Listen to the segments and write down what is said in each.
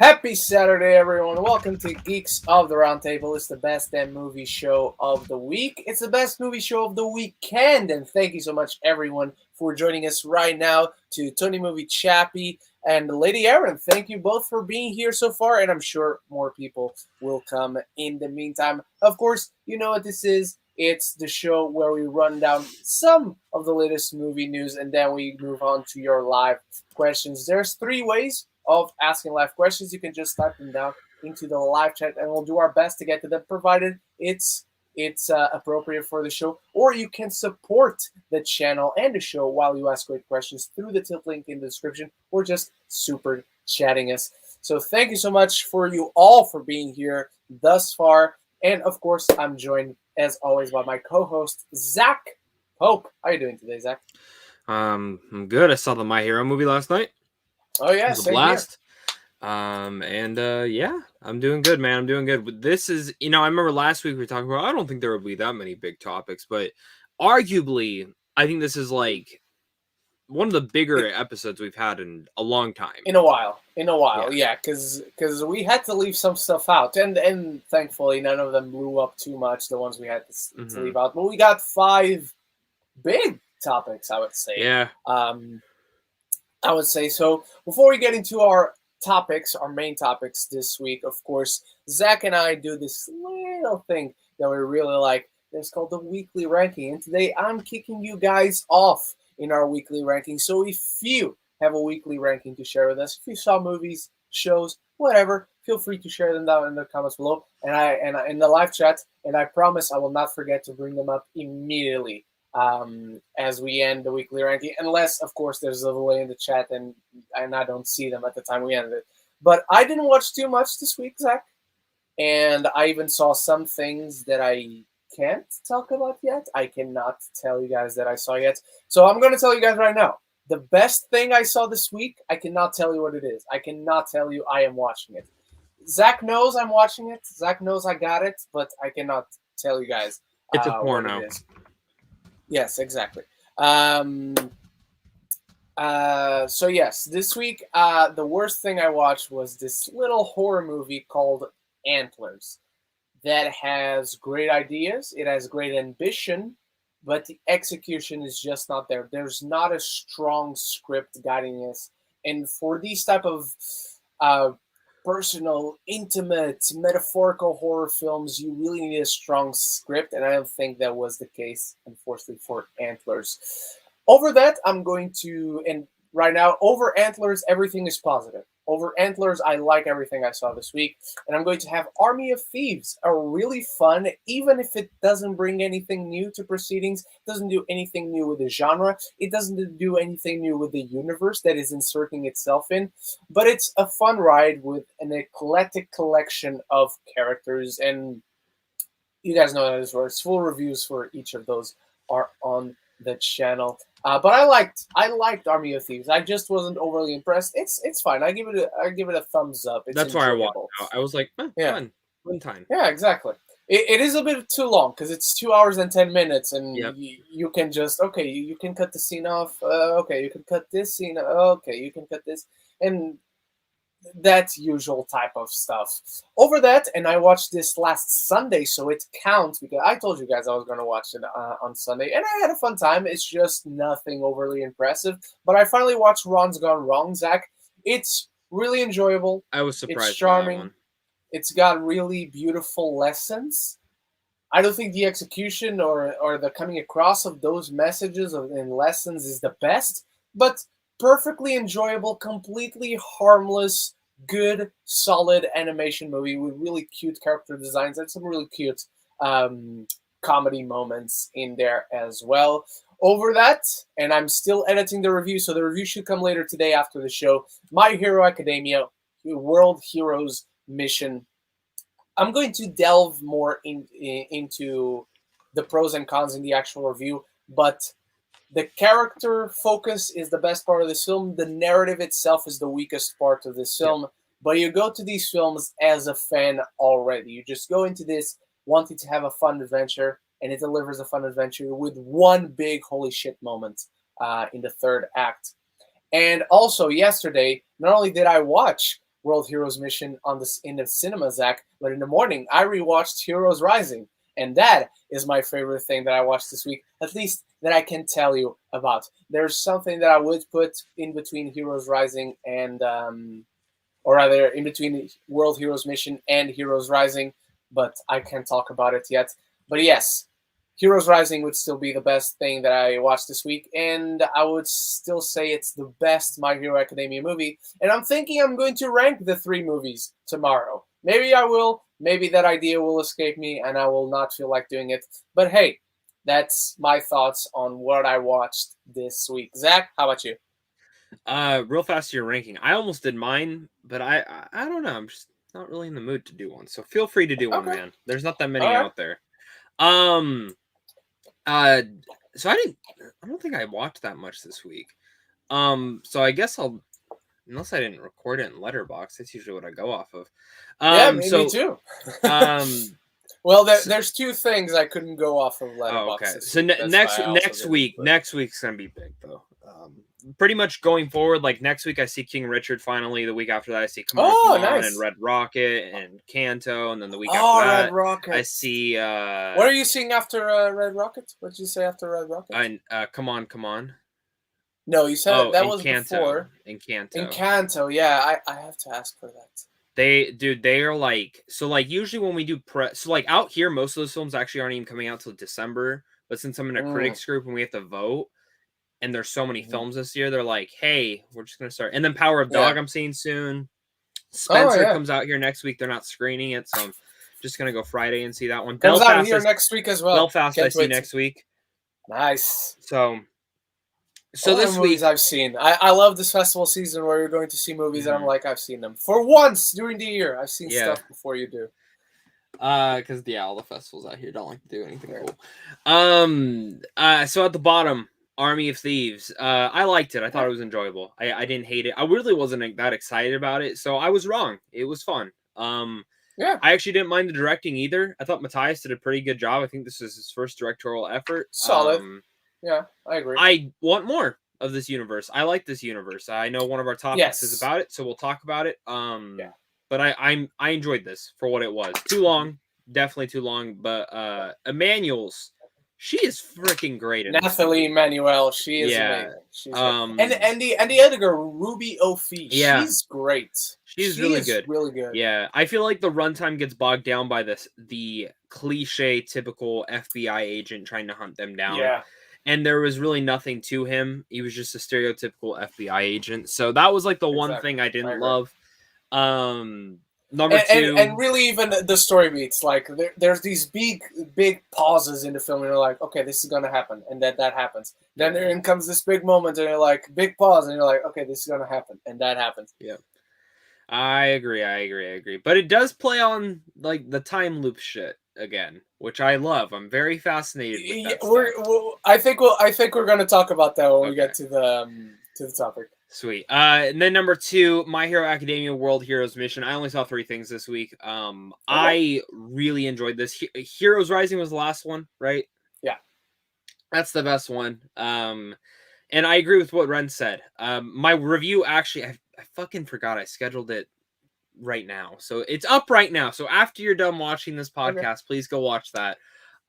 Happy Saturday, everyone. Welcome to Geeks of the Roundtable. It's the best damn movie show of the week. It's the best movie show of the weekend. And thank you so much, everyone, for joining us right now to Tony Movie Chappie and Lady Aaron. Thank you both for being here so far, and I'm sure more people will come in the meantime. Of course, you know what this is. It's the show where we run down some of the latest movie news, and then we move on to your live questions. There's three ways of asking live questions. You can just type them down into the live chat, and we'll do our best to get to them, provided it's appropriate for the show. Or you can support the channel and the show while you ask great questions through the tip link in the description, or just super chatting us. So thank you so much for you all for being here thus far, and of course I'm joined as always by my co-host Zack Pope. How are you doing today, Zack? I'm good. I saw the My Hero movie last night. Oh yeah, It was a blast. Yeah, I'm doing good, man. I'm doing good. This is, I remember last week we were talking about, I don't think there would be that many big topics, but arguably, I think this is like one of the bigger episodes we've had in a long time. In a while, yeah, because we had to leave some stuff out, and thankfully none of them blew up too much. The ones we had to leave out, but we got 5 big topics, I would say. Yeah. I would say so. Before we get into our topics, our main topics this week, of course, Zach and I do this little thing that we really like. It's called the weekly ranking, and today I'm kicking you guys off in our weekly ranking. So if you have a weekly ranking to share with us, if you saw movies, shows, whatever, feel free to share them down in the comments below, and I in the live chat. And I promise I will not forget to bring them up immediately as we end the weekly ranking, unless of course there's a delay in the chat and I don't see them at the time we end it. But I didn't watch too much this week, Zach, and I even saw some things that I can't talk about yet. I cannot tell you guys that I saw yet, so I'm going to tell you guys right now. The best thing I saw this week, I cannot tell you what it is. I cannot tell you I am watching it. Zach knows I'm watching it. Zach knows I got it, but I cannot tell you guys. It's a porno. What it is. Yes, exactly. So yes, this week, the worst thing I watched was this little horror movie called Antlers that has great ideas. It has great ambition, but the execution is just not there. There's not a strong script guiding us. And for these type of personal, intimate, metaphorical horror films, you really need a strong script, and I don't think that was the case, unfortunately, for Antlers. Over that, I'm going to, and right now, over Antlers, everything is positive. Over Antlers, I like everything I saw this week, and I'm going to have Army of Thieves, a really fun, even if it doesn't bring anything new to proceedings, doesn't do anything new with the genre, it doesn't do anything new with the universe that is inserting itself in, but it's a fun ride with an eclectic collection of characters, and you guys know how this works. Full reviews for each of those are on the channel. But I liked Army of Thieves. I just wasn't overly impressed. It's fine. I give it a thumbs up. That's why I watched. I was like, fun time. Yeah, exactly. It is a bit too long because it's 2 hours and 10 minutes, and you can just you can cut the scene off. Okay, you can cut this scene. Okay, you can cut this, and that usual type of stuff. Over that, and I watched this last Sunday, so it counts because I told you guys I was going to watch it on Sunday, and I had a fun time. It's just nothing overly impressive, but I finally watched Ron's Gone Wrong, Zach. It's really enjoyable. I was surprised. It's charming. It's got really beautiful lessons. I don't think the execution or the coming across of those messages and lessons is the best, but perfectly enjoyable, completely harmless, good, solid animation movie with really cute character designs and some really cute comedy moments in there as well. Over that, and I'm still editing the review, so the review should come later today after the show, My Hero Academia, World Heroes Mission. I'm going to delve more into the pros and cons in the actual review, but the character focus is the best part of this film. The narrative itself is the weakest part of this film. But you go to these films as a fan already. You just go into this wanting to have a fun adventure, and it delivers a fun adventure with one big holy shit moment in the third act. And also yesterday, not only did I watch World Heroes Mission in the cinema, Zach. But in the morning, I rewatched Heroes Rising, and that is my favorite thing that I watched this week. At least that I can tell you about. There's something that I would put in between Heroes Rising and, or rather, in between World Heroes Mission and Heroes Rising, but I can't talk about it yet. But yes, Heroes Rising would still be the best thing that I watched this week, and I would still say it's the best My Hero Academia movie. And I'm thinking I'm going to rank the 3 movies tomorrow. Maybe I will, maybe that idea will escape me and I will not feel like doing it. But hey, that's my thoughts on what I watched this week. Zach, how about you? Real fast to your ranking. I almost did mine, but I don't know. I'm just not really in the mood to do one. So feel free to do one, man. There's not that many out there. So I don't think I watched that much this week. So I guess unless I didn't record it in Letterboxd, that's usually what I go off of. Me too. Well, there's 2 things I couldn't go off of Letterboxd. Oh, okay. So next week's gonna be big though. Pretty much going forward, like next week I see King Richard finally. The week after that I see Come On and Red Rocket and Kanto, and then the week after that Red Rocket. I see. What are you seeing after Red Rocket? What did you say after Red Rocket? Come On. No, you said that was Kanto, before. In Kanto, yeah. I have to ask for that. They are like, so like usually when we do so like out here most of those films actually aren't even coming out till December, but since I'm in a critics group and we have to vote and there's so many films this year, they're like, hey, we're just gonna start. And then Power of Dog I'm seeing soon. Spencer comes out here next week. They're not screening it, so I'm just gonna go Friday and see that one. Comes out here next week as well. Belfast I see next week. Nice. So All this the week movies I've seen. I love this festival season where you're going to see movies and I'm like, I've seen them. For once during the year, I've seen stuff before you do. Because all the festivals out here don't like to do anything cool. So at the bottom, Army of Thieves. I liked it. I thought it was enjoyable. I didn't hate it. I really wasn't that excited about it, so I was wrong. It was fun. I actually didn't mind the directing either. I thought Matthias did a pretty good job. I think this is his first directorial effort. Solid. Yeah, I agree. I want more of this universe. I like this universe. I know one of our topics is about it, so we'll talk about it. But I enjoyed this for what it was. Too long, definitely too long. But Emmanuel's, she is freaking great. Nathalie Emmanuel, she is amazing. She's and the other girl, Ruby O'Fee, she's great. She's really good. Really good. Yeah, I feel like the runtime gets bogged down by the cliche, typical FBI agent trying to hunt them down. Yeah. And there was really nothing to him. He was just a stereotypical FBI agent. So that was like the one thing I didn't love. Number 2. And really even the story beats. Like, there's these big pauses in the film. And you're like, okay, this is going to happen. And that happens. Then there comes this big moment. And you're like, big pause. And you're like, okay, this is going to happen. And that happens. Yeah. I agree. But it does play on, like, the time loop shit again, which I love. I'm very fascinated with that I think we're going to talk about that when we get to the topic. Sweet. And then number 2, My Hero Academia World Heroes Mission. I only saw 3 things this week. I really enjoyed this. Heroes Rising was the last one, right? Yeah. That's the best one. And I agree with what Ren said. My review, actually, I fucking forgot I scheduled it right now. So it's up right now. So after you're done watching this podcast, please go watch that.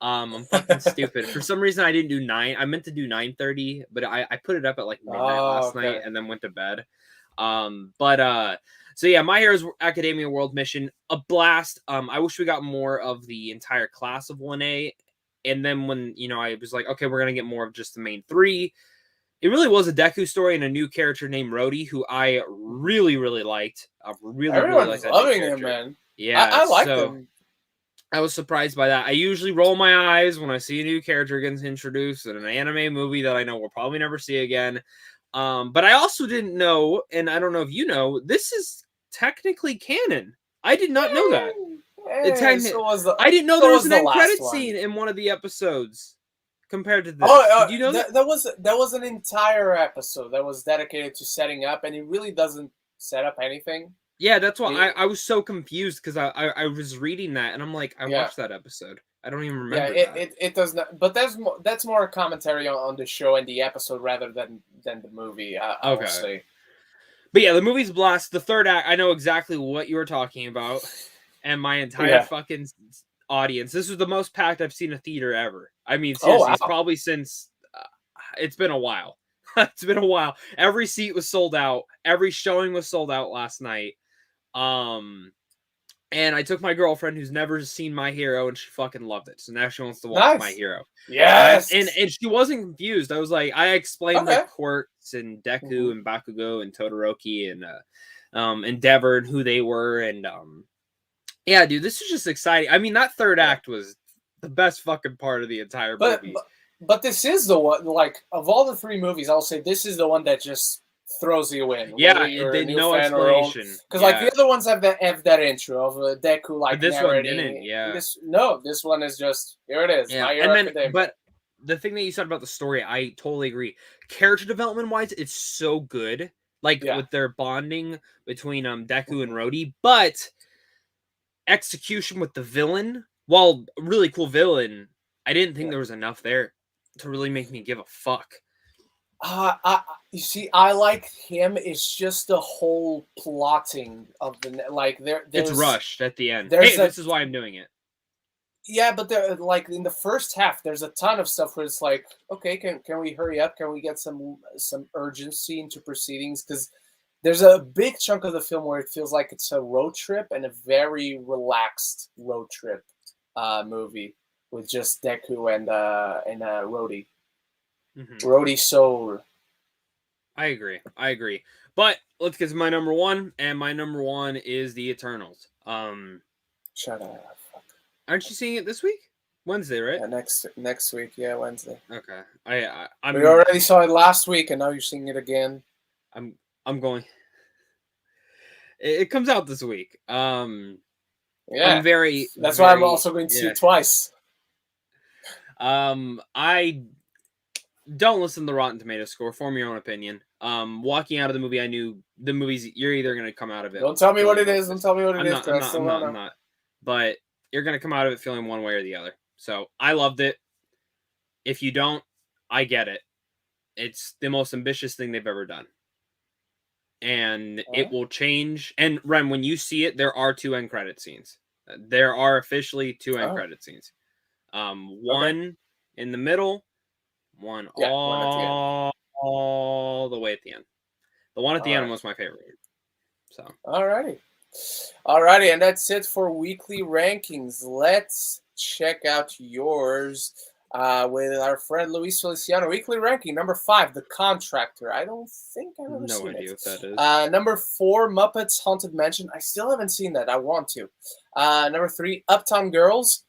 I'm fucking stupid. For some reason, I didn't do 9. I meant to do 9:30, but I put it up at like midnight last night and then went to bed. So yeah, My Heroes Academia World Mission, a blast. I wish we got more of the entire class of 1A. And then when, I was like, okay, we're going to get more of just the main 3. It really was a Deku story and a new character named Rhodey, who I really, really liked. Everyone's liked loving him, man. Yeah, I liked him. I was surprised by that. I usually roll my eyes when I see a new character gets introduced in an anime movie that I know we'll probably never see again. But I also didn't know, and I don't know if you know, this is technically canon. I did not know that. I didn't know there was an end credit scene in one of the episodes compared to this. Did you know that? That was an entire episode that was dedicated to setting up, and it really doesn't set up anything. Yeah, that's why I was so confused because I was reading that and I'm like, I watched that episode. I don't even remember. Yeah, it does not. But that's more a commentary on the show and the episode rather than the movie. I would say. But yeah, the movie's blast. The third act, I know exactly what you were talking about, and my entire fucking audience. This was the most packed I've seen a theater ever. I mean, seriously, it's probably since it's been a while. It's been a while. Every seat was sold out. Every showing was sold out last night. And I took my girlfriend who's never seen My Hero, and she fucking loved it. So now she wants to watch My Hero. Yes. And she wasn't confused. I was like, I explained the quirks and Deku and Bakugo and Todoroki and Endeavor and who they were. And yeah, dude, this is just exciting. I mean, that third act was the best fucking part of the entire movie. But this is the one, like, of all the three movies, I'll say this is the one that just throws you in. Yeah, no explanation. Because like the other ones have that intro of Deku like this narrating. One didn't. Yeah. This one is just here it is. Yeah, and then but the thing that you said about the story, I totally agree. Character development wise, it's so good. Like with their bonding between Deku and Rhodey, but execution with the villain, while really cool villain, I didn't think there was enough there to really make me give a fuck. You see, I like him. It's just the whole plotting of the like. It's rushed at the end. Hey, this is why I'm doing it. Yeah, but there, like in the first half, there's a ton of stuff where it's like, okay, can we hurry up? Can we get some urgency into proceedings? Because there's a big chunk of the film where it feels like it's a road trip and a very relaxed road trip movie with just Deku and Rhodey. Rhodey Soul. I agree. But let's get to my number one, and my number one is The Eternals. Shut up. Aren't you seeing it this week? Wednesday, right? Yeah, next week, yeah, Wednesday. Okay. We already saw it last week, and now you're seeing it again. I'm going. It comes out this week. Yeah. I'm very. That's why I'm also going to see it twice. I don't listen to the Rotten Tomatoes score. Form your own opinion. Walking out of the movie, I knew the movie's. You're either going to come out of it. Don't tell me what it is. Don't tell me what it is. I'm not. But you're going to come out of it feeling one way or the other. So I loved it. If you don't, I get it. It's the most ambitious thing they've ever done. And it will change. And Ren, when you see it, there are 2 end credit scenes. There are officially 2 end credit scenes. One in the middle, one all the way at the end. The one at the end was my favorite. So Alrighty, and that's it for weekly rankings. Let's check out yours with our friend Luis Feliciano. Weekly ranking number 5, The Contractor. I don't think I've ever seen it. No idea what that is. Number 4, Muppets Haunted Mansion. I still haven't seen that. I want to. Number 3, Uptown Girls.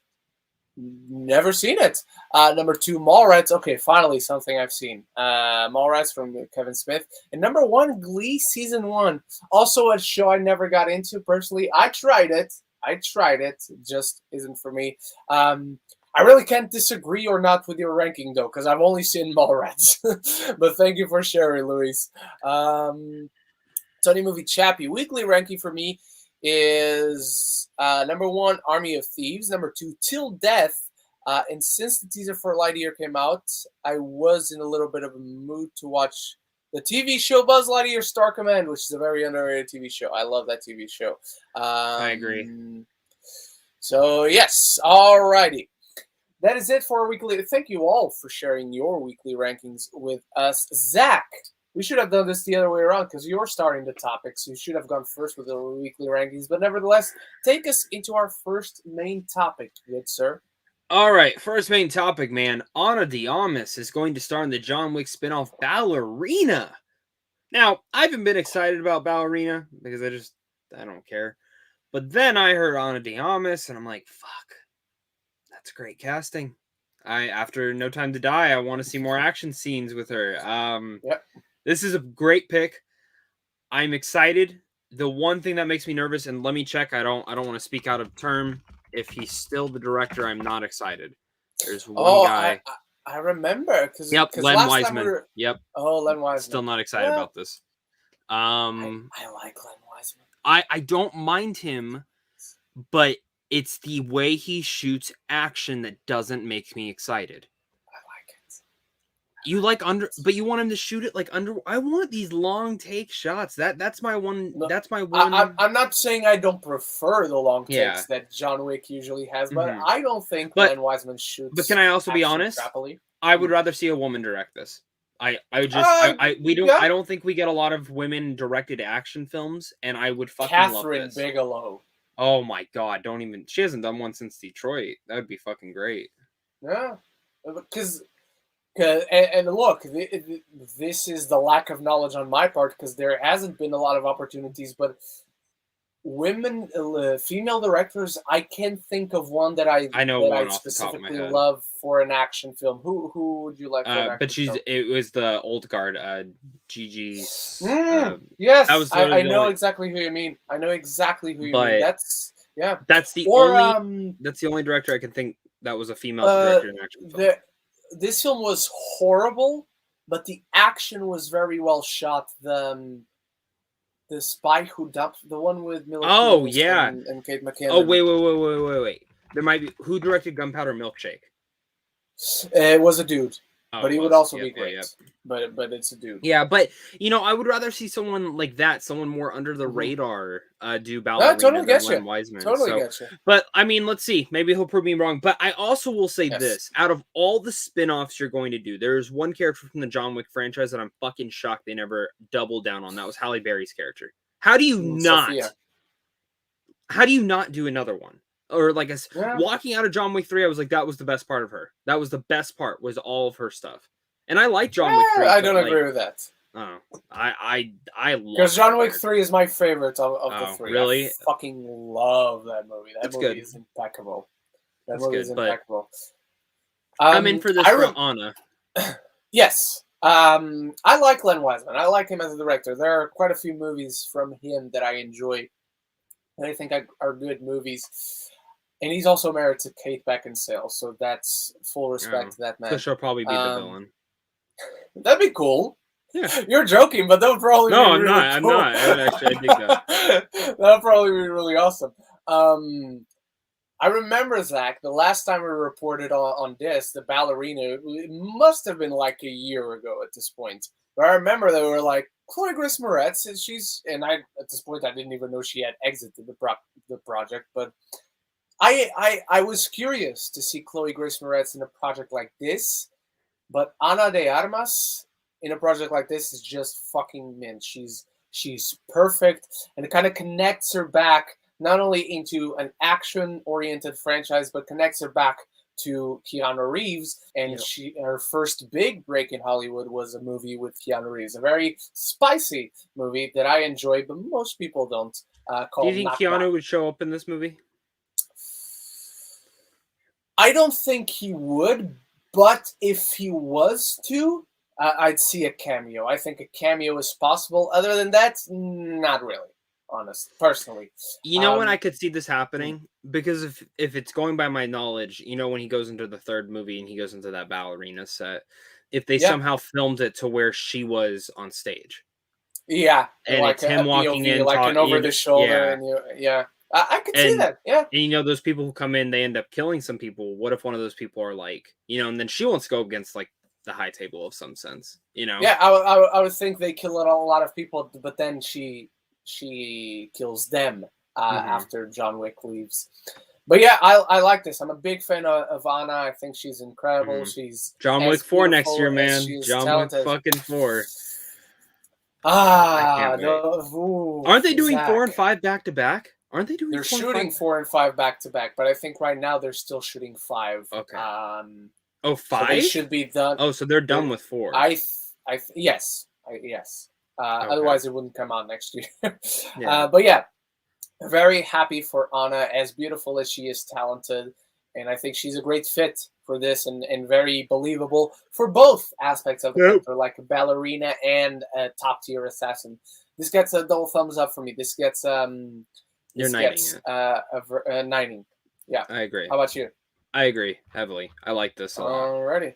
Never seen it. Number 2, Mallrats. Okay, finally something I've seen. Mallrats from Kevin Smith. And number 1, Glee Season 1. Also a show I never got into personally. I tried it. It just isn't for me. I really can't disagree or not with your ranking though, because I've only seen Mallrats. But thank you for sharing, Luis. Tony Movie Chappie. Weekly ranking for me is number 1, Army of Thieves. Number 2, Till Death. And since the teaser for Lightyear came out, I was in a little bit of a mood to watch the TV show Buzz Lightyear Star Command, which is a very underrated TV show. I love that TV show. I agree. So, yes. Alrighty. That is it for our weekly. Thank you all for sharing your weekly rankings with us. Zach, we should have done this the other way around because you're starting the topics. You should have gone first with the weekly rankings. But nevertheless, take us into our first main topic, good sir. All right, first main topic, man. Ana de Armas is going to star in the John Wick spinoff Ballerina. Now, I haven't been excited about Ballerina because I don't care. But then I heard Ana de Armas, and I'm like, fuck. That's great casting. After No Time to Die, I want to see more action scenes with her. This is a great pick. I'm excited. The one thing that makes me nervous, and let me check, I don't want to speak out of term. If he's still the director, I'm not excited. There's one guy. I remember. Len Wiseman. Len Wiseman. Still not excited about this. I like Len Wiseman. I don't mind him, but it's the way he shoots action that doesn't make me excited. I like it. You like but you want him to shoot it like under. I want these long take shots. That's my one. No, That's my one. I'm not saying I don't prefer the long Yeah. takes that John Wick usually has, but Mhm. I don't think But- Len Wiseman shoots. But can I also be action honest? crappily. I would rather see a woman direct this. I just we don't Yeah. I don't think we get a lot of women directed action films, and I would fucking Catherine love this. Bigelow. Oh my god! Don't even. She hasn't done one since Detroit. That would be fucking great. Yeah, because and look, this is the lack of knowledge on my part because there hasn't been a lot of opportunities, but women, female directors, I can't think of one that I know that one I off the top of my specifically head. love for an action film. Who would you like for an action But film? it was the old guard, Gigi. Yes, that was I the know only- exactly who you mean. I know exactly who you But mean. That's yeah. That's the Or only. That's the only director I can think that was a female director in action film. This film was horrible, but the action was very well shot. The Spy Who Dumped, the one with Mila Oh, Kunis yeah. and Kate McKinnon. Oh wait! There might be who directed Gunpowder Milkshake. It was a dude, Oh, but it he would was. also Yep, be great. yep. But it's a dude. Yeah, but I would rather see someone like that, someone more under the Mhm. radar, do Ballerina totally than get you. Len Wiseman. Totally So- get you. But I mean, let's see. Maybe he'll prove me wrong. But I also will say Yes. this: out of all the spin-offs you're going to do, there's one character from the John Wick franchise that I'm fucking shocked they never doubled down on. That was Halle Berry's character. How do you not? Sophia. How do you not do another one? Or like Yeah. walking out of John Wick 3, I was like, that was the best part of her. That was the best part, was all of her stuff. And I like John Wick 3. I but, don't like, agree with that. Oh, I love Because John that Wick character. 3 is my favorite of the Oh, three. really? I fucking love that movie. That That's movie good. is impeccable. That That's movie good, is but impeccable. I'm in for this for Anna. Yes. I like Len Wiseman. I like him as a director. There are quite a few movies from him that I enjoy that I think are good movies. And he's also married to Kate Beckinsale, so that's full respect to that man. So she'll probably be the villain. That'd be cool. Yeah. You're joking, but that would probably be No, I'm really not. cool. I'm not. I dig that. That would probably be really awesome. I remember, Zach, the last time we reported on this, the Ballerina, it must have been like a year ago at this point. But I remember they were like, Chloe Grace Moretz, and at this point I didn't even know she had exited the project, but I was curious to see Chloe Grace Moretz in a project like this, but Ana de Armas in a project like this is just fucking mint. She's perfect, and it kind of connects her back not only into an action-oriented franchise, but connects her back to Keanu Reeves. And her first big break in Hollywood was a movie with Keanu Reeves, a very spicy movie that I enjoy, but most people don't. Do you think Keanu would show up in this movie? I don't think he would, but if he was to, I'd see a cameo. I think a cameo is possible. Other than that, not really. Personally. You know when I could see this happening? Because if it's going by my knowledge, when he goes into the third movie and he goes into that ballerina set, if they somehow filmed it to where she was on stage. Yeah. And like it's him walking in. Like an over the shoulder. Yeah. And I could see that. Yeah. And those people who come in, they end up killing some people. What if one of those people are like, and then she wants to go against like the high table of some sense, Yeah, I would think they kill a lot of people, but then she kills them after John Wick leaves. But yeah, I like this. I'm a big fan of Anna. I think she's incredible. She's John Wick 4 next year, man. John Wick fucking 4. No. Aren't they doing Zach. 4 and 5 back to back? Aren't they doing? They're shooting 4 and 5 back to back, but I think right now they're still shooting 5. Okay. 5? So they should be done. Oh, so they're done with 4. Yes. Otherwise, it wouldn't come out next year. Yeah. But yeah, very happy for Anna, as beautiful as she is talented. And I think she's a great fit for this and very believable for both aspects of the character, like a ballerina and a top-tier assassin. This gets a double thumbs up for me. This gets You're knighting it. Knighting. Yeah. I agree. How about you? I agree heavily. I like this a lot.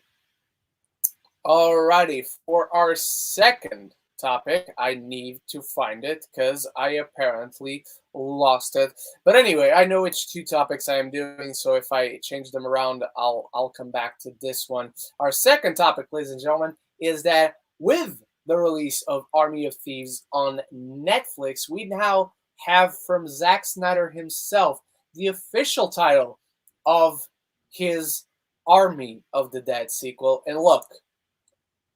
Alrighty. For our second topic. I need to find it because I apparently lost it. But anyway, I know which two topics I am doing, so if I change them around, I'll come back to this one. Our second topic, ladies and gentlemen, is that with the release of Army of Thieves on Netflix, we now have from Zack Snyder himself the official title of his Army of the Dead sequel. And look,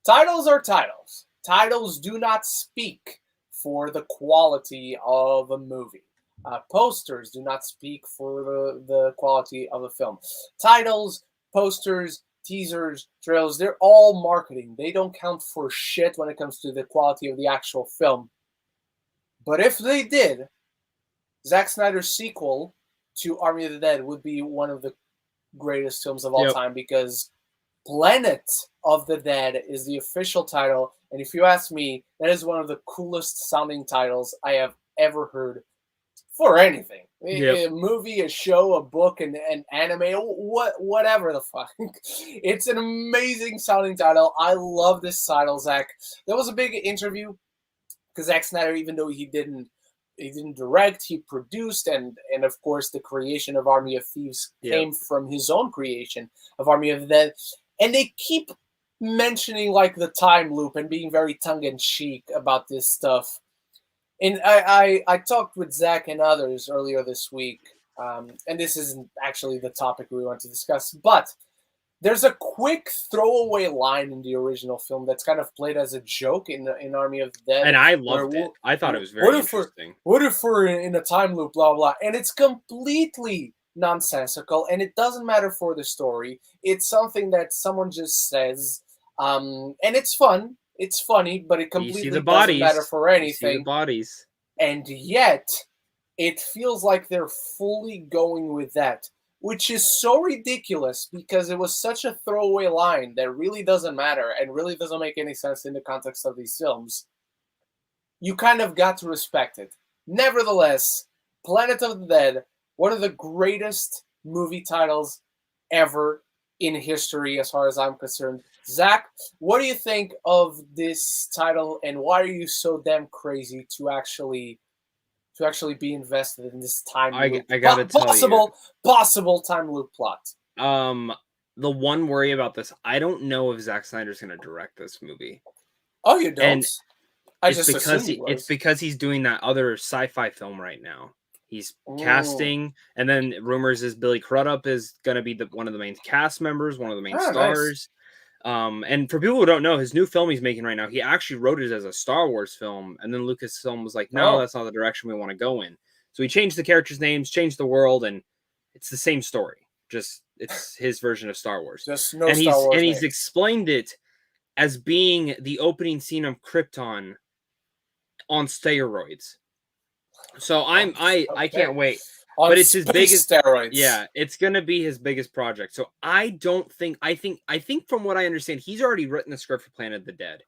titles are titles. Titles do not speak for the quality of a movie. Posters do not speak for the quality of a film. Titles, posters, teasers, trailers, they're all marketing. They don't count for shit when it comes to the quality of the actual film. But if they did, Zack Snyder's sequel to Army of the Dead would be one of the greatest films of all time, because Planet of the Dead is the official title, and if you ask me, that is one of the coolest sounding titles I have ever heard for anything. A movie, a show, a book, an anime, whatever the fuck. It's an amazing sounding title. I love this title, Zach. There was a big interview because Zack Snyder, even though he didn't direct, he produced, and of course the creation of Army of Thieves came from his own creation of Army of the Dead. And they keep mentioning like the time loop and being very tongue-in-cheek about this stuff. And I talked with Zach and others earlier this week, and this isn't actually the topic we want to discuss, but there's a quick throwaway line in the original film that's kind of played as a joke in Army of the Dead. And I loved it. I thought it was very interesting. What if we're in a time loop, blah, blah, and it's completely nonsensical, and it doesn't matter for the story. It's something that someone just says, and it's fun. It's funny, but it completely doesn't matter for anything. You see the bodies. And yet, it feels like they're fully going with that, which is so ridiculous because it was such a throwaway line that really doesn't matter and really doesn't make any sense in the context of these films. You kind of got to respect it. Nevertheless, Planet of the Dead, one of the greatest movie titles ever in history as far as I'm concerned. Zach, what do you think of this title, and why are you so damn crazy to actually be invested in this time loop? I gotta tell you, possible time loop plot. The one worry about this, I don't know if Zack Snyder's going to direct this movie. Oh, you don't? And it's because he's doing that other sci-fi film right now. He's casting, and then rumors is Billy Crudup is going to be one of the main cast members, one of the main stars. Nice. And for people who don't know, his new film he's making right now, he actually wrote it as a Star Wars film, and then Lucasfilm was like, no, that's not the direction we want to go in. So he changed the characters' names, changed the world, and it's the same story. Just it's his version of Star Wars. Just no Star Wars. And he's explained it as being the opening scene of Krypton on steroids. So I can't wait. But it's his biggest steroids. Yeah, it's gonna be his biggest project. So I think from what I understand, he's already written the script for Planet of the Dead.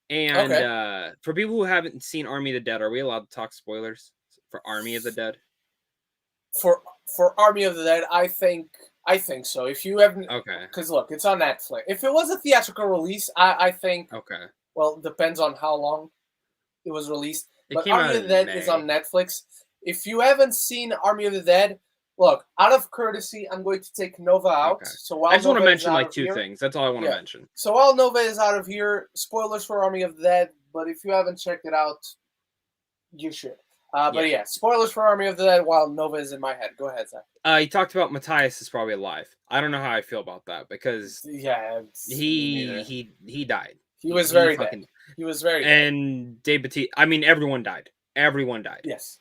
And for people who haven't seen Army of the Dead, are we allowed to talk spoilers for Army of the Dead? For Army of the Dead, I think so. If you haven't, because look, it's on Netflix. If it was a theatrical release, I think well, depends on how long it was released. But Army of the Dead is on Netflix. If you haven't seen Army of the Dead, look, out of courtesy, I'm going to take Nova out. So while I just want to mention like two here, things. That's all I want to mention. So while Nova is out of here, spoilers for Army of the Dead. But if you haven't checked it out, you should. But yeah, spoilers for Army of the Dead while Nova is in my head. Go ahead, Zach. He talked about Matthias is probably alive. I don't know how I feel about that because he died. He was very dead. He was very dead. And Dave Bautista, I mean, everyone died. Everyone died. Yes.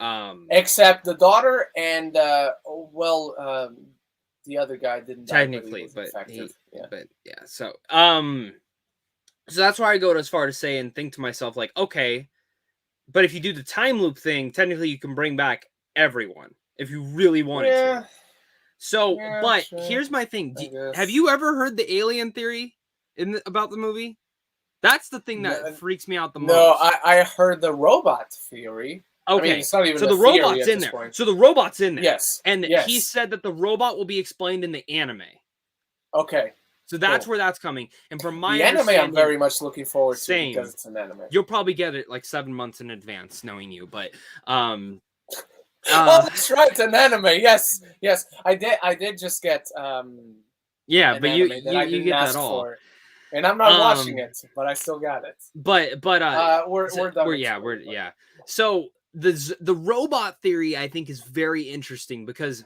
Except the daughter and the other guy didn't die. Technically, but So that's why I go as far to say and think to myself, like, okay, but if you do the time loop thing, technically you can bring back everyone if you really wanted to. So, here's my thing. Have you ever heard the alien theory about the movie? That's the thing that freaks me out the most. No, I heard the robot theory. Okay, I mean, it's not even so the robot's in there. Point. So the robot's in there. Yes. And he said that the robot will be explained in the anime. Okay. So that's Cool. where that's coming. And from my The anime, I'm understanding, very much looking forward to same. because it's an anime. You'll probably get it like 7 months in advance, knowing you. But oh, that's right, an anime. Yes, yes, I did just get yeah, an but anime you that I didn't get ask that all. for, and I'm not watching it, but I still got it. But we're done. we're So the robot theory, I think, is very interesting because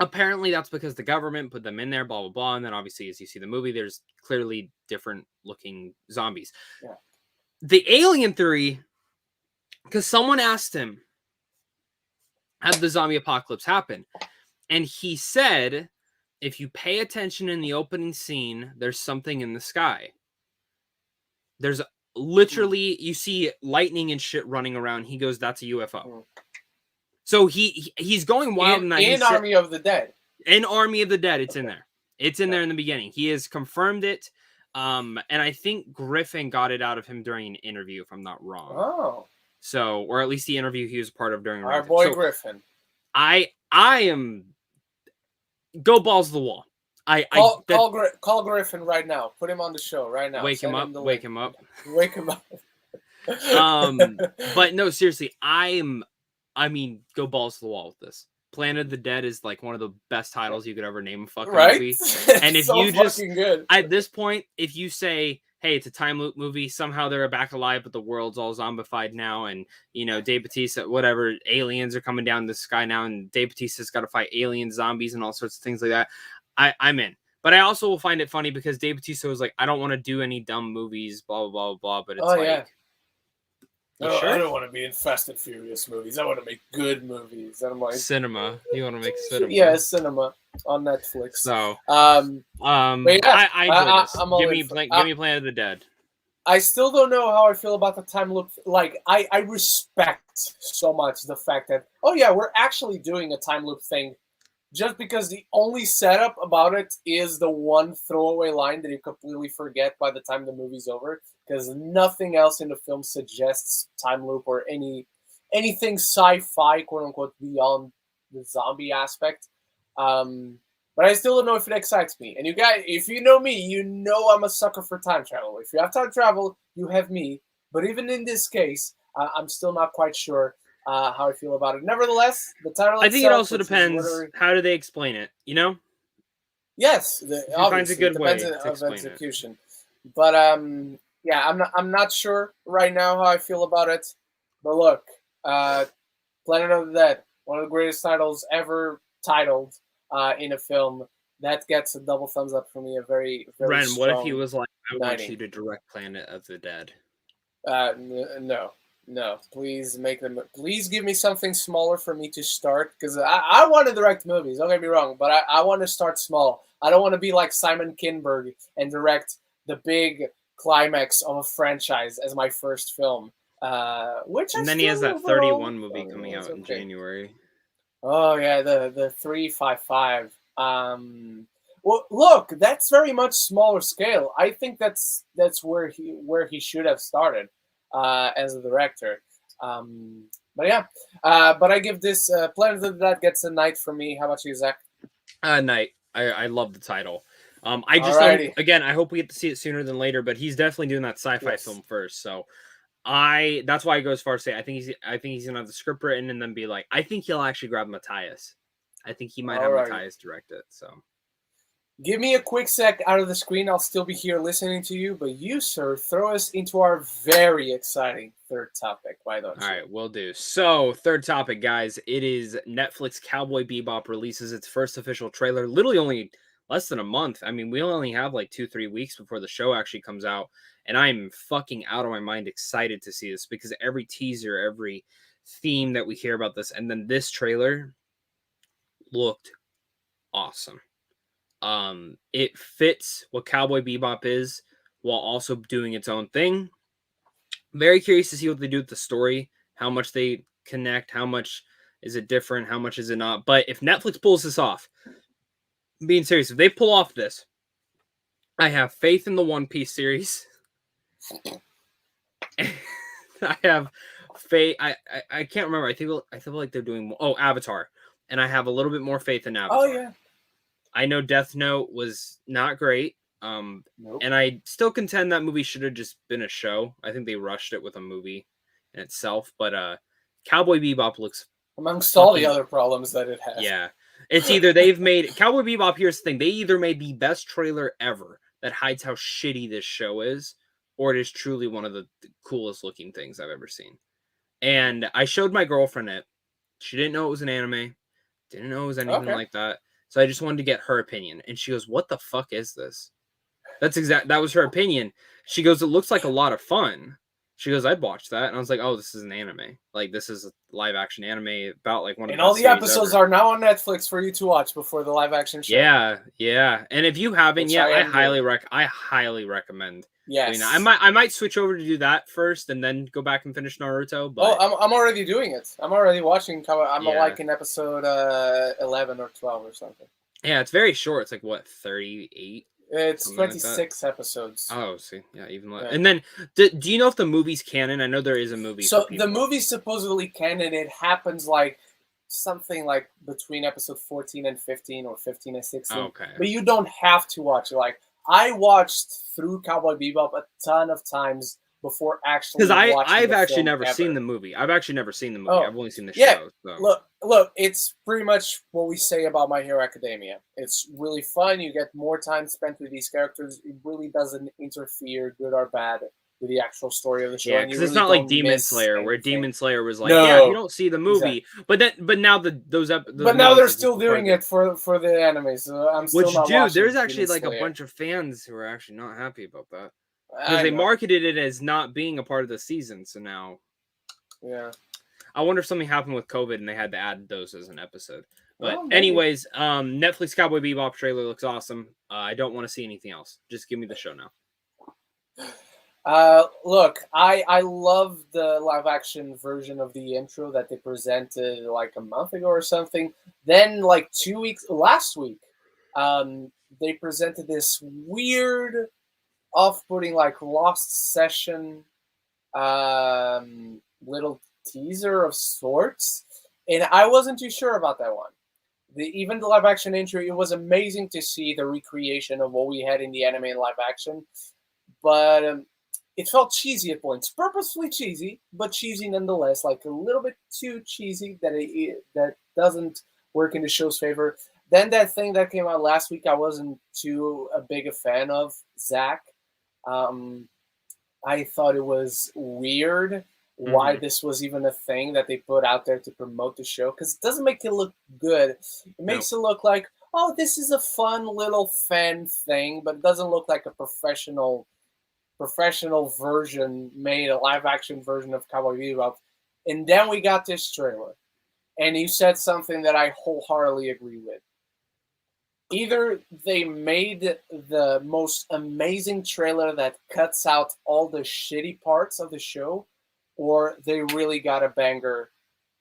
apparently that's because the government put them in there, blah blah blah, and then obviously as you see the movie, there's clearly different looking zombies. Yeah. The alien theory, because someone asked him, had the zombie apocalypse happen, and he said, if you pay attention in the opening scene, there's something in the sky. There's literally, you see lightning and shit running around. He goes, that's a UFO. So he's going wild in Army of the Dead. In Army of the Dead, it's in there. It's in there in the beginning. He has confirmed it. And I think Griffin got it out of him during an interview, if I'm not wrong. Oh. So, or at least the interview he was part of during our boy Griffin. I am go balls to the wall. Call Griffin right now. Put him on the show right now. Wake him up. Wake him up. Wake him up. But no, seriously, go balls to the wall with this. Planet of the Dead is like one of the best titles you could ever name a fucking movie. And if so you just good. At this point, if you say, hey, it's a time loop movie, somehow they're back alive, but the world's all zombified now, and Dave Bautista, whatever, aliens are coming down the sky now, and Dave Bautista's got to fight alien zombies and all sorts of things like that, I'm in. But I also will find it funny because Dave Bautista was like, I don't want to do any dumb movies, blah, blah, blah, blah. But it's sure? I don't want to be in Fast and Furious movies. I want to make good movies. And I'm like, cinema. You want to make cinema? Yeah, cinema on Netflix. So, I enjoy this. Give me Planet of the Dead. I still don't know how I feel about the time loop. Like, I respect so much the fact that, we're actually doing a time loop thing. Just because the only setup about it is the one throwaway line that you completely forget by the time the movie's over, because nothing else in the film suggests time loop or anything sci-fi, quote unquote, beyond the zombie aspect. But I still don't know if it excites me. And you guys, if you know me, you know I'm a sucker for time travel. If you have time travel, you have me. But even in this case, I'm still not quite sure how I feel about it. Nevertheless, the title. I think it also depends. How do they explain it? Yes, obviously, a good way of execution. But I'm not sure right now how I feel about it. But look, Planet of the Dead, one of the greatest titles ever titled in a film. That gets a double thumbs up for me. A very, very Ren, strong what if he was like, I want you to direct Planet of the Dead? No, please please give me something smaller for me to start, because I want to direct movies, don't get me wrong, but I want to start small. I don't want to be like Simon Kinberg and direct the big climax of a franchise as my first film. And then he has that 31 movie coming out in January. Oh yeah, the 355. Well, look, that's very much smaller scale. I think that's where he should have started. As a director, but I give this Planet of the Dead gets a night for me. How about you, Zach? Night. I love the title. I just don't, I hope we get to see it sooner than later. But he's definitely doing that sci-fi film first, so that's why I go as far as say I think he's gonna have the script written and then be like, I think he'll actually grab Matthias. I think he might have Matthias direct it. So. Give me a quick sec out of the screen. I'll still be here listening to you, but you, sir, throw us into our very exciting third topic. Why don't you? All right, will do. So, third topic, guys. It is Netflix Cowboy Bebop releases its first official trailer. Literally only less than a month. I mean, we only have like 2-3 weeks before the show actually comes out, and I'm fucking out of my mind excited to see this because every teaser, every theme that we hear about this, and then this trailer looked awesome. It fits what Cowboy Bebop is while also doing its own thing. Very curious to see what they do with the story, how much they connect, how much is it different, how much is it not. But if Netflix pulls this off, I'm being serious, if they pull off this, I have faith in the One Piece series. I have faith. I can't remember. I feel like they're doing Avatar, and I have a little bit more faith in Avatar. Oh yeah. I know Death Note was not great, Nope. And I still contend that movie should have just been a show. I think they rushed it with a movie in itself. But Cowboy Bebop looks Amongst all the fucking- other problems that it has. yeah. It's either they've made Cowboy Bebop. Here's the thing: they either made the best trailer ever that hides how shitty this show is, or it is truly one of the coolest looking things I've ever seen. And I showed my girlfriend it. She didn't know it was an anime. Didn't know it was anything Okay. like that. So I just wanted to get her opinion. And she goes, "What the fuck is this?" That was her opinion. She goes, "It looks like a lot of fun." She goes, "I'd watch that." And I was like, "Oh, this is an anime. Like, this is a live action anime about like one of And the all best the series episodes ever." are now on Netflix for you to watch before the live action show. Yeah. And if you haven't Which yet, I I am highly recommend Yes. doing that. I might switch over to do that first and then go back and finish Naruto. But I'm already doing it. I'm already watching. I'm Yeah. like in episode 11 or 12 or something. yeah, it's very short. It's like what, 38? It's Something like that. 26 episodes. Oh, see, yeah, even less. Yeah. And then, do you know if the movie's canon? I know there is a movie. So for people. the movie's supposedly canon. It happens like something like between episode 14 and 15 or 15 and 16. Okay. But you don't have to watch it. Like, I watched through Cowboy Bebop a ton of times before actually Because watching I've the actually film never seen ever. the movie. I've actually never seen the movie. Oh, I've only seen the yeah, show. So. Look, it's pretty much what we say about My Hero Academia. It's really fun. You get more time spent with these characters. It really doesn't interfere, good or bad, with the actual story of the show. Yeah, and you because it's really not like don't Demon miss Slayer, where anything. Demon Slayer was like, No. yeah, if you don't see the movie, but now those But now they're still doing it for the anime, so I'm still Which, not dude, watching there's actually Demon like Slayer. a bunch of fans who are actually not happy about that. I Because they know. marketed it as not being a part of the season, so now Yeah. I wonder if something happened with COVID and they had to add those as an episode. But Well, maybe. anyways, Netflix Cowboy Bebop trailer looks awesome. I don't want to see anything else. Just give me the show now. Look, I love the live action version of the intro that they presented like a month ago or something. Then like last week, they presented this weird, off-putting like Lost Session, little teaser of sorts, and I wasn't too sure about that one. Even the live action intro, it was amazing to see the recreation of what we had in the anime and live action, but it felt cheesy at points, purposefully cheesy, but cheesy nonetheless, like a little bit too cheesy that doesn't work in the show's favor. Then that thing that came out last week, I wasn't too big a fan of, Zack. I thought it was weird why this was even a thing that they put out there to promote the show, because it doesn't make it look good. It makes it look like, oh, this is a fun little fan thing, but it doesn't look like a professional version made, a live action version of Cowboy Bebop. And then we got this trailer, and you said something that I wholeheartedly agree with. Either they made the most amazing trailer that cuts out all the shitty parts of the show, or they really got a banger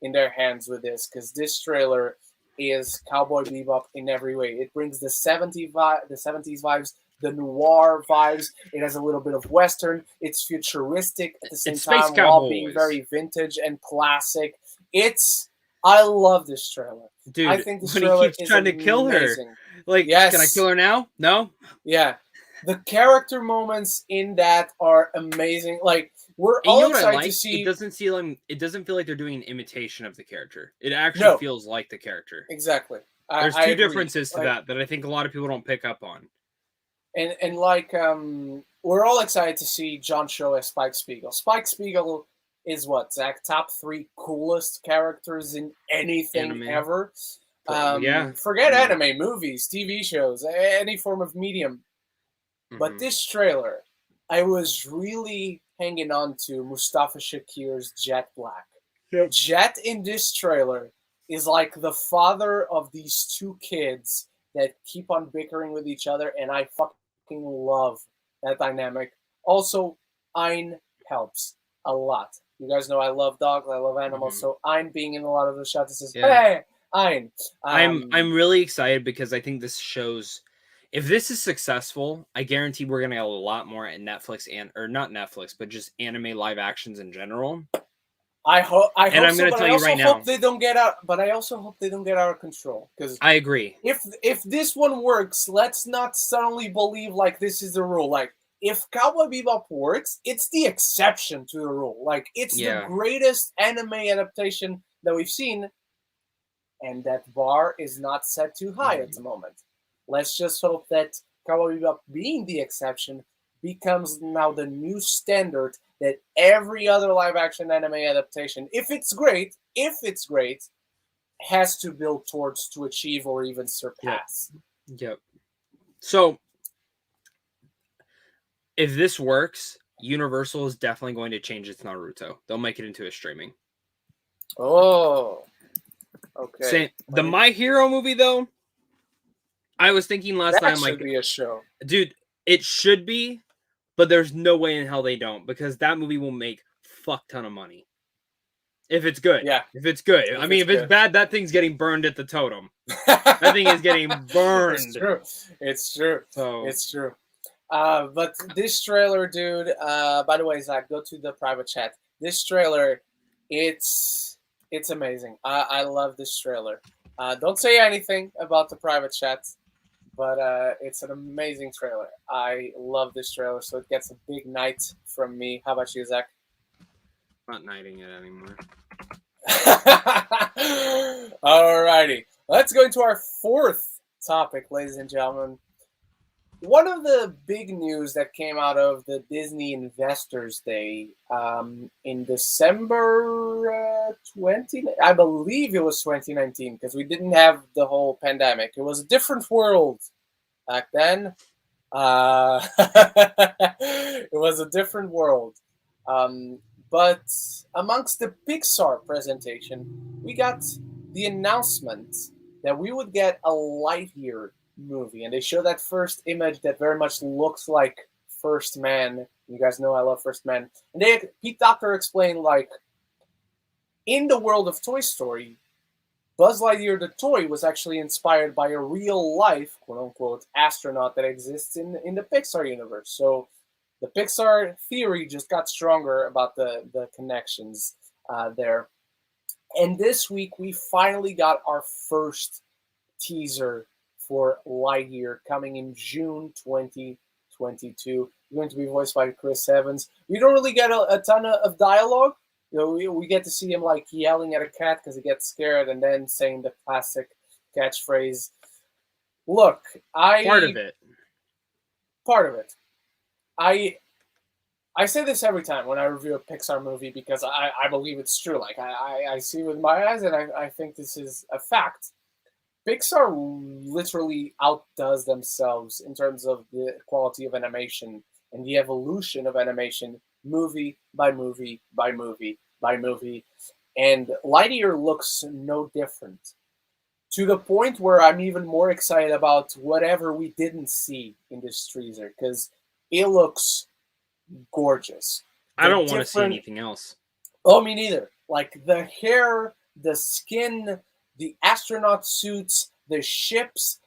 in their hands with this, because this trailer is Cowboy Bebop in every way. It brings the 70s vibes, the noir vibes. It has a little bit of Western. It's futuristic at the same time while being very vintage and classic. I love this trailer. Dude, I think this when trailer he keeps is trying to kill her. amazing. Like, Yes. Can I kill her now? No? Yeah. The character moments in that are amazing. Like, we're And you all know what I excited like? to see. It doesn't feel like they're doing an imitation of the character. It actually feels like the character. Exactly. There's I two agree. differences to that I think a lot of people don't pick up on. And like, we're all excited to see John Cho as Spike Spiegel. Spike Spiegel is what, Zach? Top 3 coolest characters in anything Anime. ever. Yeah. Forget anime, movies, TV shows, any form of medium. But this trailer, I was really hanging on to Mustafa Shakir's Jet Black. Yep. Jet in this trailer is like the father of these two kids that keep on bickering with each other, and I fucking love that dynamic. Also, Ein helps a lot. You guys know I love dogs, I love animals, so Ein being in a lot of the shots says, hey, Ein. I'm really excited because I think this shows, if this is successful, I guarantee we're gonna get a lot more at Netflix or not Netflix, but just anime live actions in general. I hope I'm so, gonna but tell I you also right now. hope they don't get out. But I also hope they don't get out of control. Because I agree. if this one works, let's not suddenly believe like this is the rule. Like if Cowboy Bebop works, it's the exception to the rule. Like it's the greatest anime adaptation that we've seen, and that bar is not set too high at the moment. Let's just hope that Cowboy Bebop, being the exception, becomes now the new standard that every other live-action anime adaptation, if it's great, has to build towards to achieve or even surpass. Yep. So, if this works, Universal is definitely going to change its Naruto. They'll make it into a streaming. Oh, okay. The My Hero movie, though, I was thinking last night, I'm like, that should be a show. Dude, it should be, but there's no way in hell they don't, because that movie will make fuck ton of money. If it's good. Yeah. If it's good. I mean, if it's bad, that thing's getting burned at the totem. That thing is getting burned. It's true. So. It's true. But this trailer, dude, by the way, Zach, go to the private chat. This trailer, it's amazing. I love this trailer. Don't say anything about the private chat, but it's an amazing trailer. I love this trailer, so it gets a big night from me. How about you, Zach? Not knighting it anymore. Alrighty, let's go into our fourth topic, ladies and gentlemen. One of the big news that came out of the Disney Investors Day in December 20, I believe it was 2019, because we didn't have the whole pandemic. It was a different world back then. It was a different world. But amongst the Pixar presentation, we got the announcement that we would get a Lightyear movie, and they show that first image that very much looks like First Man. You guys know I love First Man. And Pete Docter explained, like, in the world of Toy Story, Buzz Lightyear the toy was actually inspired by a real-life, quote-unquote, astronaut that exists in the Pixar universe. So the Pixar theory just got stronger about the connections there. And this week, we finally got our first teaser for Lightyear coming in June 2022. It's going to be voiced by Chris Evans. We don't really get a ton of dialogue. You know, we get to see him like yelling at a cat because he gets scared, and then saying the classic catchphrase. Look, Part of it. I say this every time when I review a Pixar movie because I believe it's true. Like I see it with my eyes, and I think this is a fact. Pixar literally outdoes themselves in terms of the quality of animation and the evolution of animation, movie by movie by movie by movie. And Lightyear looks no different. To the point where I'm even more excited about whatever we didn't see in this teaser, because it looks gorgeous. I don't want to see anything else. Oh, me neither. Like the hair, the skin, the astronaut suits, the ships,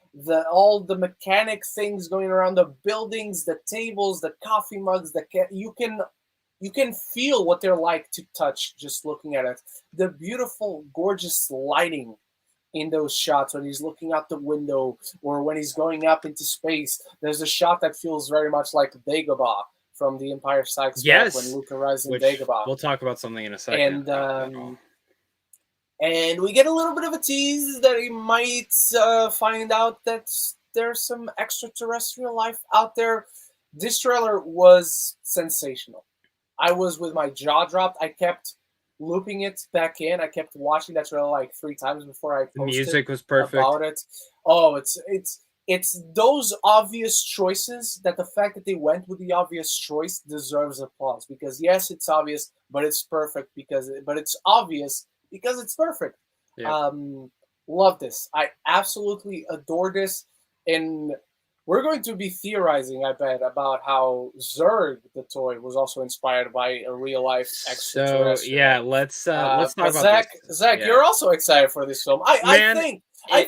all the mechanic things going around, the buildings, the tables, the coffee mugs, you can feel what they're like to touch just looking at it. The beautiful, gorgeous lighting in those shots when he's looking out the window or when he's going up into space. There's a shot that feels very much like Dagobah from The Empire Strikes Back when Luke arrives in Dagobah. We'll talk about something in a second. And we get a little bit of a tease that he might find out that there's some extraterrestrial life out there. This trailer was sensational. I was with my jaw dropped. I kept looping it back in. I kept watching that trailer like 3 times before I posted. The music was perfect about it. Oh, it's those obvious choices that the fact that they went with the obvious choice deserves applause, because yes, it's obvious, but it's perfect but it's obvious because it's perfect. Yeah. Love this. I absolutely adore this. And we're going to be theorizing, I bet, about how Zurg, the toy, was also inspired by a real-life extraterrestrial. So, yeah, let's talk about Zach, this. Zach, you're also excited for this film. I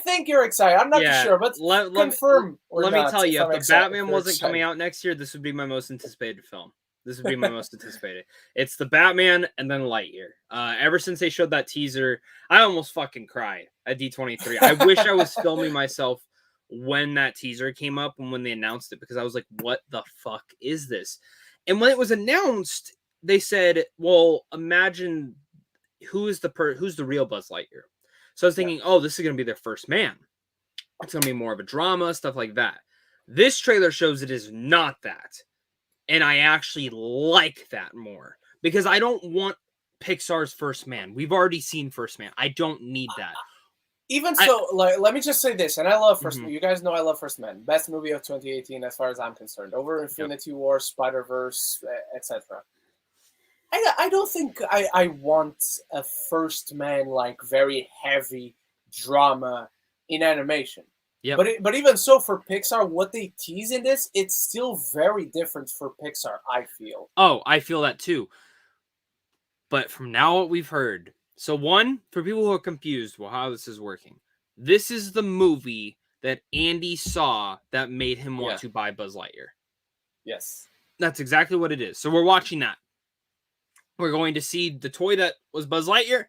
think you're excited. I'm not too sure, but confirm. Let me tell you, if the Batman wasn't coming out next year, this would be my most anticipated film. This would be my most anticipated. It's the Batman and then Lightyear. Ever since they showed that teaser, I almost fucking cried at D23. I wish I was filming myself when that teaser came up and when they announced it, because I was like, what the fuck is this? And when it was announced, they said, well, imagine who's the real Buzz Lightyear. So I was thinking, oh, this is going to be their first man. It's going to be more of a drama, stuff like that. This trailer shows it is not that. And I actually like that more, because I don't want Pixar's First Man. We've already seen First Man. I don't need that. Even so, let me just say this, and I love First Man. You guys know I love First Man. Best movie of 2018 as far as I'm concerned. Over Infinity War, Spider-Verse, etc. I don't think I want a First Man, like, very heavy drama in animation. Yeah. But even so, for Pixar, what they tease in this, it's still very different for Pixar, I feel. Oh, I feel that too. But from now what we've heard, so one, for people who are confused, well, how this is working, this is the movie that Andy saw that made him want to buy Buzz Lightyear. Yes. That's exactly what it is. So we're watching that. We're going to see the toy that was Buzz Lightyear.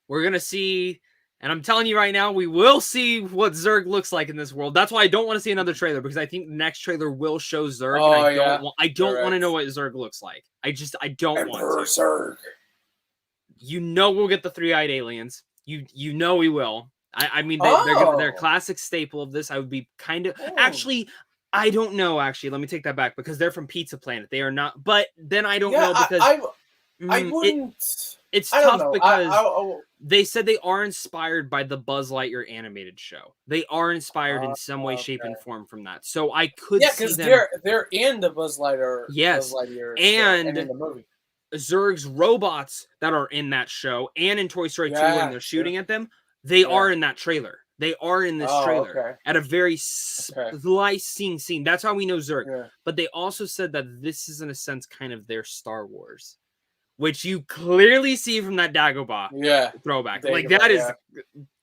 We're going to see, and I'm telling you right now, we will see what Zurg looks like in this world. That's why I don't want to see another trailer, because I think the next trailer will show Zurg. Oh, and I don't want to know what Zurg looks like. I don't want to. Zurg. You know we'll get the three-eyed aliens. You know we will. I mean, they're a classic staple of this. I would be kind of... Actually, I don't know, actually. Let me take that back, because they're from Pizza Planet. They are not... But then I don't know, because... I wouldn't... It's tough because they said they are inspired by the Buzz Lightyear animated show. They are inspired in some way, shape, and form from that. So I could see them... Yeah, because they're in the Buzz Lightyear, yes, Buzz Lightyear and in the movie. Zurg's robots that are in that show and in Toy Story 2 when they're shooting at them, they are in that trailer. They are in this trailer at a very slicing scene. That's how we know Zurg. Yeah. But they also said that this is, in a sense, kind of their Star Wars, which you clearly see from that Dagobah throwback. Like, that is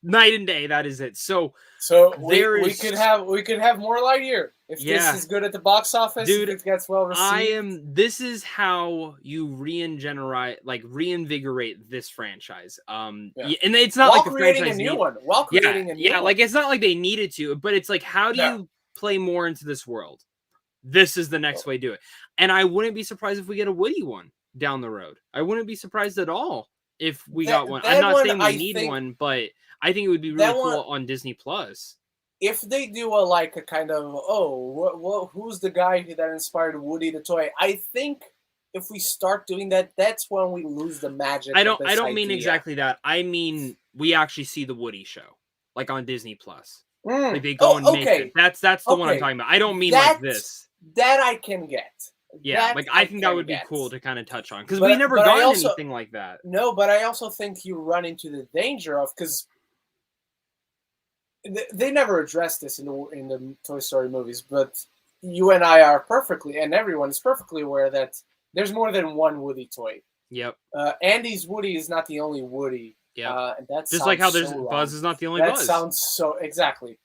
night and day. That is it. So we could have more Lightyear if this is good at the box office. Dude, if it gets well received. This is how you reinvigorate this franchise. And it's not like the franchise creating a new one. Like, it's not like they needed to, but it's like, how do you play more into this world? This is the next way to do it. And I wouldn't be surprised if we get a Woody one down the road. I wouldn't be surprised at all if we got one. I'm not saying we need one, but I think it would be really cool on Disney Plus. If they do a kind of, who's the guy that inspired Woody the toy? I think if we start doing that, that's when we lose the magic. I don't mean exactly that. I mean, we actually see the Woody show, like on Disney Plus. Like they go and make it. That's the one I'm talking about. I don't mean like this. That I can get. Yeah, I think that would be cool to kind of touch on, because we never got anything like that. No, but I also think you run into the danger of, because they never addressed this in the Toy Story movies, but you and I are perfectly, and everyone is perfectly aware that there's more than one Woody toy. Yep. Andy's Woody is not the only Woody. Yeah. Just like how there's Buzz is not the only Buzz. That sounds so exactly.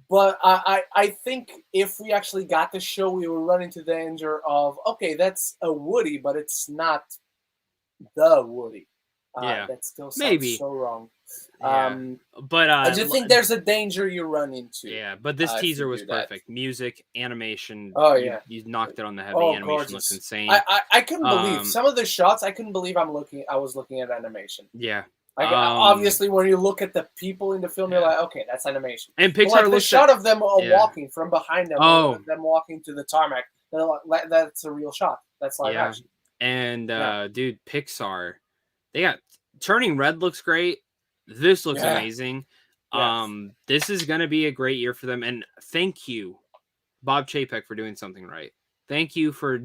But I think if we actually got the show, we would run into the danger of, okay, that's a Woody, but it's not the Woody. That still sounds so wrong. But I just think there's a danger you run into. Yeah, but this teaser was perfect. Music, animation. Oh yeah, you knocked it on the head. The animation gorgeous. looks insane. I couldn't believe some of the shots. I couldn't believe I was looking at animation. Yeah. Obviously, when you look at the people in the film, you're like, okay, that's animation. And Pixar the shot of them walking from behind them, them walking to the tarmac, that's a real shot. That's live action. And dude, Pixar, they got Turning Red looks great. This looks amazing. Yes. This is gonna be a great year for them. And thank you, Bob Chapek, for doing something right. Thank you for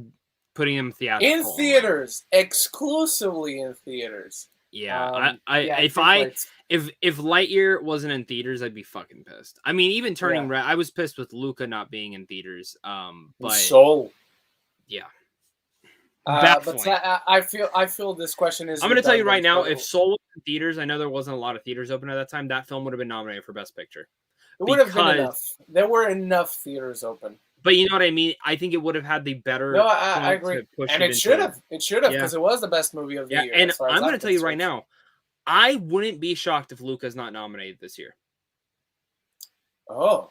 putting them theatrical. In theaters, exclusively in theaters. Yeah, if Lightyear wasn't in theaters, I'd be fucking pissed. I mean, even Turning Red, I was pissed with Luca not being in theaters. But Soul, yeah. But I feel this question is. I'm going to tell you right now, if Soul was in theaters, I know there wasn't a lot of theaters open at that time. That film would have been nominated for Best Picture. It would have been enough. There were enough theaters open. But you know what I mean? I think it would have had the better No, I point agree, to push and it it should into. have. It should have Yeah. because it was the best movie of the Yeah, year. and as far as I'm going to tell you right concerned. now, I wouldn't be shocked if Luca's not nominated this year. Oh,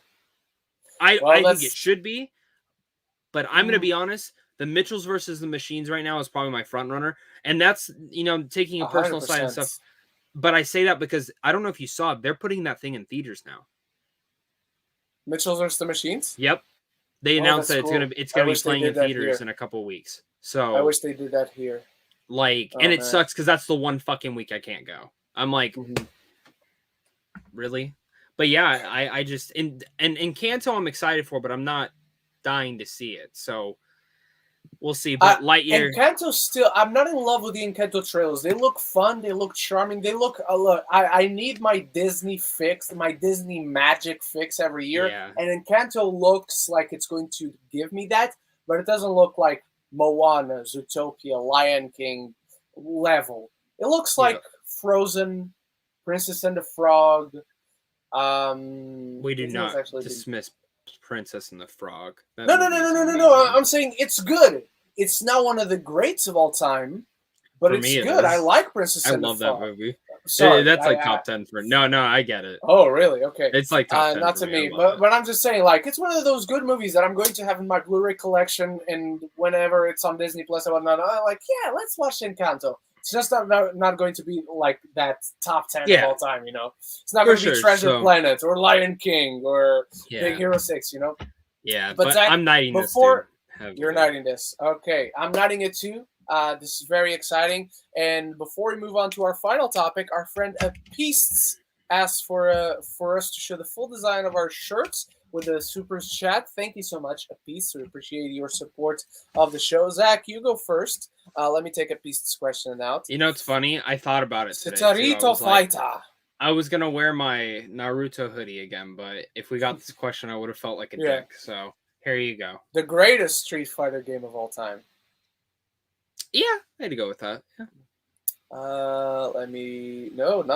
I think that's- it should be, but I'm going to be honest. The Mitchells versus the Machines right now is probably my front runner, and that's taking a personal side and 100%. stuff. But I say that because I don't know if you saw, they're putting that thing in theaters now. Mitchell's versus the Machines. Yep, they announced that that's cool. it's gonna be wish they playing did in that theaters here. in a couple of weeks. So I wish they did that here. Like, and it sucks because that's the one fucking week I can't go. I'm like, really? But yeah, I just and Kanto I'm excited for, but I'm not dying to see it. So we'll see. But Lightyear, Encanto still, I'm not in love with the Encanto trailers. They look fun. They look charming. They look. Look, I need my Disney fix, my Disney magic fix every year. Yeah. And Encanto looks like it's going to give me that, but it doesn't look like Moana, Zootopia, Lion King level. It looks like Frozen, Princess and the Frog. We do not dismiss Princess and the Frog. No. I'm saying it's good. It's not one of the greats of all time, but for it's me, good. I like Princess and the Frog. I love that movie. Sorry, that's like top 10 for. No, I get it. Oh, really? Okay. It's like top 10 not for to me, but I'm just saying, like, it's one of those good movies that I'm going to have in my Blu-ray collection, and whenever it's on Disney Plus or whatnot, I'm like, yeah, let's watch Encanto. It's just not going to be like that top 10 of all time, you know. It's not going to be Treasure Planet or Lion King or Big Hero 6, you know. Yeah, but Zach, I'm knighting this. You're knighting this. Okay, I'm knighting it too. This is very exciting. And before we move on to our final topic, our friend Peace asked for us to show the full design of our shirts with a super chat. Thank you so much, Peace. We appreciate your support of the show. Zach, you go first. Let me take a Peace's question out. You know, it's funny. I thought about it today. Citarito Fighter. I was going to wear my Naruto hoodie again, but if we got this question, I would have felt like a dick. So here you go. The greatest Street Fighter game of all time. Yeah, I had to go with that. Yeah. Not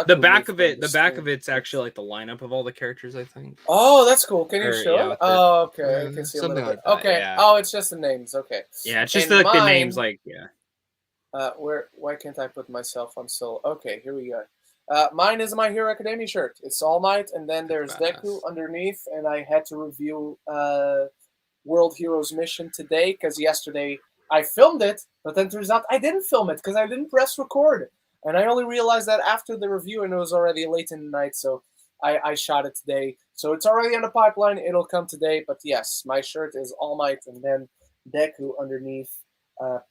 the back of it. The back of it's actually like the lineup of all the characters, I think. Oh, that's cool. Can you show it? Oh, okay. I can see a little bit. Like okay. Yeah. Oh, it's just the names. Okay. Yeah, it's just like the names. Like why can't I put myself on solo? Okay, here we go. Mine is My Hero Academia shirt. It's All Might, and then there's Deku underneath, and I had to review World Heroes Mission today because yesterday I filmed it, but then turns out I didn't film it because I didn't press record. And I only realized that after the review, and it was already late in the night, so I shot it today. So it's already on the pipeline. It'll come today. But yes, my shirt is All Might, and then Deku underneath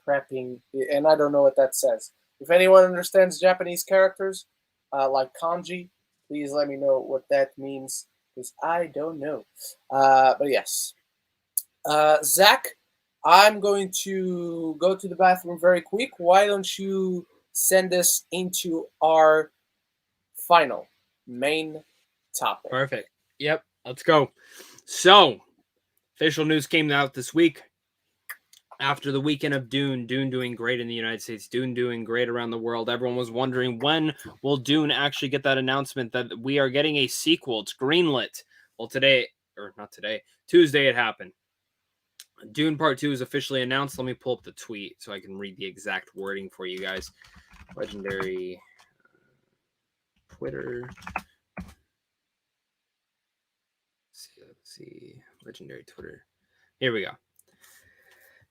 prepping. And I don't know what that says. If anyone understands Japanese characters, like kanji, please let me know what that means, because I don't know. But yes. Zach, I'm going to go to the bathroom very quick. Why don't you send us into our final main topic? Perfect. Yep, let's go. So, official news came out this week. After the weekend of Dune doing great in the United States, Dune doing great around the world, everyone was wondering, when will Dune actually get that announcement that we are getting a sequel? It's greenlit. Well, Tuesday it happened. Dune Part 2 is officially announced. Let me pull up the tweet so I can read the exact wording for you guys. Legendary Twitter. Let's see. Legendary Twitter. Here we go.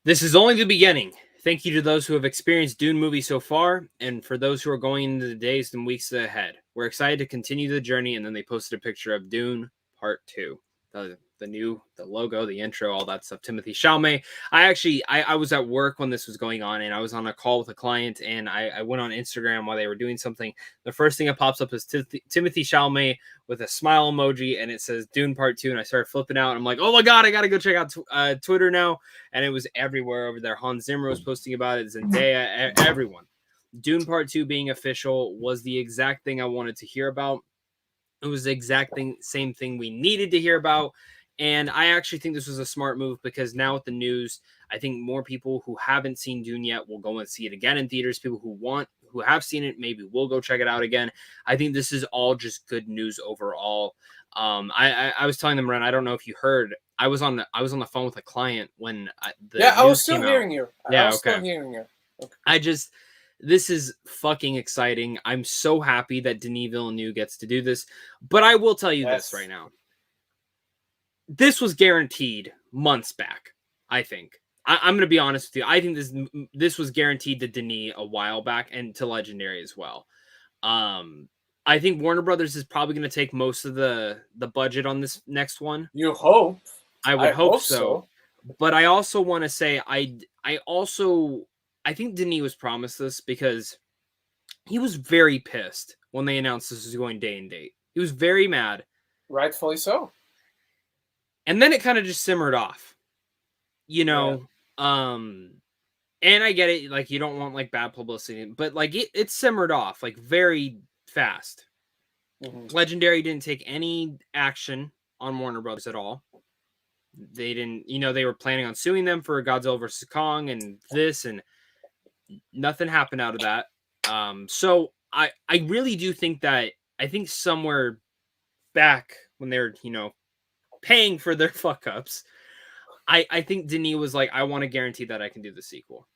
This is only the beginning. Thank you to those who have experienced Dune movie so far, and for those who are going into the days and weeks ahead. We're excited to continue the journey, and then they posted a picture of Dune Part 2. The logo, the intro, all that stuff. Timothy Chalamet. I was at work when this was going on, and I was on a call with a client, and I went on Instagram while they were doing something. The first thing that pops up is Timothy Chalamet with a smile emoji, and it says Dune Part 2, and I started flipping out. And I'm like, oh my God, I got to go check out Twitter now. And it was everywhere over there. Hans Zimmer was posting about it, Zendaya, everyone. Dune Part 2 being official was the exact thing I wanted to hear about. It was the exact same thing we needed to hear about. And I actually think this was a smart move because now with the news, I think more people who haven't seen Dune yet will go and see it again in theaters. People who who have seen it maybe will go check it out again. I think this is all just good news overall. I was telling them, Ren, I don't know if you heard, I was on the phone with a client when the I was news still came hearing out. you. Yeah, I was okay. still hearing you. Okay. This is fucking exciting. I'm so happy that Denis Villeneuve gets to do this. But I will tell you this right now. This was guaranteed months back, I think. I'm going to be honest with you. I think this was guaranteed to Denis a while back and to Legendary as well. I think Warner Brothers is probably going to take most of the budget on this next one. You hope. I would hope so. But I also want to say I think Denis was promised this because he was very pissed when they announced this was going day and date. He was very mad. Rightfully so. And then it kind of just simmered off. You know, and I get it, like you don't want like bad publicity, but like it simmered off like very fast. Mm-hmm. Legendary didn't take any action on Warner Brothers at all. They didn't, they were planning on suing them for Godzilla vs. Kong and this, and nothing happened out of that. So I really do think that, I think somewhere back when they're, paying for their fuck ups, I think Denis was like, I want to guarantee that I can do the sequel.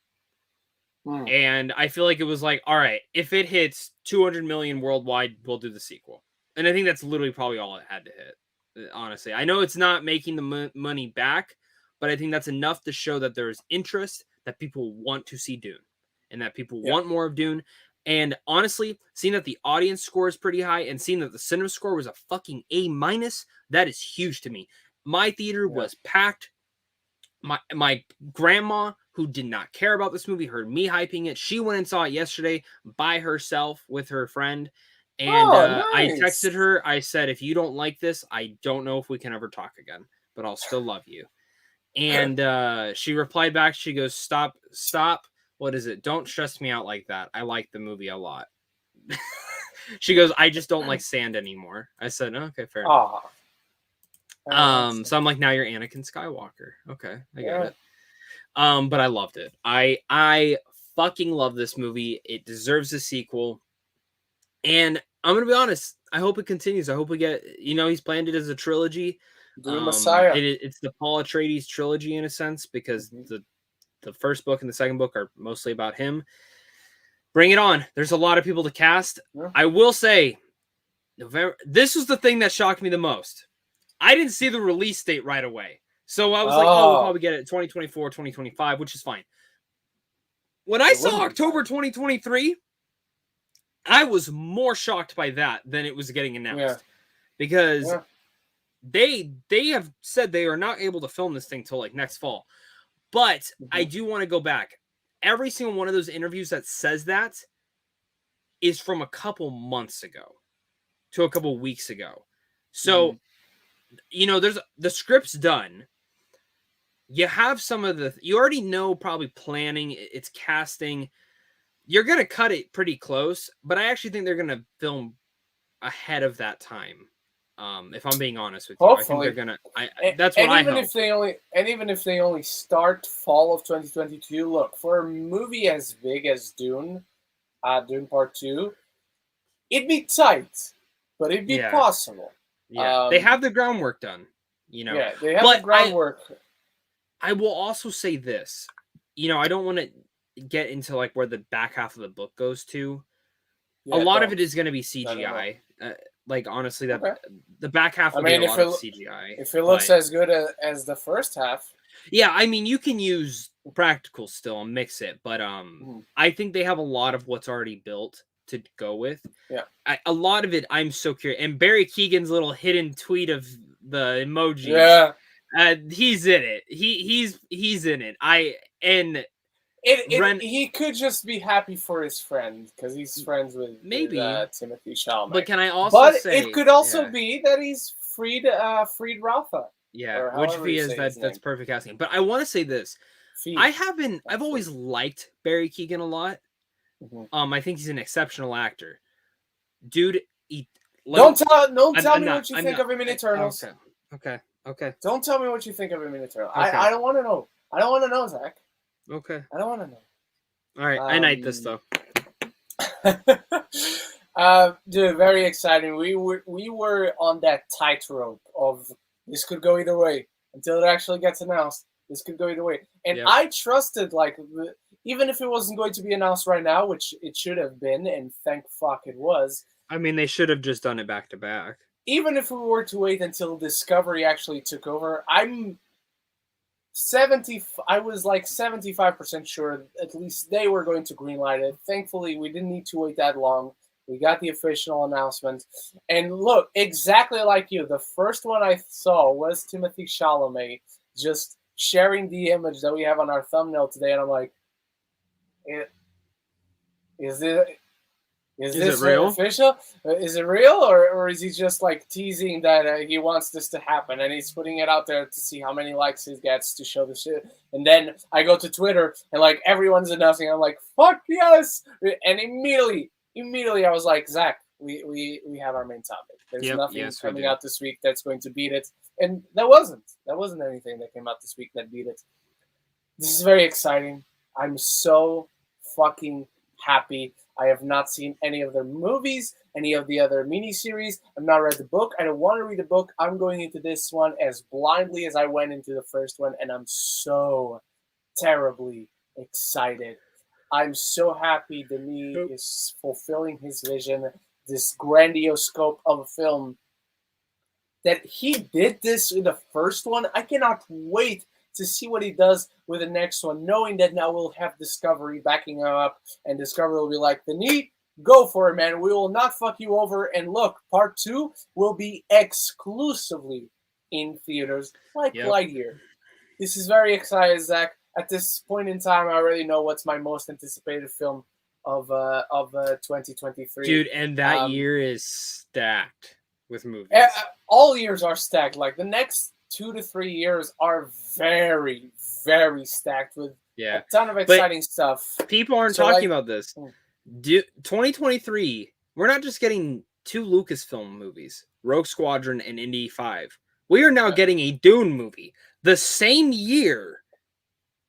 And I feel like it was like, all right, if it hits 200 million worldwide, we'll do the sequel. And I think that's literally probably all it had to hit. Honestly, I know it's not making the money back, but I think that's enough to show that there's interest, that people want to see Dune, and that people want more of Dune. And honestly, seeing that the audience score is pretty high and seeing that the cinema score was a fucking A-, that is huge to me. My theater was packed. My grandma, who did not care about this movie, heard me hyping it. She went and saw it yesterday by herself with her friend. And nice. I texted her. I said, if you don't like this, I don't know if we can ever talk again, but I'll still love you. And she replied back. She goes, stop. What is it? Don't stress me out like that. I like the movie a lot. She goes, I just don't like sand anymore. I said, oh, okay, fair enough. So I'm like, now you're Anakin Skywalker. Okay, I get it. But I loved it. I fucking love this movie. It deserves a sequel. And I'm gonna be honest. I hope it continues. I hope we get. He's planned it as a trilogy. The Messiah. It's the Paul Atreides trilogy in a sense, because the first book and the second book are mostly about him. Bring it on. There's a lot of people to cast. Yeah. I will say, this was the thing that shocked me the most. I didn't see the release date right away. So I was like, we'll probably get it 2024, 2025, which is fine. When I saw October 2023, I was more shocked by that than it was getting announced. Because they have said they are not able to film this thing till like next fall. But I do want to go back. Every single one of those interviews that says that is from a couple months ago to a couple weeks ago. So, there's the script's done. You have some of you already know, probably planning, it's casting. You're going to cut it pretty close, but I actually think they're going to film ahead of that time. If I'm being honest with you, hopefully. I think they're gonna. That's what I hope. Even if they only start fall of 2022, look, for a movie as big as Dune, Dune Part 2, it'd be tight, but it'd be possible. Yeah, they have the groundwork done. Yeah, they have the groundwork. I will also say this. I don't want to get into like where the back half of the book goes to. A lot of it is going to be CGI. Like, honestly, the back half will be a lot of CGI. If it looks as good as the first half. Yeah, I mean, you can use practical still and mix it, but I think they have a lot of what's already built to go with. Yeah. A lot of it, I'm so curious. And Barry Keegan's little hidden tweet of the emoji. Yeah. He's in it. He's in it. He could just be happy for his friend because he's friends with Timothy Chalamet. But can I also say, it could also be that he's freed Ralpha. Yeah, which if he is, that's perfect casting. But I want to say this: I've always liked Barry Keegan a lot. I think he's an exceptional actor, dude. Don't tell me what you think of him in Eternals. Okay. Don't tell me what you think of him in Eternals. Okay. I don't want to know. I don't want to know, Zach. Okay. I don't want to know. All right. I night this though. Dude, very exciting. We were on that tightrope of this could go either way until it actually gets announced. This could go either way, and Yep. I trusted even if it wasn't going to be announced right now, which it should have been, and thank fuck it was. I mean, they should have just done it back to back. Even if we were to wait until Discovery actually took over, I was like 75% sure at least they were going to greenlight it. Thankfully, we didn't need to wait that long. We got the official announcement. And look, exactly like you, the first one I saw was Timothy Chalamet just sharing the image that we have on our thumbnail today. And I'm like, is it is Is this it real? official? Is it real, or is he just like teasing that he wants this to happen and he's putting it out there to see how many likes he gets to show the shit? And then I go to Twitter and like everyone's announcing. I'm like, fuck yes! And immediately I was like, Zach, we have our main topic. There's nothing coming out this week that's going to beat it, and that wasn't anything that came out this week that beat it. This is very exciting. I'm so fucking happy. I have not seen any of their movies, any of the other miniseries. I've not read the book. I don't want to read the book. I'm going into this one as blindly as I went into the first one, and I'm so terribly excited. I'm so happy Denis is fulfilling his vision, this grandiose scope of a film. That he did this in the first one. I cannot wait to see what he does with the next one, knowing that now we'll have Discovery backing him up, and Discovery will be like, Denis, go for it, man. We will not fuck you over. And look, part 2 will be exclusively in theaters, like Lightyear. This is very exciting, Zach. At this point in time, I already know what's my most anticipated film of 2023. Dude, and that year is stacked with movies. All years are stacked. Like the next 2 to 3 years are very, very stacked with a ton of exciting stuff. People aren't talking about this. 2023, we're not just getting 2 Lucasfilm movies, Rogue Squadron and Indy 5. We are now getting a Dune movie the same year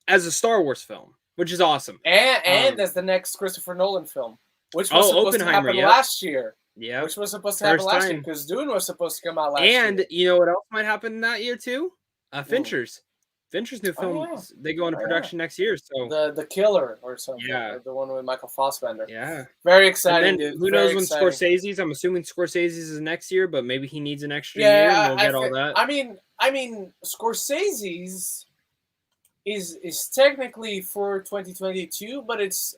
as a Star Wars film, which is awesome. And as the next Christopher Nolan film, which was supposed to happen last year. Yeah, which was supposed to happen last year because Dune was supposed to come out last year. And you know what else might happen that year too? Fincher's new film. They go into production next year. So the Killer or something. Yeah, the one with Michael Fassbender. Yeah, very exciting. Dude. Who knows when Scorsese's? I'm assuming Scorsese's is next year, but maybe he needs an extra year, and we'll get all that. I mean, Scorsese's is technically for 2022, but it's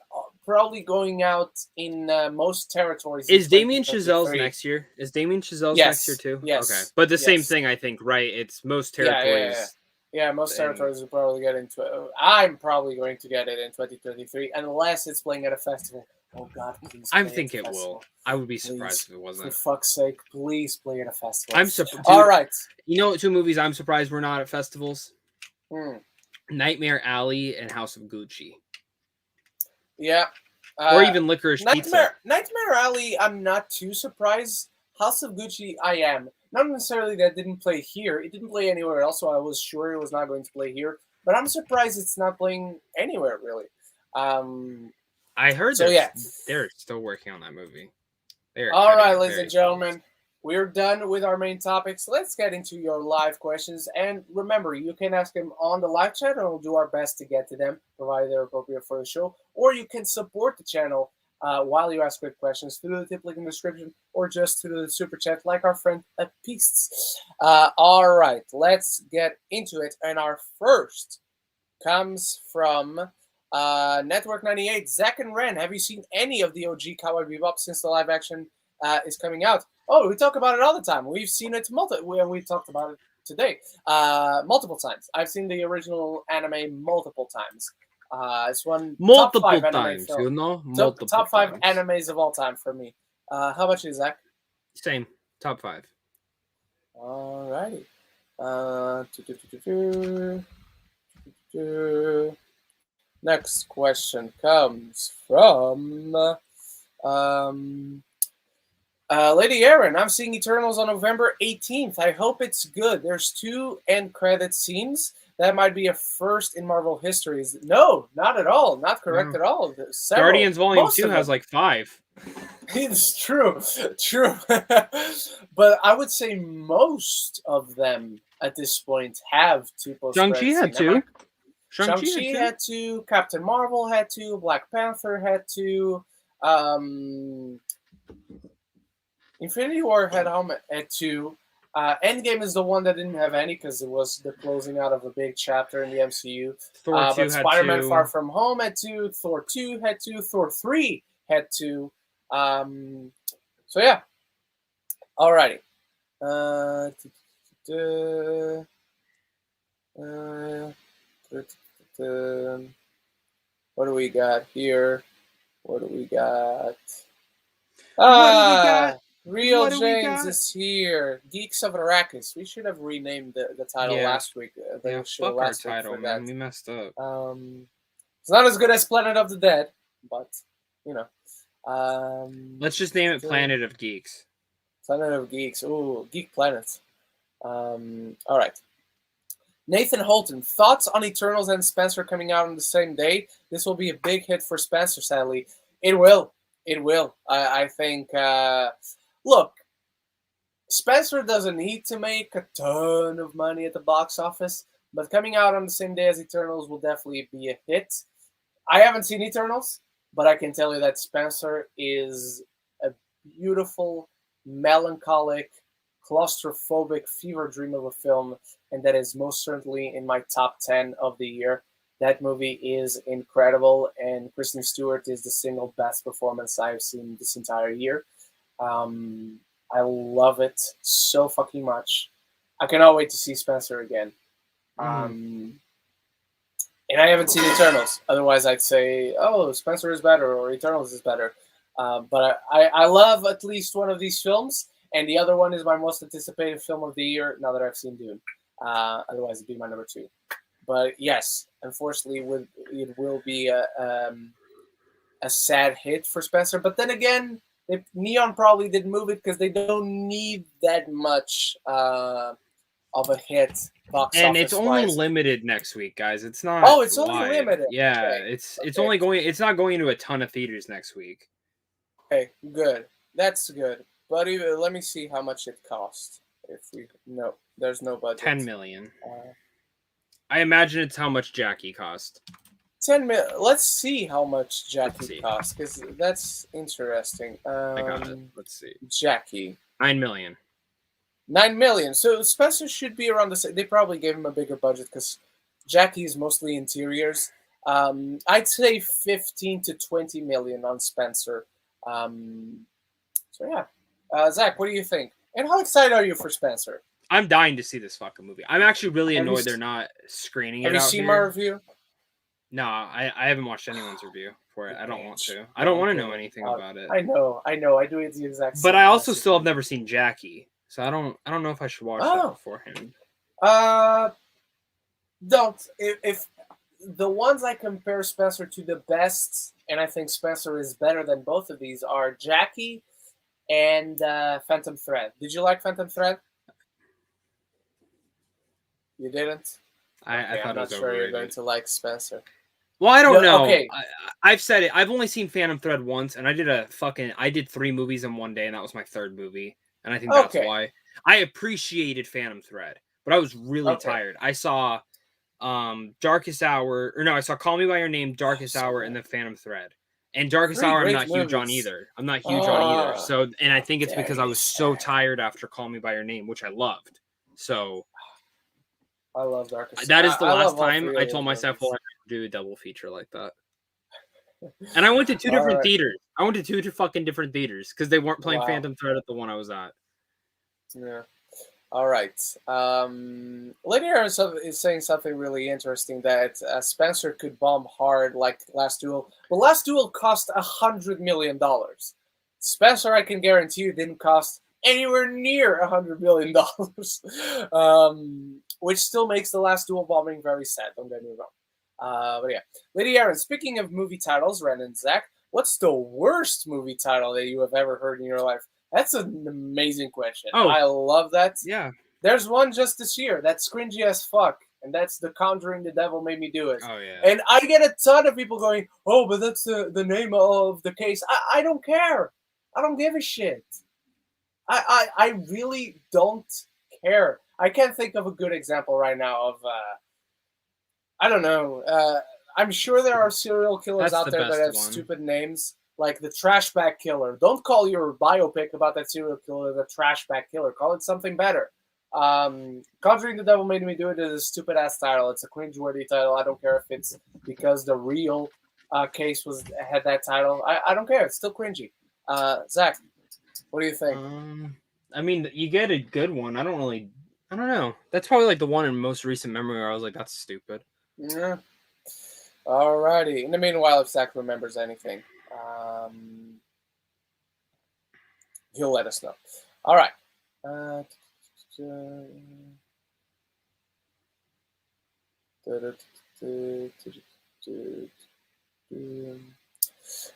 probably going out in most territories. Is Damien Chazelle's next year? Is Damien Chazelle's next year too? Yes. Okay. But the same thing, I think, right? It's most territories. Yeah, most territories will probably get into it. I'm probably going to get it in 2033, unless it's playing at a festival. Oh, God, please. I think it will. I would be surprised if it wasn't. For fuck's sake, please play at a festival. I'm surprised. All right. You know what 2 movies I'm surprised we're not at festivals? Nightmare Alley and House of Gucci. Yeah. Or even Licorice Pizza. Nightmare Alley, I'm not too surprised. House of Gucci, I am. Not necessarily that it didn't play here. It didn't play anywhere else, so I was sure it was not going to play here. But I'm surprised it's not playing anywhere, really. I heard they're still working on that movie. All right, ladies and gentlemen. We're done with our main topics. Let's get into your live questions. And remember, you can ask them on the live chat, and we'll do our best to get to them, provided they're appropriate for the show. Or you can support the channel while you ask quick questions through the tip link in the description, or just through the super chat, like our friend at Peace. All right, let's get into it. And our first comes from Network 98. Zack and Ren, have you seen any of the OG Cowboy Bebop since the live action is coming out? Oh, we talk about it all the time. We've seen it we talked about it today multiple times. I've seen the original anime multiple times. It's one multiple top 5 times, anime film. Multiple top 5 times. animes of all time for me. How about you, Zach? Same, top 5. Alrighty. Next question comes from Lady Aaron. I'm seeing Eternals on November 18th. I hope it's good. There's 2 end credit scenes, That might be a first in Marvel history. No, not at all. Not correct at all. Several, Guardians Volume 2 has like 5. It's true. But I would say most of them at this point have 2 post-credit Shang-Chi had 2. Shang-Chi had 2. Captain Marvel had 2. Black Panther had 2. Infinity War had 2. Endgame is the one that didn't have any because it was the closing out of a big chapter in the MCU. Thor 2 but had Spider-Man 2. Far From Home had 2. Thor 2 had 2. Thor 3 had 2. So yeah. Alrighty. What do we got here? What do we got? Real James is here. Geeks of Arrakis. We should have renamed the title last week. Fuck our title, man. We messed up. It's not as good as Planet of the Dead, but you know. Let's just name it Planet of Geeks. Planet of Geeks. Ooh, Geek Planet. All right. Nathan Holton, thoughts on Eternals and Spencer coming out on the same day? This will be a big hit for Spencer, sadly. It will. It will. I think. Look, Spencer doesn't need to make a ton of money at the box office, but coming out on the same day as Eternals will definitely be a hit. I haven't seen Eternals, but I can tell you that Spencer is a beautiful, melancholic, claustrophobic fever dream of a film, and that is most certainly in my top 10 of the year. That movie is incredible, and Kristen Stewart is the single best performance I've seen this entire year. I love it so fucking much. I cannot wait to see Spencer again. And I haven't seen Eternals. Otherwise, I'd say, oh, Spencer is better or Eternals is better. But I love at least one of these films, and the other one is my most anticipated film of the year now that I've seen Dune. Otherwise, it'd be my number 2. But yes, unfortunately, it will be a sad hit for Spencer. But then again, Neon probably didn't move it because they don't need that much of a hit box and office. It's only limited next week, guys. It's not. Oh, it's only limited. Yeah, okay. It's only going. It's not going to a ton of theaters next week. Okay, good. That's good. But let me see how much it cost. There's no budget. 10 million. I imagine it's how much Jackie cost. 10 million. Let's see how much Jackie cost, because that's interesting. I got it. Let's see. Jackie. 9 million. 9 million. So Spencer should be around the same. They probably gave him a bigger budget because Jackie is mostly interiors. I'd say 15 to 20 million on Spencer. So yeah. Zach, what do you think? And how excited are you for Spencer? I'm dying to see this fucking movie. I'm actually really annoyed they're not screening it. Have you seen my review? No, I haven't watched anyone's review for it. I don't want to. I don't want to know anything about it. I know. I do it the exact same. But I also still have never seen Jackie, so I don't know if I should watch that beforehand. Don't. If the ones I compare Spencer to the best, and I think Spencer is better than both of these, are Jackie and Phantom Thread. Did you like Phantom Thread? You didn't? I thought I'm not sure you're going to like Spencer. Well, I don't know. Okay. I've said it. I've only seen Phantom Thread once, and I did 3 movies in one day, and that was my 3rd movie. And I think that's why I appreciated Phantom Thread, but I was really tired. I saw Darkest Hour, I saw Call Me by Your Name, Darkest Hour, and then Phantom Thread. And Darkest Hour, I'm not huge on either. I'm not huge on either. So, and I think it's because I was so tired after Call Me by Your Name, which I loved. So. I love Darkest. That is the last time I told myself, well, I do a double feature like that. And I went to 2 different theaters. I went to 2 fucking different theaters because they weren't playing Phantom Thread at the one I was at. Yeah. All right. Lightyear is saying something really interesting that Spencer could bomb hard like Last Duel. Well, Last Duel cost $100 million. Spencer, I can guarantee you, didn't cost anywhere near $100 million. Which still makes the Last Duel bombing very sad. Don't get me wrong. But yeah, Lady Aaron. Speaking of movie titles, Ren and Zack, what's the worst movie title that you have ever heard in your life? That's an amazing question. I love that. Yeah. There's one just this year that's cringy as fuck, and that's The Conjuring, The Devil Made Me Do It. Oh yeah. And I get a ton of people going, "Oh, but that's the name of the case." I don't care. I don't give a shit. I really don't care. I can't think of a good example right now of I don't know. I'm sure there are serial killers That's out the there that best have one. stupid names, like the Trash Bag Killer. Don't call your biopic about that serial killer the Trash Bag Killer. Call it something better. Conjuring, The Devil Made Me Do It is a stupid ass title. It's a cringeworthy title. I don't care if it's because the real case had that title. I don't care. It's still cringy. Zach, what do you think? I mean, you get a good one. I don't know. That's probably like the one in most recent memory where I was like, that's stupid. Yeah. Alrighty. In the meanwhile, if Zach remembers anything, he'll let us know. All right.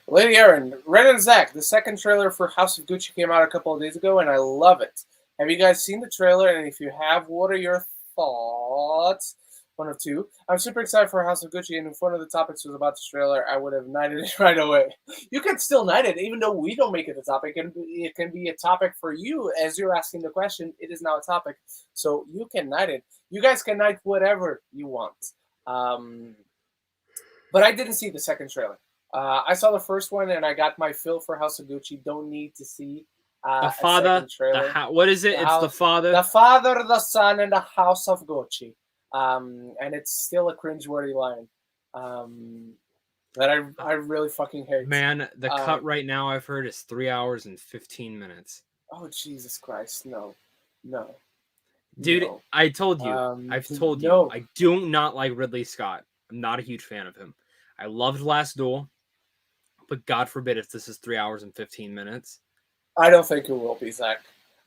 Lady Aaron, Ren and Zack, the second trailer for House of Gucci came out a couple of days ago, and I love it. Have you guys seen the trailer? And if you have, what are your thoughts? One of two. I'm super excited for House of Gucci, and if one of the topics was about the trailer, I would have knighted it right away. You can still knight it, even though we don't make it a topic. It can be a topic for you as you're asking the question. It is now a topic, so you can knight it. You guys can knight whatever you want. But I didn't see the second trailer. I saw the first one, and I got my fill for House of Gucci. Don't need to see the father. What is it? It's the father. The father, the son, and the House of Gucci. And it's still a cringeworthy line that I really fucking hate. Man, the cut right now I've heard is 3 hours and 15 minutes. Oh, Jesus Christ. No. Dude, no. I told you. I've told you. I do not like Ridley Scott. I'm not a huge fan of him. I loved Last Duel, but God forbid if this is 3 hours and 15 minutes. I don't think it will be, Zach.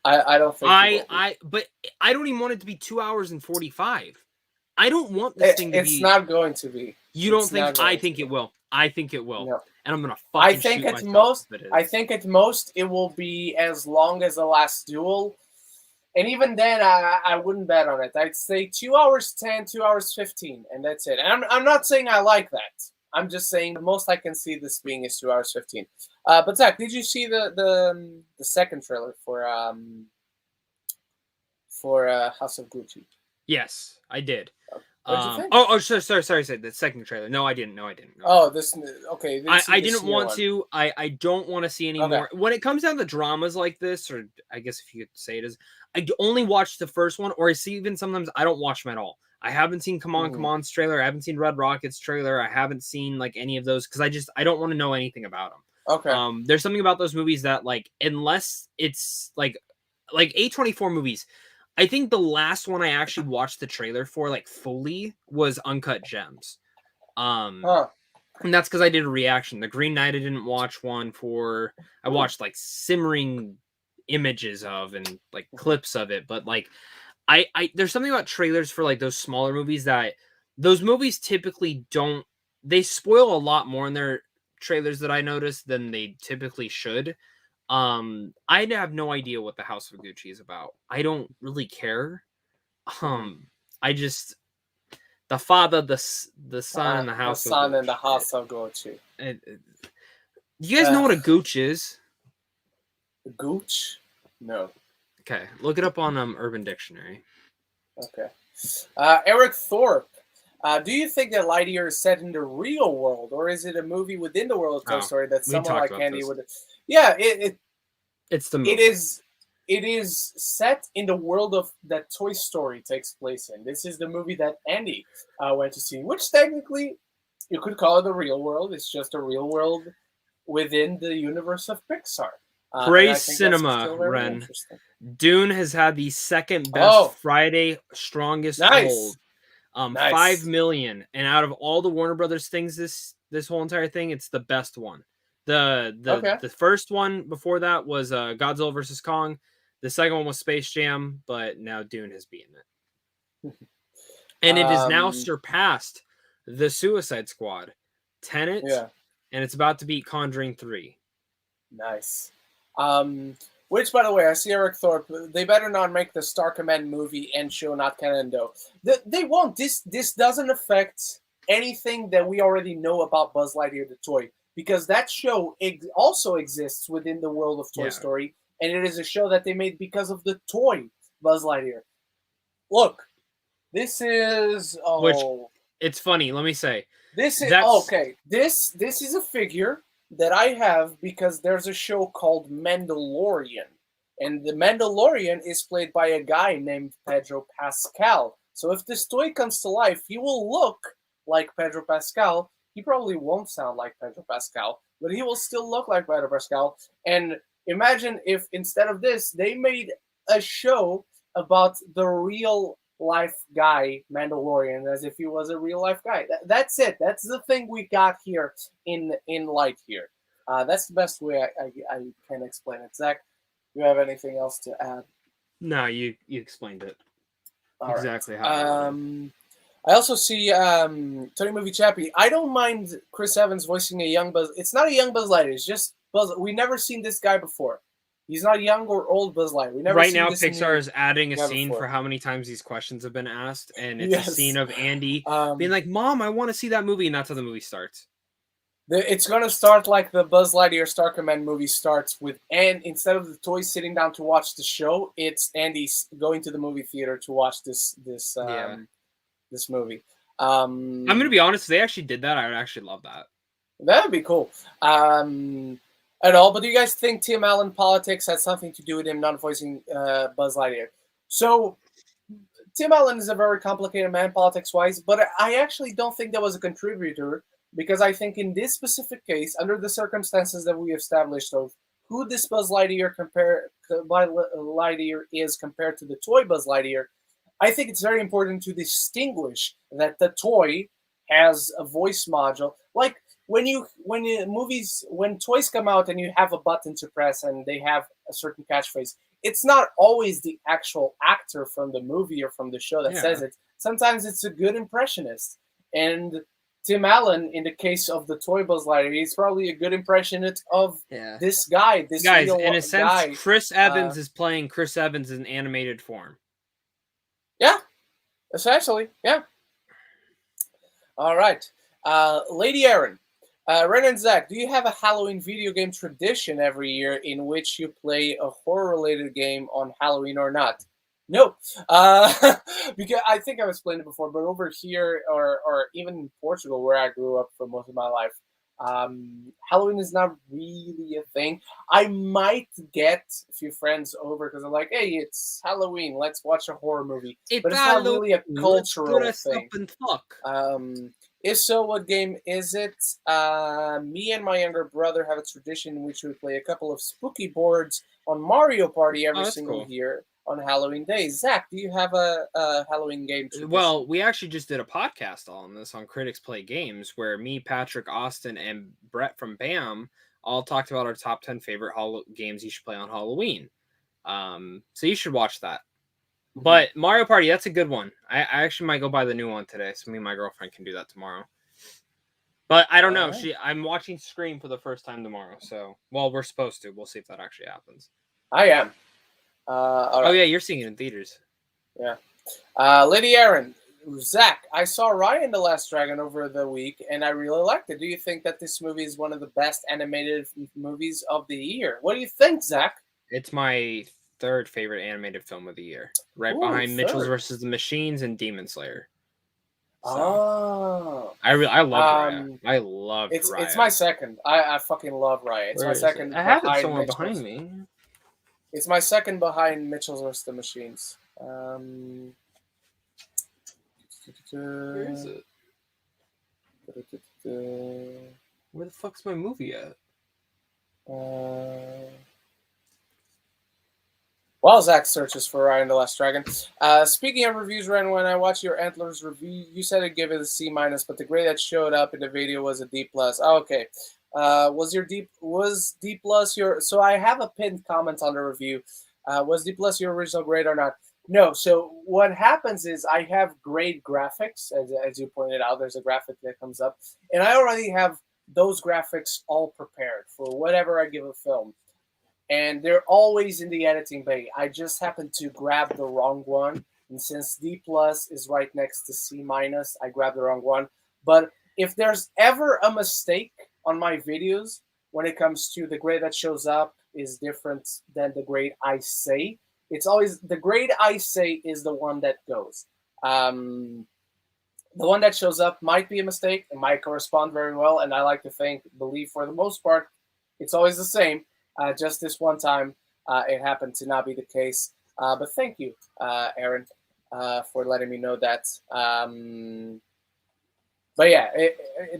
I don't think it will be. But I don't even want it to be 2 hours and 45. I don't want this thing to be. It's not going to be. You don't think? I think it will. I think it will. No. And I'm gonna fucking shoot myself if it is. I think at most it will be as long as the Last Duel. And even then, I wouldn't bet on it. I'd say 2 hours 10, 2 hours 15, and that's it. And I'm not saying I like that. I'm just saying the most I can see this being is 2 hours 15. But Zach, did you see the second trailer for House of Gucci? Yes, I did. What did you think? Oh, sorry. The second trailer. No, I didn't. Oh, okay. I didn't want to. I don't want to see any more. When it comes down to dramas like this, or I guess if you could say it is, I only watch the first one, or I see even sometimes I don't watch them at all. I haven't seen Come On's trailer. I haven't seen Red Rocket's trailer. I haven't seen like any of those because I don't want to know anything about them. Okay. There's something about those movies that like unless it's like A24 movies. I think the last one I actually watched the trailer for like fully was Uncut Gems. And that's because I did a reaction. The Green Knight I didn't watch one for. I watched like simmering images of and like clips of it, but like I there's something about trailers for like those smaller movies that those movies typically don't. They spoil a lot more in their trailers that I noticed than they typically should. I have no idea what the House of Gucci is about. I don't really care. I just the father, the son, and the house. The son and the House of Gucci. You guys know what a gooch is? A gooch? No. Okay, look it up on Urban Dictionary. Okay. Eric Thorpe. Do you think that Lightyear is set in the real world, or is it a movie within the world of Toy Story that someone like Andy would? Yeah, it's the movie. It is set in the world of that Toy Story takes place in. This is the movie that Andy went to see, which technically you could call it the real world. It's just a real world within the universe of Pixar. Praise cinema, Ren. Dune has had the second best Friday strongest hold. 5 million, and out of all the Warner Brothers things, this whole entire thing, it's the best one. The first one before that was Godzilla vs. Kong. The second one was Space Jam, but now Dune has beaten it, and it has now surpassed the Suicide Squad, Tenet, and it's about to beat Conjuring 3. Nice. Which, by the way, I see Eric Thorpe. They better not make the Star Command movie and show not canon, though. They won't. This doesn't affect anything that we already know about Buzz Lightyear the toy, because that show also exists within the world of Toy Story, and it is a show that they made because of the toy Buzz Lightyear. Look, this is it's funny. Let me say this is okay. This is a figure that I have because there's a show called Mandalorian, and the Mandalorian is played by a guy named Pedro Pascal. So if this toy comes to life, he will look like Pedro Pascal. He probably won't sound like Pedro Pascal, but he will still look like Pedro Pascal. And imagine if instead of this, they made a show about the real life guy Mandalorian, as if he was a real life guy. That's it. That's the thing we got here in Lightyear. That's the best way I can explain it. Zach, do you have anything else to add? No, you explained it exactly how. I also see Tony Movie Chappie. I don't mind Chris Evans voicing a young Buzz. It's not a young Buzz Lightyear. It's just Buzz. We've never seen this guy before. He's not young or old Buzz Lightyear. We never right now, Pixar is adding a scene before. for how many times these questions have been asked, and it's a scene of Andy being like, "Mom, I want to see that movie," and that's how the movie starts. It's going to start like the Buzz Lightyear Star Command movie starts with, and instead of the toys sitting down to watch the show, it's Andy going to the movie theater to watch this movie. I'm going to be honest. If they actually did that, I would actually love that. That would be cool. At all, but do you guys think Tim Allen politics had something to do with him not voicing Buzz Lightyear? So, Tim Allen is a very complicated man politics-wise, but I actually don't think that was a contributor, because I think in this specific case, under the circumstances that we established of who this Buzz Lightyear is compared to the toy Buzz Lightyear, I think it's very important to distinguish that the toy has a voice module. Like, when toys come out and you have a button to press and they have a certain catchphrase, it's not always the actual actor from the movie or from the show that says it. Sometimes it's a good impressionist. And Tim Allen, in the case of the toy Buzz Lightyear, he's probably a good impressionist of this guy. This guys, in a sense, Chris Evans is playing Chris Evans in animated form. Yeah, essentially, yeah. All right. Lady Aaron. Ren and Zack, do you have a Halloween video game tradition every year in which you play a horror-related game on Halloween or not? No, because I think I've explained it before, but over here or even in Portugal, where I grew up for most of my life, Halloween is not really a thing. I might get a few friends over because I'm like, hey, it's Halloween, let's watch a horror movie. But it's not really a cultural thing. If so, what game is it? Me and my younger brother have a tradition in which we play a couple of spooky boards on Mario Party every single year on Halloween days. Zach, do you have a Halloween game tradition? Well, we actually just did a podcast on this on Critics Play Games, where me, Patrick, Austin, and Brett from BAM all talked about our top 10 favorite games you should play on Halloween. So you should watch that. But Mario Party, that's a good one. I actually might go buy the new one today, so me and my girlfriend can do that tomorrow. But I don't know. I'm watching Scream for the first time tomorrow, so we're supposed to. We'll see if that actually happens. I am. All right. Oh yeah, you're seeing it in theaters. Yeah. Lady Aaron, Zach, I saw Raya and the Last Dragon over the week, and I really liked it. Do you think that this movie is one of the best animated movies of the year? What do you think, Zach? It's my third favorite animated film of the year, right behind Mitchell's versus the Machines and Demon Slayer. So, I love Raya. I love Raya. It's my second. I fucking love Raya. It's my second. I have it somewhere behind me. It's my second behind Mitchell's vs. the Machines. Where is it? Where the fuck's my movie at? While Zach searches for Raya and the Last Dragon. Speaking of reviews, Ren, when I watched your Antlers review, you said I'd give it a C-, but the grade that showed up in the video was a D+. Oh, okay. Was D+ your... So I have a pinned comment on the review. Was D+ your original grade or not? No. So what happens is I have grade graphics. As you pointed out, there's a graphic that comes up. And I already have those graphics all prepared for whatever I give a film. and they're always in the editing bay. I just happened to grab the wrong one, and since D plus is right next to C minus, I grabbed the wrong one. But if there's ever a mistake on my videos when it comes to the grade that shows up is different than the grade I say, it's always the grade I say is the one that goes. The one that shows up might be a mistake. It might correspond very well, and I like to believe for the most part, it's always the same. Just this one time, it happened to not be the case. But thank you, Aaron, for letting me know that. But yeah,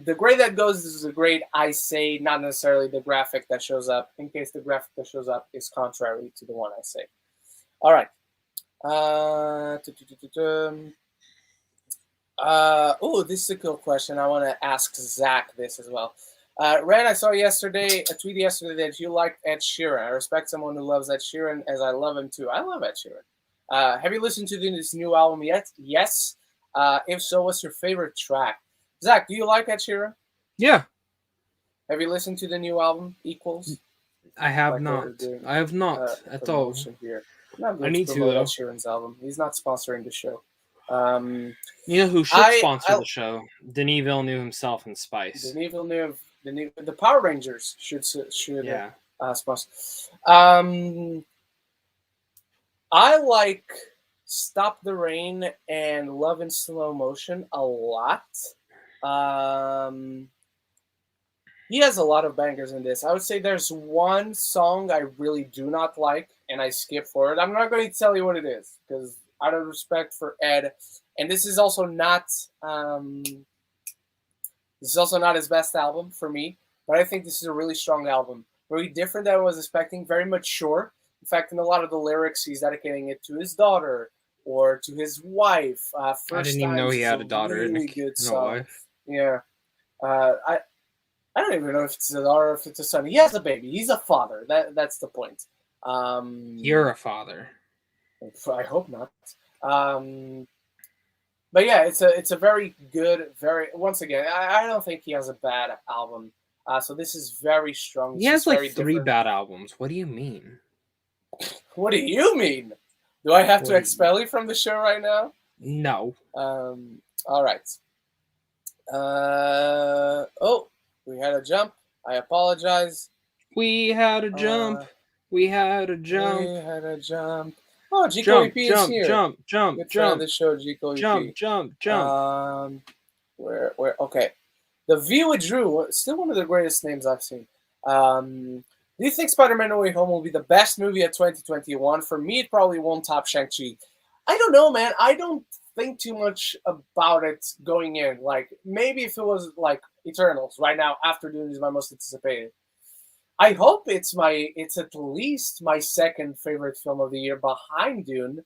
the grade that goes is the grade I say, not necessarily the graphic that shows up, in case the graphic that shows up is contrary to the one I say. All right. This is a cool question. I want to ask Zack this as well. Ren, I saw a tweet yesterday that you liked Ed Sheeran. I respect someone who loves Ed Sheeran as I love him too. I love Ed Sheeran. Have you listened to this new album yet? Yes. If so, what's your favorite track? Zack, do you like Ed Sheeran? Yeah. Have you listened to the new album, Equals? I have not. I have not at all. Here. I need to, though. Ed Sheeran's album. He's not sponsoring the show. You know who should sponsor the show? Denis Villeneuve himself and Spice. Denis Villeneuve, the Power Rangers should sponsor. I like Stop the Rain and Love in Slow Motion a lot. He has a lot of bangers in this. I would say there's one song I really do not like, and I skip for it. I'm not going to tell you what it is, because out of respect for Ed, and this is also not his best album for me, but I think this is a really strong album. Very different than I was expecting, very mature. In fact, in a lot of the lyrics, he's dedicating it to his daughter or to his wife. I didn't even know he had a daughter. Really good song. Yeah. I don't even know if it's a daughter or if it's a son. He has a baby. He's a father. That's the point. You're a father. I hope not. But yeah, it's a very good, once again, I don't think he has a bad album. So this is very strong. He has like three bad albums. What do you mean? What do you mean? Do I have to expel you from the show right now? No. All right. We had a jump. I apologize. We had a jump. We had a jump. Oh, Gico EP is here. Jump. Good friend of the show, Gico EP. Jump. Where? Okay. The View with Drew, still one of the greatest names I've seen. Do you think Spider-Man No Way Home will be the best movie of 2021? For me, it probably won't top Shang-Chi. I don't know, man. I don't think too much about it going in. Like, maybe if it was like Eternals right now, after Dune is my most anticipated. I hope it's at least my second favorite film of the year behind Dune,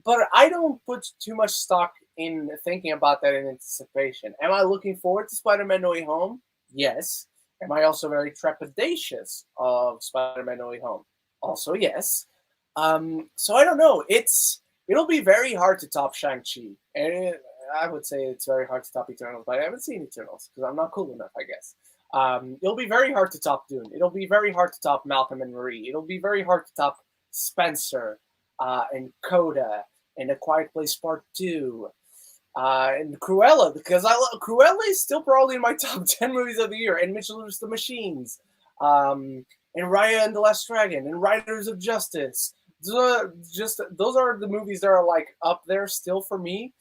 but I don't put too much stock in thinking about that in anticipation. Am I looking forward to Spider-Man No Way Home? Yes. Am I also very trepidatious of Spider-Man No Way Home? Also, yes. So I don't know. It'll be very hard to top Shang-Chi. And I would say it's very hard to top Eternals, but I haven't seen Eternals because I'm not cool enough, I guess. It'll be very hard to top Dune. It'll be very hard to top Malcolm and Marie. It'll be very hard to top Spencer and Coda and A Quiet Place Part 2 and Cruella, because Cruella is still probably in my top 10 movies of the year, and Mitchell vs. the Machines, and Raya and the Last Dragon, and Riders of Justice. Those are the movies that are like up there still for me.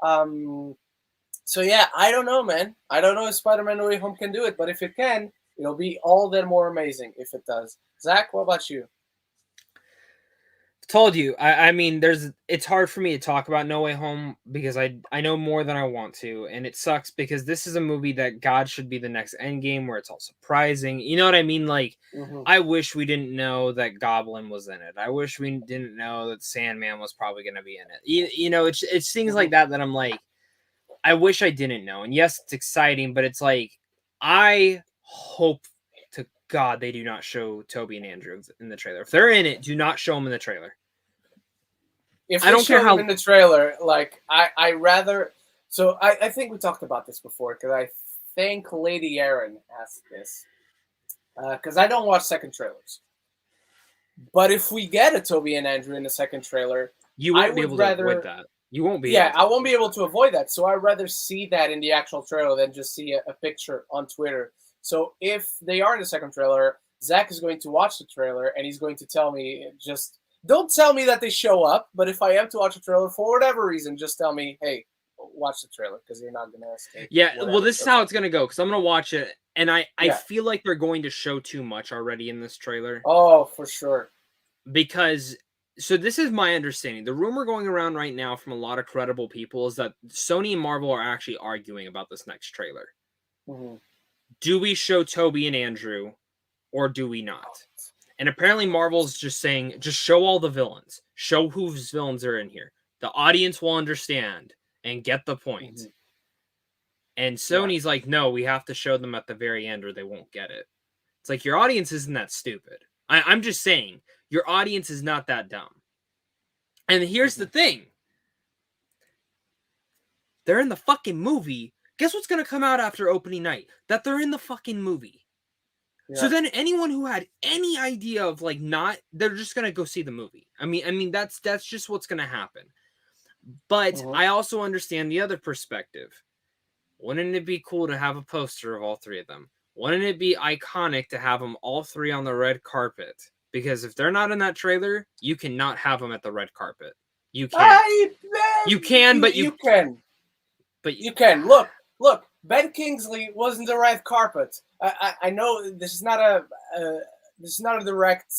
So yeah, I don't know, man. I don't know if Spider-Man No Way Home can do it, but if it can, it'll be all that more amazing if it does. Zach, what about you? Told you. I mean, it's hard for me to talk about No Way Home because I know more than I want to, and it sucks because this is a movie that God should be the next Endgame, where it's all surprising. You know what I mean? Like, I wish we didn't know that Goblin was in it. I wish we didn't know that Sandman was probably going to be in it. You know, it's things like that I'm like, I wish I didn't know. And yes, it's exciting, but it's like, I hope to God they do not show Toby and Andrew in the trailer. If they're in it, do not show them in the trailer. If I don't care how in the trailer, like I rather. So I think we talked about this before because I think Lady Aaron asked this because I don't watch second trailers. But if we get a Toby and Andrew in the second trailer, You I won't be would able rather- to avoid that. You won't be. yeah, able to I won't be avoid able to avoid that. So I'd rather see that in the actual trailer than just see a picture on Twitter. So if they are in the second trailer, Zach is going to watch the trailer and he's going to tell me, just don't tell me that they show up, but if I am to watch a trailer for whatever reason, just tell me, hey, watch the trailer because you're not going to escape. Yeah, whatever. well, this is how it's gonna go because I'm gonna watch it, and I Yeah. feel like they're going to show too much already in this trailer Oh, for sure. because. So this is my understanding. The rumor going around right now from a lot of credible people is that Sony and Marvel are actually arguing about this next trailer. Mm-hmm. Do we show Toby and Andrew, or do we not? And apparently Marvel's just saying, just show all the villains. Show whose villains are in here. The audience will understand and get the point. Mm-hmm. And Sony's like, no, we have to show them at the very end or they won't get it. It's like, your audience isn't that stupid. I'm just saying, your audience is not that dumb. And here's the thing. They're in the fucking movie. Guess what's going to come out after opening night? That they're in the fucking movie. Yeah. So then anyone who had any idea of like not, they're just going to go see the movie. I mean that's just what's going to happen. But I also understand the other perspective. Wouldn't it be cool to have a poster of all three of them? Wouldn't it be iconic to have them all three on the red carpet? Because if they're not in that trailer, you cannot have them at the red carpet. You can't. You can, but you can. But you can. Look. Ben Kingsley was in the red carpet. I know this is not a direct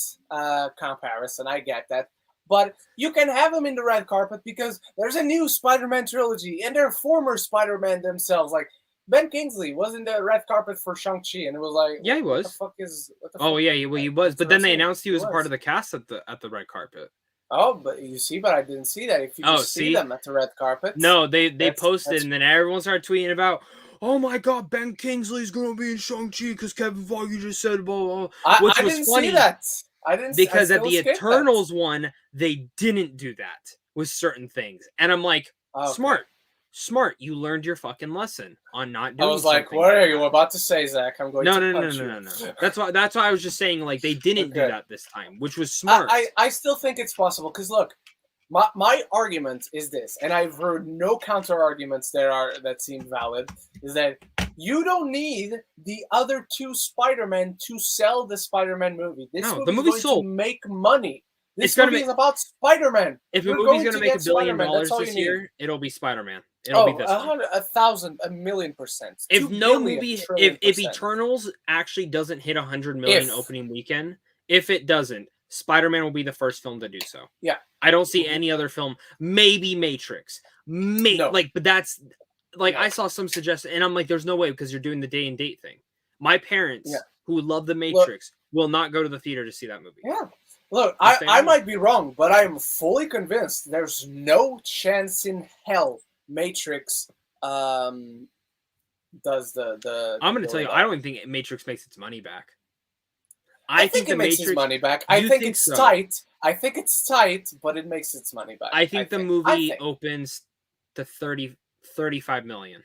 comparison. I get that, but you can have him in the red carpet because there's a new Spider-Man trilogy, and they're former Spider-Man themselves. Like Ben Kingsley was in the red carpet for Shang-Chi, and it was like, yeah, he was. What the fuck oh yeah, he was. But then they announced he was a part of the cast at the red carpet. Oh, but you see, but I didn't see that. If you just see them at the red carpet, no, they posted, and then everyone started tweeting about, oh my god, Ben Kingsley's gonna be in Shang-Chi because Kevin Feige just said blah blah. Which I was didn't funny see that. I didn't because at the Eternals one they didn't do that with certain things, and I'm like, smart. You learned your fucking lesson on not doing. I was like, what are you about to say, Zach? I'm going to punch you. No. That's why I was just saying like they didn't do that this time, which was smart. I still think it's possible because look. My argument is this, and I've heard no counter arguments that seem valid, is that you don't need the other two Spider-Men to sell the Spider-Man movie. The movie's going to make money. This movie is about Spider-Man. If a movie's going to make $1 billion this year, it'll be Spider-Man. It'll be this one. 1,000,000,000%. If no movie, if Eternals actually doesn't hit 100 million opening weekend, if it doesn't, Spider-Man will be the first film to do so. Yeah. I don't see any other film. Maybe Matrix. But that's like I saw some suggestion, and I'm like, there's no way because you're doing the day and date thing. My parents, who love the Matrix, will not go to the theater to see that movie. Yeah. Look, I might be wrong, but I am fully convinced there's no chance in hell Matrix does the I'm going to tell you, I don't even think Matrix makes its money back. I think it makes its money back. I think it's tight. I think it's tight, but it makes its money back. I think the movie opens to 35 million.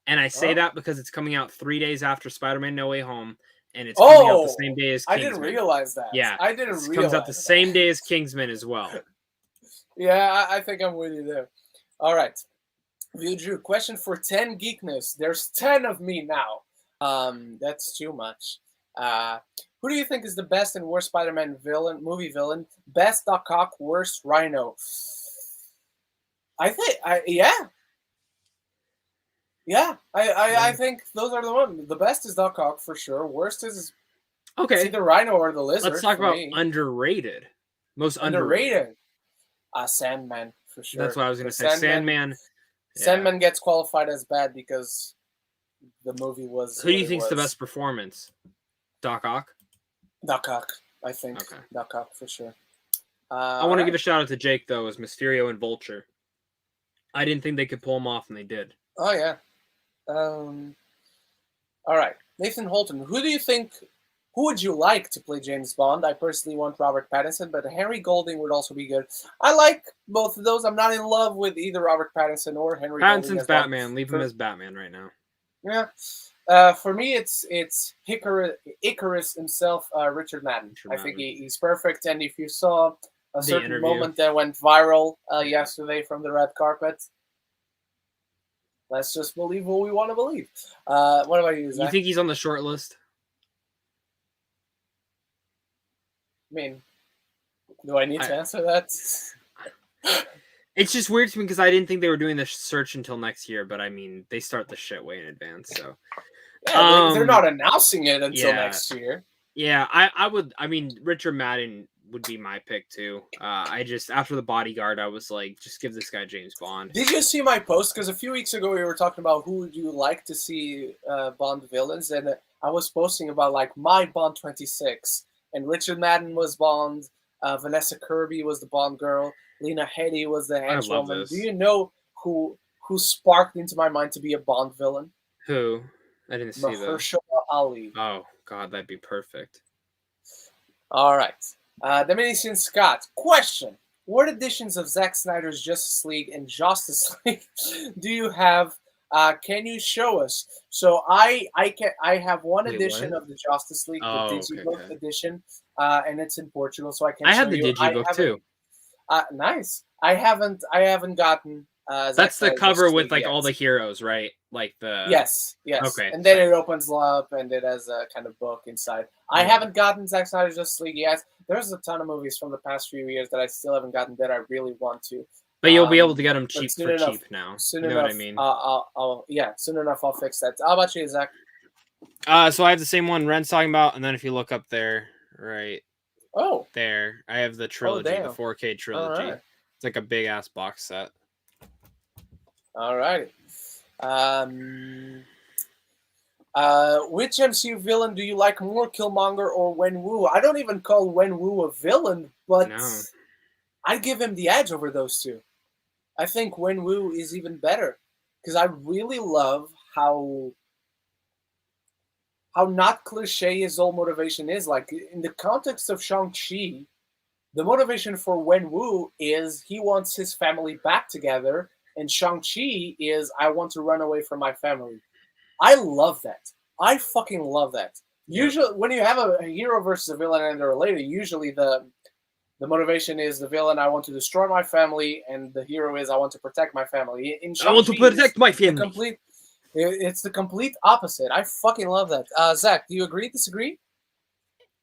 And I say that because it's coming out 3 days after Spider-Man No Way Home, and it's coming out the same day as Kingsman. I didn't realize that. Yeah. I didn't realize it comes out the same day as Kingsman as well. Yeah, I think I'm with you there. All right. Drew, question for 10 Geekness. There's 10 of me now. That's too much. Who do you think is the best and worst Spider-Man movie villain? Best Doc Ock, worst Rhino. I think those are the ones. The best is Doc Ock for sure. Worst is it's either Rhino or the Lizard. Let's talk about underrated. Most underrated. Sandman for sure. That's what I was going to say. Sandman. Sandman gets qualified as bad because the movie was. Who do you think is the best performance? Doc Ock? Doc Ock, I think. Okay. Doc Ock, for sure. I want to give a shout out to Jake, though, as Mysterio and Vulture. I didn't think they could pull him off, and they did. Oh, yeah. All right. Nathan Holton, who would you like to play James Bond? I personally want Robert Pattinson, but Henry Golding would also be good. I like both of those. I'm not in love with either Robert Pattinson or Henry Golding. Pattinson's Batman. Leave him as Batman right now. Yeah. For me, it's Icarus himself, Richard Madden. Richard I think Madden. he's perfect. And if you saw a The certain interview. moment that went viral yesterday from the red carpet, let's just believe what we want to believe. What about you, Zach? You think he's on the short list? I mean, do I need to answer that? It's just weird to me because I didn't think they were doing the search until next year, but I mean, they start the shit way in advance, so. Yeah, they're not announcing it until yeah. next year. Yeah, I would. I mean, Richard Madden would be my pick too. I just after The Bodyguard, I was like, just give this guy James Bond. Did you see my post? Because a few weeks ago we were talking about who would you like to see Bond villains, and I was posting about like my Bond 26, and Richard Madden was Bond, Vanessa Kirby was the Bond girl, Lena Headey was the henchwoman. Do you know who sparked into my mind to be a Bond villain? Who? I didn't see that. Mahershala Ali. Oh God, that'd be perfect. All right. Dominican Scott, question. What editions of Zack Snyder's Justice League and Justice League do you have? Can you show us? So I have one edition of the Justice League, the Digibook edition, and it's in Portugal, so I can. I have the Digibook too. Nice. I haven't gotten. That's the cover with like all the heroes, right? Like the yes. Okay. And then it opens up and it has a kind of book inside. I haven't gotten Zack Snyder's Justice League yet. There's a ton of movies from the past few years that I still haven't gotten that I really want to. But you'll be able to get them cheap now. Soon you know enough, what I mean? Soon enough I'll fix that. How about you, Zach? So I have the same one Ren's talking about, and then if you look up there, right? Oh, there, I have the trilogy, the 4K trilogy. Right. It's like a big ass box set. All right. Which MCU villain do you like more, Killmonger or Wenwu? I don't even call Wenwu a villain, but I'd give him the edge over those two. I think Wenwu is even better because I really love how not cliche his whole motivation is. Like in the context of Shang-Chi, the motivation for Wenwu is he wants his family back together, and Shang-Chi is I want to run away from my family. I love that. I fucking love that. Usually, when you have a hero versus a villain and they're related, usually the motivation is the villain, I want to destroy my family, and the hero is I want to protect my family. I want to protect my family. It's the complete opposite. I fucking love that. Zach, do you agree, disagree?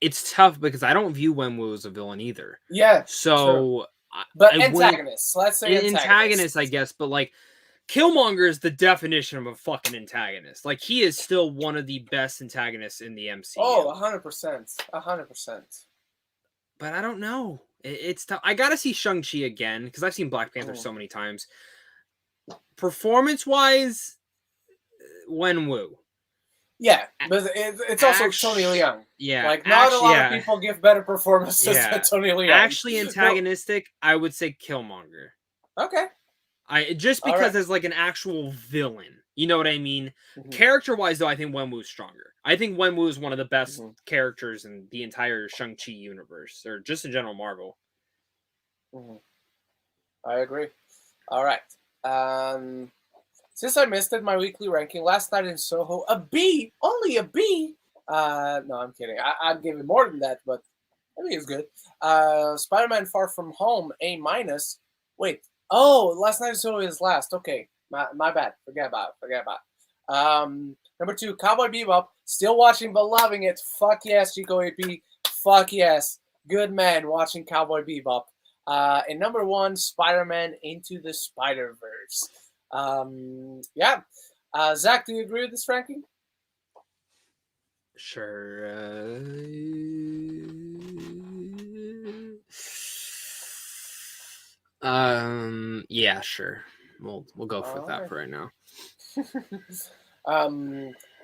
It's tough because I don't view Wenwu as a villain either. Yeah. So, but antagonists. Let's say antagonists, I guess. But like, Killmonger is the definition of a fucking antagonist. Like, he is still one of the best antagonists in the MCU. Oh, 100%. 100%. But I don't know. It's tough. I gotta see Shang-Chi again because I've seen Black Panther so many times. Performance-wise, Wenwu. Yeah, but it's also Tony Leung. Yeah. Like, not a lot of people give better performances than Tony Leung. Actually antagonistic, I would say Killmonger. Okay. Just because as like an actual villain. You know what I mean? Mm-hmm. Character-wise, though, I think Wenwu's stronger. I think Wenwu is one of the best characters in the entire Shang-Chi universe, or just in general Marvel. Mm-hmm. I agree. All right. Since I missed it, my weekly ranking last night in Soho, a B, only a B. No, I'm kidding. I'd give it more than that, but I think it's good. Spider-Man Far From Home, A-. Wait. Oh, last night in Soho is last. Okay. My bad. Forget about it. Number 2, Cowboy Bebop. Still watching, but loving it. Fuck yes, Chico AP. Fuck yes. Good man watching Cowboy Bebop. And number 1, Spider-Man Into the Spider-Verse. Zach, do you agree with this ranking? Sure. Yeah, sure. We'll go for that for right now.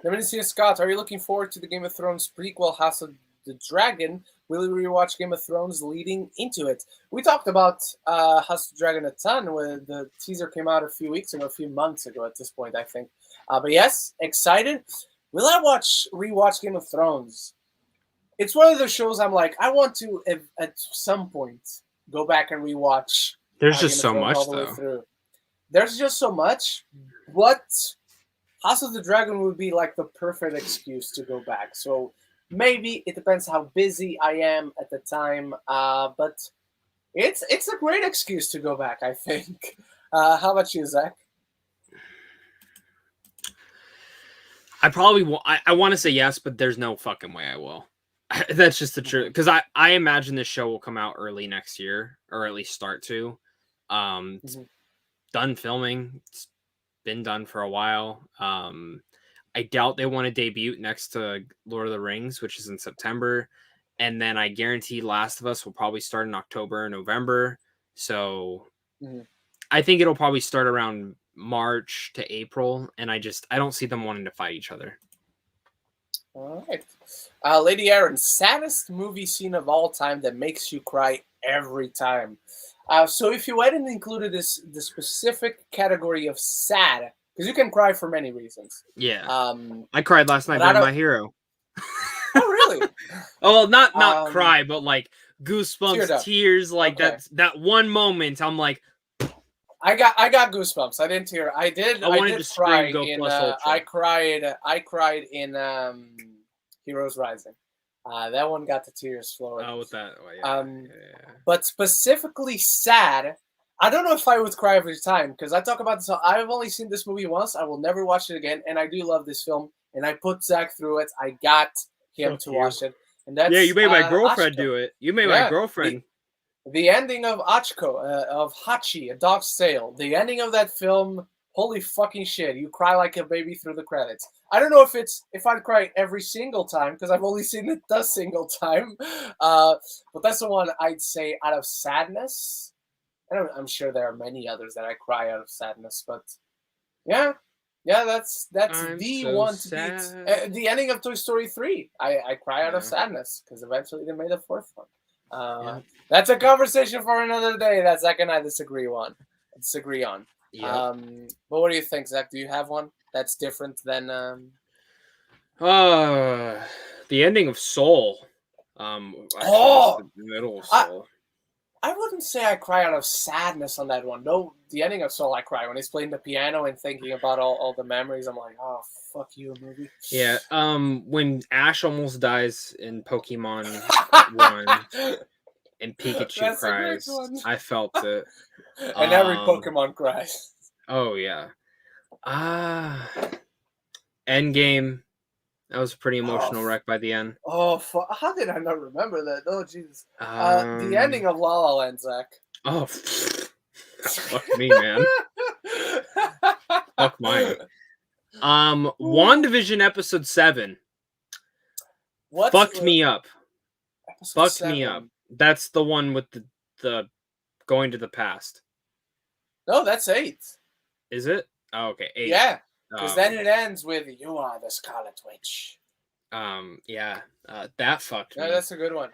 Dominican Scott, are you looking forward to the Game of Thrones prequel, House of the Dragon? Will you rewatch Game of Thrones leading into it? We talked about House of the Dragon a ton when the teaser came out a few months ago at this point, I think. But yes, excited. Will I rewatch Game of Thrones? It's one of those shows I'm like, I want to, at some point, go back and rewatch. There's just so much, though. There's just so much, but House of the Dragon would be like the perfect excuse to go back. So maybe it depends how busy I am at the time, but it's a great excuse to go back, I think. How about you, Zach? I probably will. I want to say yes, but there's no fucking way I will. That's just the truth. Because I imagine this show will come out early next year, or at least start to. It's done filming. It's been done for a while. I doubt they want to debut next to Lord of the Rings, which is in September. And then I guarantee Last of Us will probably start in October or November. So I think it'll probably start around March to April. And I don't see them wanting to fight each other. All right. Lady Aaron, saddest movie scene of all time that makes you cry every time. So if you hadn't included the specific category of sad, because you can cry for many reasons. Yeah. I cried last night during My Hero. Oh, really? Oh, well, not cry, but like goosebumps, tears, like that one moment. I'm like, I got goosebumps. I didn't tear. I did cry in. I cried in Heroes Rising. That one got the tears flowing. Oh, with that. But specifically sad. I don't know if I would cry every time because I talk about this. I've only seen this movie once. I will never watch it again, and I do love this film. And I put Zack through it. I got him to watch it, and that's you made my girlfriend do it. You made my girlfriend. The ending of of Hachi, A Dog's Tale. The ending of that film. Holy fucking shit! You cry like a baby through the credits. I don't know if I'd cry every single time because I've only seen it the single time. But that's the one I'd say out of sadness. I'm sure there are many others that I cry out of sadness, but yeah, that's the so one to beat. The ending of Toy Story 3, I cry out of sadness because eventually they made a fourth one. That's a conversation for another day that Zach and I disagree on. Yeah. But what do you think, Zach? Do you have one that's different than? The ending of Soul. The middle of Soul. I wouldn't say I cry out of sadness on that one. No, the ending of Soul, I cry when he's playing the piano and thinking about all the memories. I'm like, oh, fuck you, movie. Yeah. When Ash almost dies in Pokemon 1 and Pikachu cries, I felt it. And every Pokemon cries. Oh yeah. Endgame. That was a pretty emotional wreck by the end. Oh, how did I not remember that? Oh, Jesus. The ending of La La Land, Zach. Oh, fuck me, man. Fuck mine. WandaVision episode 7. Fucked me up. Fucked me up. That's the one with the going to the past. No, that's 8. Is it? Oh, okay, 8. Yeah. Because then it ends with "You are the Scarlet Witch." Yeah. That fucked me. Yeah, that's a good one.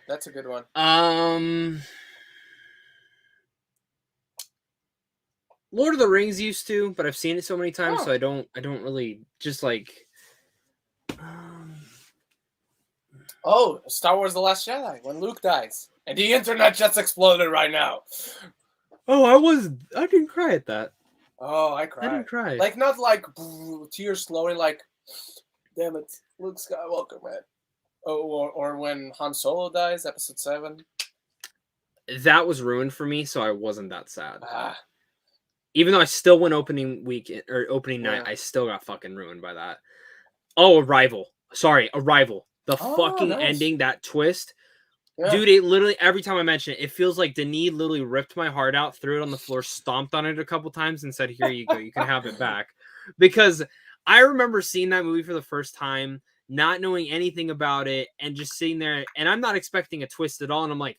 Lord of the Rings used to, but I've seen it so many times, so I don't really just like. Star Wars: The Last Jedi when Luke dies, and the internet just exploded right now. Oh, I didn't cry at that. Oh, I cried. I didn't cry. Like, not like tears flowing, like, damn it, Luke Skywalker, man. Oh, or when Han Solo dies, episode 7. That was ruined for me, so I wasn't that sad. Even though I still went opening night, I still got fucking ruined by that. Oh, Arrival. The fucking ending, that twist. Yeah. Dude, it literally, every time I mention it feels like Denis literally ripped my heart out, threw it on the floor, stomped on it a couple times, and said, here you go, you can have it back. Because I remember seeing that movie for the first time, not knowing anything about it, and just sitting there, and I'm not expecting a twist at all, and I'm like...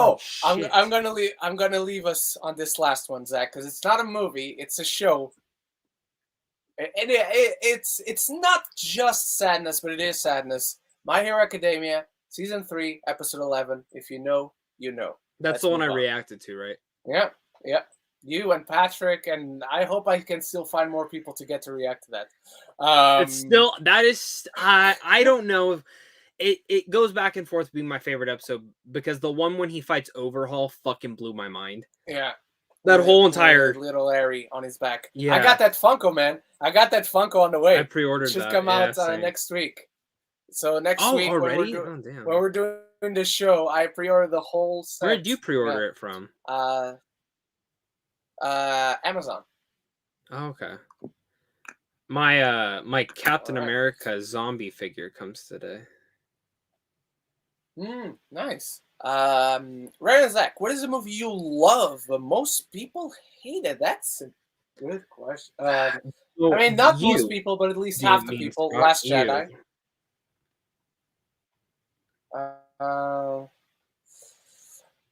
I'm gonna leave us on this last one, Zach, because it's not a movie, it's a show. And it's not just sadness, but it is sadness. My Hero Academia, Season 3, Episode 11. If you know, you know. That's the one I reacted to, right? Yeah. You and Patrick, and I hope I can still find more people to get to react to that. It's still, that is, I don't know if, it goes back and forth being my favorite episode, because the one when he fights Overhaul fucking blew my mind. Yeah. That whole with entire little Larry on his back. yeah. I got that Funko, man. I got that Funko on the way. I pre-ordered It should that. come Yeah, out next week. So next Oh, week already? when Oh, damn. we're doing the show, I pre-ordered the whole set. Where did you pre-order it from? Amazon. Oh, okay. My Captain America zombie figure comes today. Nice. Ren and Zack, what is a movie you love but most people hate it? That's a good question. Well, I mean, not most people, but at least half the people. Scott, Last you. Jedi.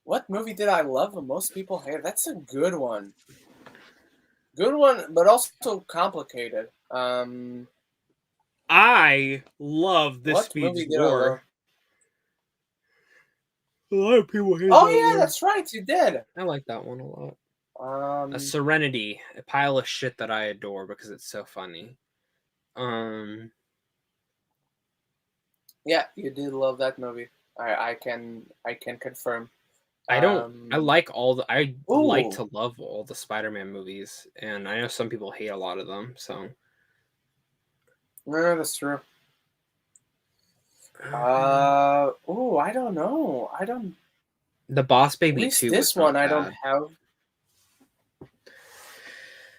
What movie did I love but most people hate? That's a good one. Good one, but also complicated. I love This What Speeds movie did I War. love? A lot of people hate Oh that yeah, one. that's right. You did. I like that one a lot. A Serenity, a pile of shit that I adore because it's so funny. Yeah, you did love that movie. I can confirm. I like like to love all the Spider-Man movies, and I know some people hate a lot of them. So No, that's true. I don't know. I don't. The Boss Baby At least 2 this was one not I bad. don't have.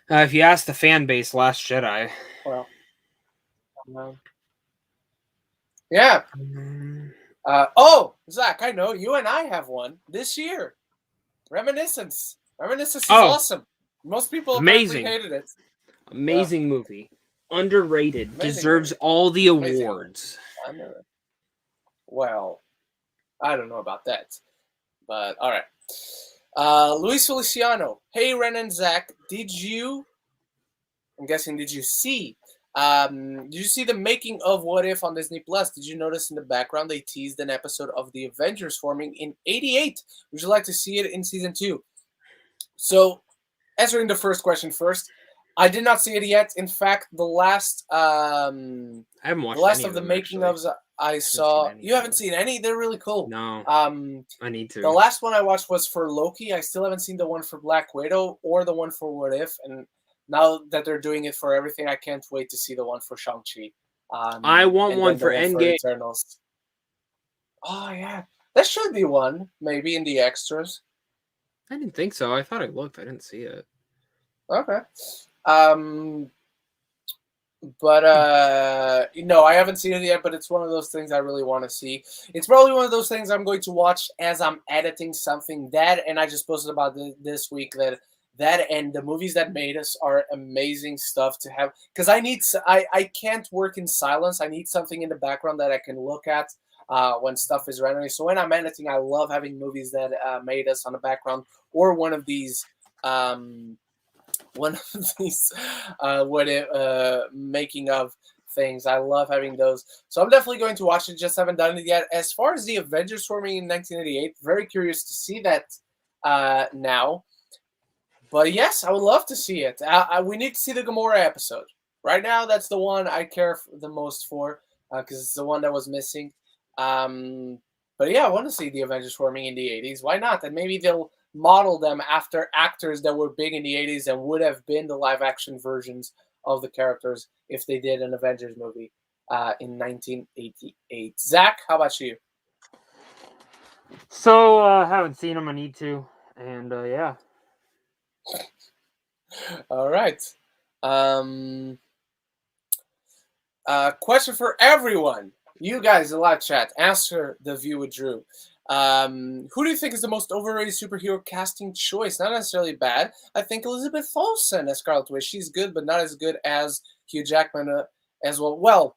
If you ask the fan base, Last Jedi. Well, yeah. Zach, I know you and I have one this year. Reminiscence. Reminiscence is awesome. Most people apparently hated it. Amazing movie. Underrated. Amazing Deserves movie. all the awards. Well, I don't know about that. But all right. Luis Feliciano. Hey, Ren and Zach. Did you see? Did you see the making of What If on Disney Plus? Did you notice in the background they teased an episode of the Avengers forming in '88? Would you like to see it in season 2? So, answering the first question first, I did not see it yet. In fact, the last I haven't watched the last any of the them, making actually. ofs I saw. You haven't seen any? They're really cool. No. I need to. The last one I watched was for Loki. I still haven't seen the one for Black Widow or the one for What If, and now that they're doing it for everything, I can't wait to see the one for Shang-Chi. I want one for Endgame. Eternals. Oh, yeah. That should be one, maybe, in the extras. I didn't think so. I thought I looked. I didn't see it. Okay. But no, I haven't seen it yet, but it's one of those things I really want to see. It's probably one of those things I'm going to watch as I'm editing something. And I just posted about this week that and the movies that made us are amazing stuff to have, because I can't work in silence. I need something in the background that I can look at when stuff is rendering. So when I'm editing, I love having movies that made us on the background, or one of these making of things. I love having those. So I'm definitely going to watch it. Just haven't done it yet. As far as the Avengers forming in 1988, very curious to see that now. But yes, I would love to see it. We need to see the Gamora episode. Right now, that's the one I care the most for, because it's the one that was missing. But yeah, I want to see the Avengers forming in the 80s. Why not? And maybe they'll model them after actors that were big in the 80s and would have been the live-action versions of the characters if they did an Avengers movie in 1988. Zach, how about you? So, haven't seen them. I need to. And, yeah. All right. Question for everyone. You guys in live chat, answer the view with Drew. Who do you think is the most overrated superhero casting choice? Not necessarily bad. I think Elizabeth Olsen as Scarlet Witch. She's good, but not as good as Hugh Jackman as well. Well,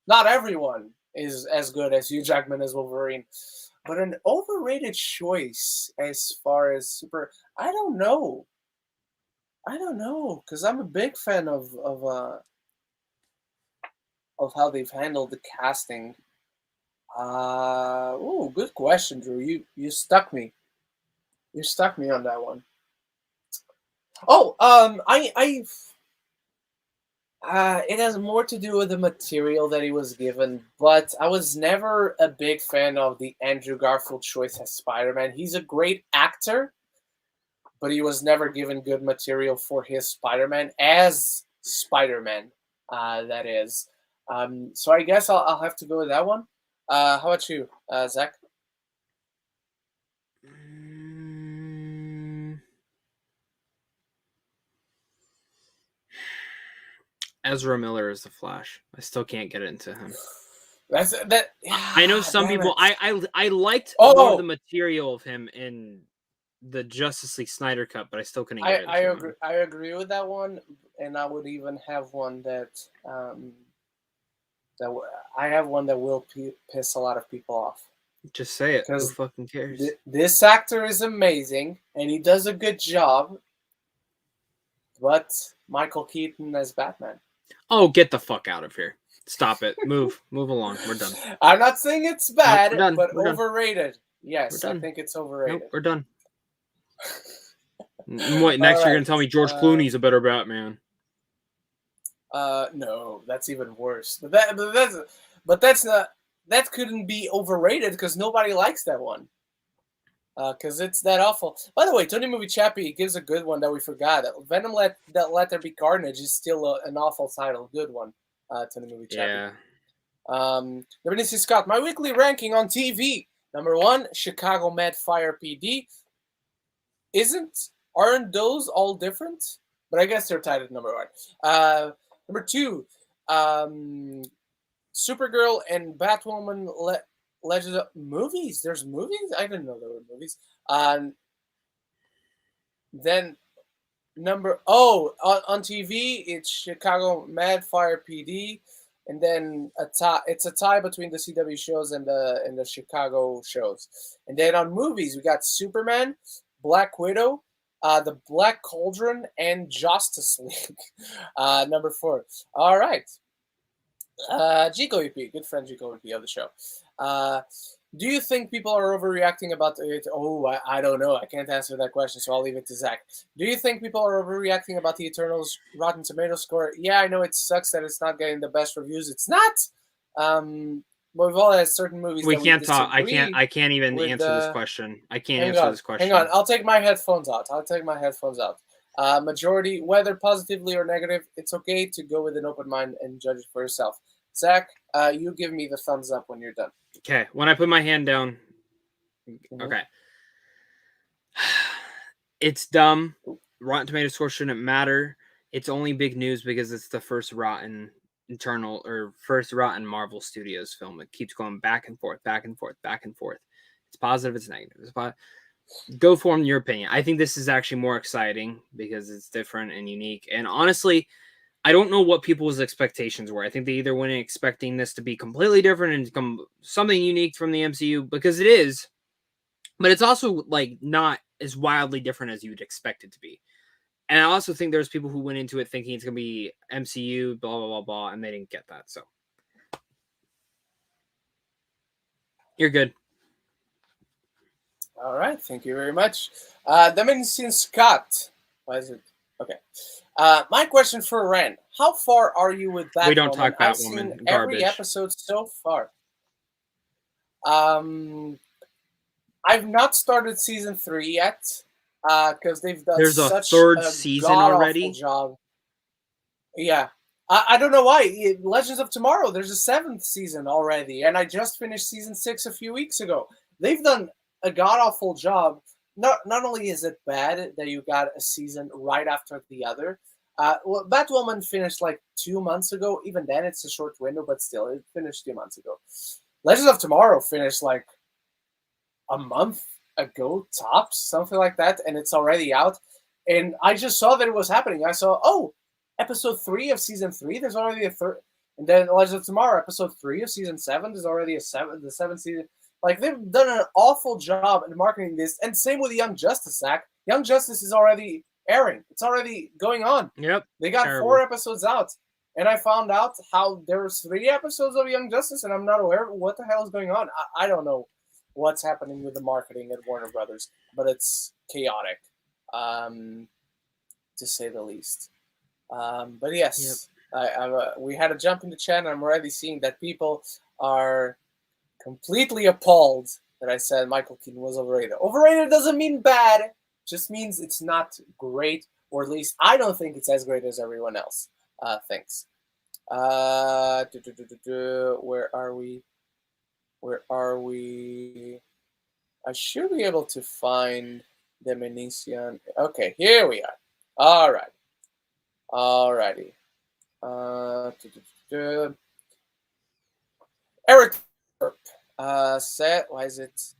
not everyone is as good as Hugh Jackman as Wolverine. But an overrated choice as far as super... I don't know, because I'm a big fan of how they've handled the casting. Good question, Drew. You stuck me. You stuck me on that one. It has more to do with the material that he was given, but I was never a big fan of the Andrew Garfield choice as Spider-Man. He's a great actor, but he was never given good material for his Spider-Man as Spider-Man. That is. So I guess I'll have to go with that one. How about you, Zach? Ezra Miller is the Flash. I still can't get it into him. That's that. I know some people. I liked more of the material of him in the Justice League Snyder cut, but I still couldn't get it. I agree with that one, and I would even have one that I have one that will piss a lot of people off. Just say it. Who fucking cares? This actor is amazing, and he does a good job. But Michael Keaton as Batman. Oh, get the fuck out of here. Stop it. Move along. We're done. I'm not saying it's bad, nope, but we're overrated. Done. Yes, I think it's overrated. Nope, we're done. What, next you're going to tell me George Clooney's a better Batman. No, that's even worse. But that's not, that couldn't be overrated because nobody likes that one. Because it's that awful. By the way, Tony Movie Chappie gives a good one that we forgot. Venom Let There Be Carnage is still an awful title. Good one, Tony Movie Chappie. Yeah. Number Scott, my weekly ranking on TV. Number 1, Chicago Med Fire PD. Aren't those all different? But I guess they're tied at number 1. Number 2, Supergirl and Batwoman Legends of movies. There's movies? I didn't know there were movies. Then on TV it's Chicago Med Fire PD, and then it's a tie between the CW shows and the Chicago shows. And then on movies we got Superman, Black Widow, the Black Cauldron, and Justice League. Number 4. All right. Gico EP, good friend Gico EP of the show. Do you think people are overreacting about it? Oh, I don't know. I can't answer that question, so I'll leave it to Zach. Do you think people are overreacting about the Eternals Rotten Tomatoes score? Yeah, I know it sucks that it's not getting the best reviews. It's not. We've all had certain movies. We can't talk. I can't even answer this question. I can't answer this question. Hang on. I'll take my headphones out. Majority, whether positively or negative, it's okay to go with an open mind and judge it for yourself. Zach, you give me the thumbs up when you're done. Okay. When I put my hand down. Okay. It's dumb. Rotten Tomatoes score shouldn't matter. It's only big news because it's the first rotten Marvel Studios film. It keeps going back and forth. It's positive, it's negative. Go form your opinion. I think this is actually more exciting because it's different and unique. And honestly, I don't know what people's expectations were. I think they either went in expecting this to be completely different and become something unique from the MCU, because it is, but it's also like not as wildly different as you'd expect it to be. And I also think there's people who went into it thinking it's going to be MCU, blah, blah, blah, blah, and they didn't get that. So you're good. All right. Thank you very much. Dimension Scott. Why is it? Okay. My question for Ren. How far are you with Batwoman? We don't talk Batwoman. I've seen garbage. Every episode so far. I've not started season 3 yet. Because they've done such third season already. Job. Yeah, I don't know why. Legends of Tomorrow, there's a 7th season already, and I just finished season 6 a few weeks ago. They've done a god awful job. Not only is it bad that you got a season right after the other. Batwoman finished like 2 months ago. Even then, it's a short window, but still, it finished 2 months ago. Legends of Tomorrow finished like a month ago, tops, something like that, and it's already out. And I just saw that it was happening. I saw, episode 3 of season 3, there's already a third. And then Legends of Tomorrow, episode 3 of season 7, there's already the 7th season. Like, they've done an awful job in marketing this. And same with Young Justice, Zach. Young Justice is already airing. It's already going on. Yep. They got 4 episodes out. And I found out how there was 3 episodes of Young Justice, and I'm not aware of what the hell is going on. I don't know what's happening with the marketing at Warner Brothers, but it's chaotic, to say the least. But yes, yep. We had a jump in the chat, and I'm already seeing that people are completely appalled that I said Michael Keaton was overrated. Overrated doesn't mean bad. just means it's not great, or at least I don't think it's as great as everyone else thinks. Where are we? Where are we? I should be able to find the Venetian. Okay, here we are. All right. Alrighty. Eric set. Why is it?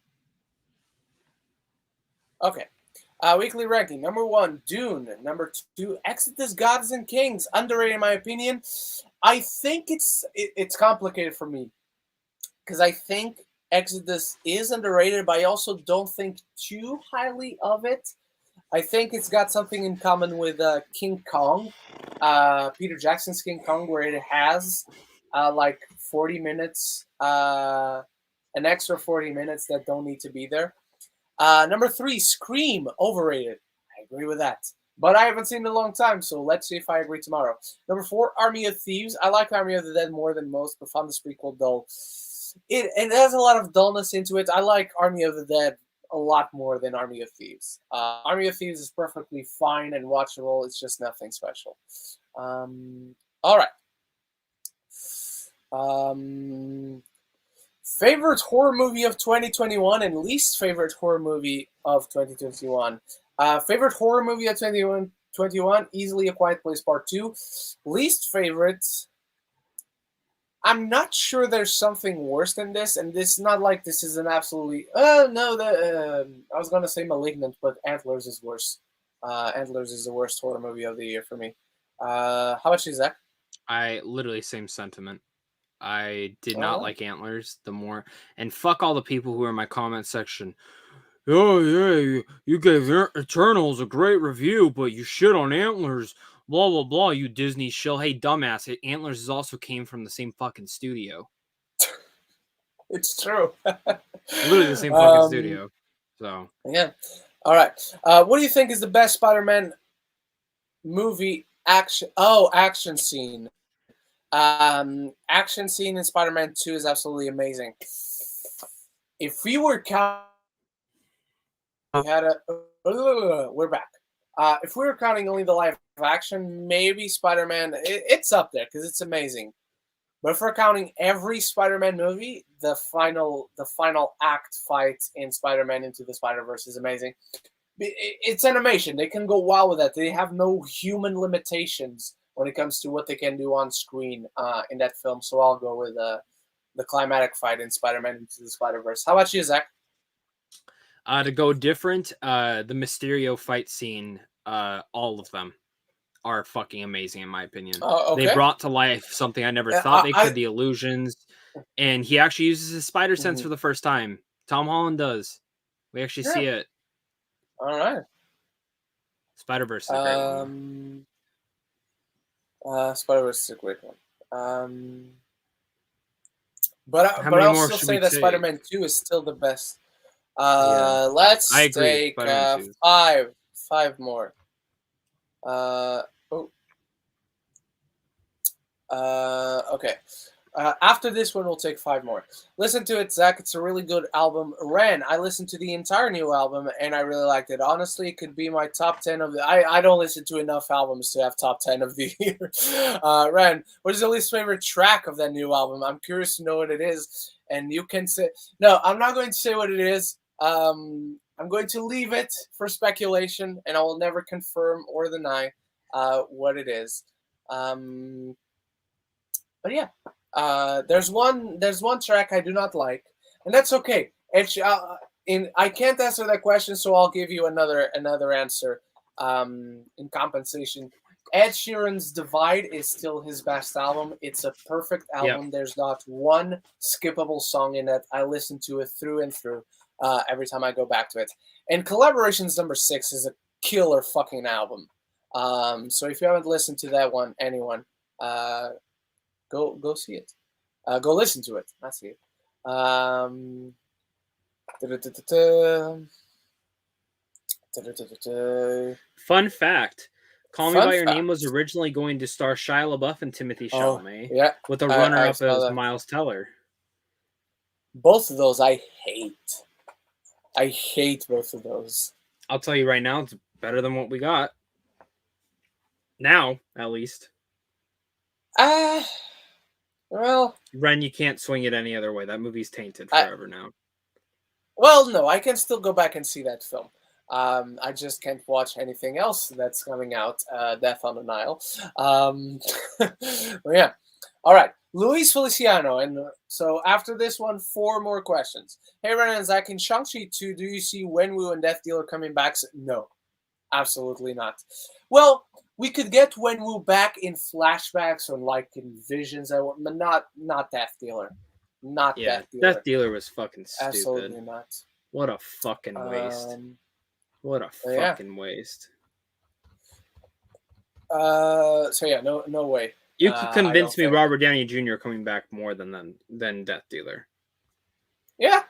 Okay. Weekly ranking. Number 1, Dune. Number 2, Exodus, Gods and Kings. Underrated in my opinion. I think it's complicated for me. Because I think Exodus is underrated, but I also don't think too highly of it. I think it's got something in common with King Kong, Peter Jackson's King Kong, where it has like 40 minutes, an extra 40 minutes that don't need to be there. Number 3, Scream, overrated. I agree with that. But I haven't seen it in a long time, so let's see if I agree tomorrow. Number 4, Army of Thieves. I like Army of the Dead more than most, but found this prequel dull. It has a lot of dullness into it. I like Army of the Dead a lot more than Army of Thieves. Army of Thieves is perfectly fine and watchable. It's just nothing special. All right. Favorite horror movie of 2021 and least favorite horror movie of 2021. Favorite horror movie of 2021, easily A Quiet Place Part 2. Least favorite, I'm not sure there's something worse than this, and it's not like this is an absolutely... I was going to say Malignant, but Antlers is worse. Antlers is the worst horror movie of the year for me. How about you, Zach? I literally same sentiment. I did not like Antlers the more. And fuck all the people who are in my comment section. Oh, yeah, you gave Eternals a great review, but you shit on Antlers. Blah, blah, blah, you Disney shill. Hey, dumbass, Antlers also came from the same fucking studio. It's true. Literally the same fucking studio. So yeah. All right. What do you think is the best Spider-Man movie action? Oh, action scene. Action scene in Spider-Man 2 is absolutely amazing. If we were counting, we're back. If we were counting only the live action, maybe Spider-Man, it's up there because it's amazing. But if we're counting every Spider-Man movie, the final act fight in Spider-Man Into the Spider-Verse is amazing. It's animation. They can go wild with that. They have no human limitations when it comes to what they can do on screen in that film. So I'll go with the climatic fight in Spider-Man Into the Spider-Verse. How about you, Zach? To go different, the Mysterio fight scene, all of them are fucking amazing in my opinion. Okay. They brought to life something I never thought they could, the illusions. And he actually uses his spider sense for the first time. Tom Holland does. We actually see it. All right. Spider-Verse is a great one. Spider-Verse is a great one. But I'll still say that Spider-Man 2 is still the best. Let's take 5 more. Okay. After this one, we'll take 5 more. Listen to it, Zach. It's a really good album. Ren, I listened to the entire new album, and I really liked it. Honestly, it could be my top 10 of the... I don't listen to enough albums to have top 10 of the year. Ren, what is your least favorite track of that new album? I'm curious to know what it is, and you can say... No, I'm not going to say what it is. I'm going to leave it for speculation, and I will never confirm or deny what it is. But yeah. There's one track I do not like, and that's okay. I can't answer that question, so I'll give you another answer in compensation. Ed Sheeran's Divide is still his best album. It's a perfect album. Yep. There's not one skippable song in it. I listen to it through and through every time I go back to it. And Collaborations number 6 is a killer fucking album. So if you haven't listened to that one, anyone, Go see it. Go listen to it. I see it. Fun fact. Call Me By Your Name was originally going to star Shia LaBeouf and Timothy Chalamet, with the runner-up as Miles Teller. Both of those I hate. I hate both of those. I'll tell you right now, it's better than what we got. Now, at least. Well, Ren, you can't swing it any other way. That movie's tainted forever now. Well, no, I can still go back and see that film. I just can't watch anything else that's coming out. Death on the Nile. Well, yeah. All right. Luis Feliciano. And so after this one, 4 more questions. Hey, Ren and Zack, in Shang-Chi 2, do you see Wenwu and Death Dealer coming back? No, absolutely not. Well, we could get Wenwu back in flashbacks or like in visions, but not Death Dealer. Not Death Dealer. Death Dealer was fucking stupid. Absolutely not. What a fucking waste. What a fucking waste. So yeah, no way. You could convince me Robert Downey Jr. coming back more than Death Dealer. Yeah,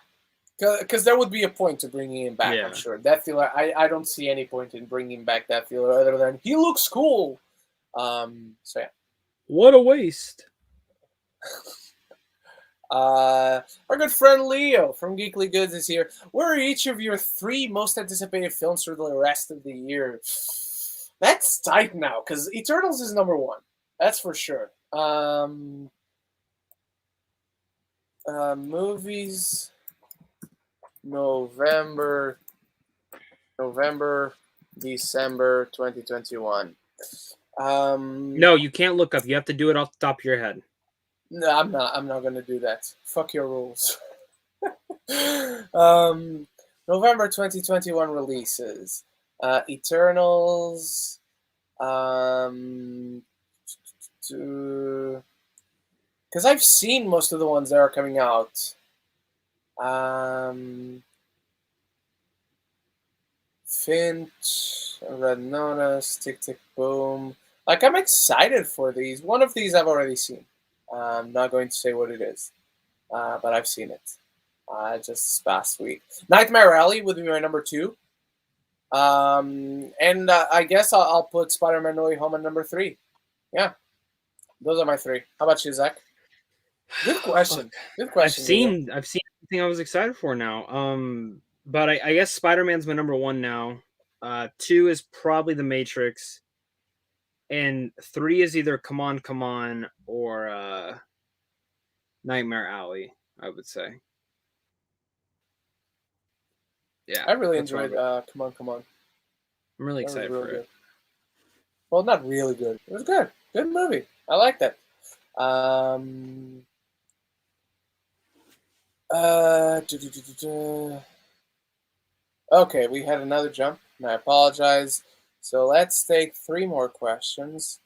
because there would be a point to bringing him back. I'm sure Death Dealer. I don't see any point in bringing back Death Dealer other than he looks cool. So yeah. What a waste. Our good friend Leo from Geekly Goods is here. What are each of your 3 most anticipated films for the rest of the year? That's tight now, because Eternals is number 1. That's for sure. Movies, November, December 2021. No, you can't look up. You have to do it off the top of your head. No, I'm not gonna do that. Fuck your rules. November 2021 releases. Eternals. Because I've seen most of the ones that are coming out. Finch, Red Notice, Tick Tick Boom. Like, I'm excited for these. One of these I've already seen. I'm not going to say what it is, but I've seen it just this past week. Nightmare Alley would be my number 2. And I guess I'll put Spider-Man No Way Home at number 3. Yeah, those are my 3. How about you, Zach? Good question. Good question. I've seen everything I was excited for now. But I guess Spider-Man's my number 1 now. 2 is probably The Matrix. And 3 is either Come On, or Nightmare Alley, I would say. Yeah. I really enjoyed Come On. I'm really excited for it. Well, not really good. It was good. Good movie. I like that. Okay, we had another jump, and I apologize. So let's take 3 more questions.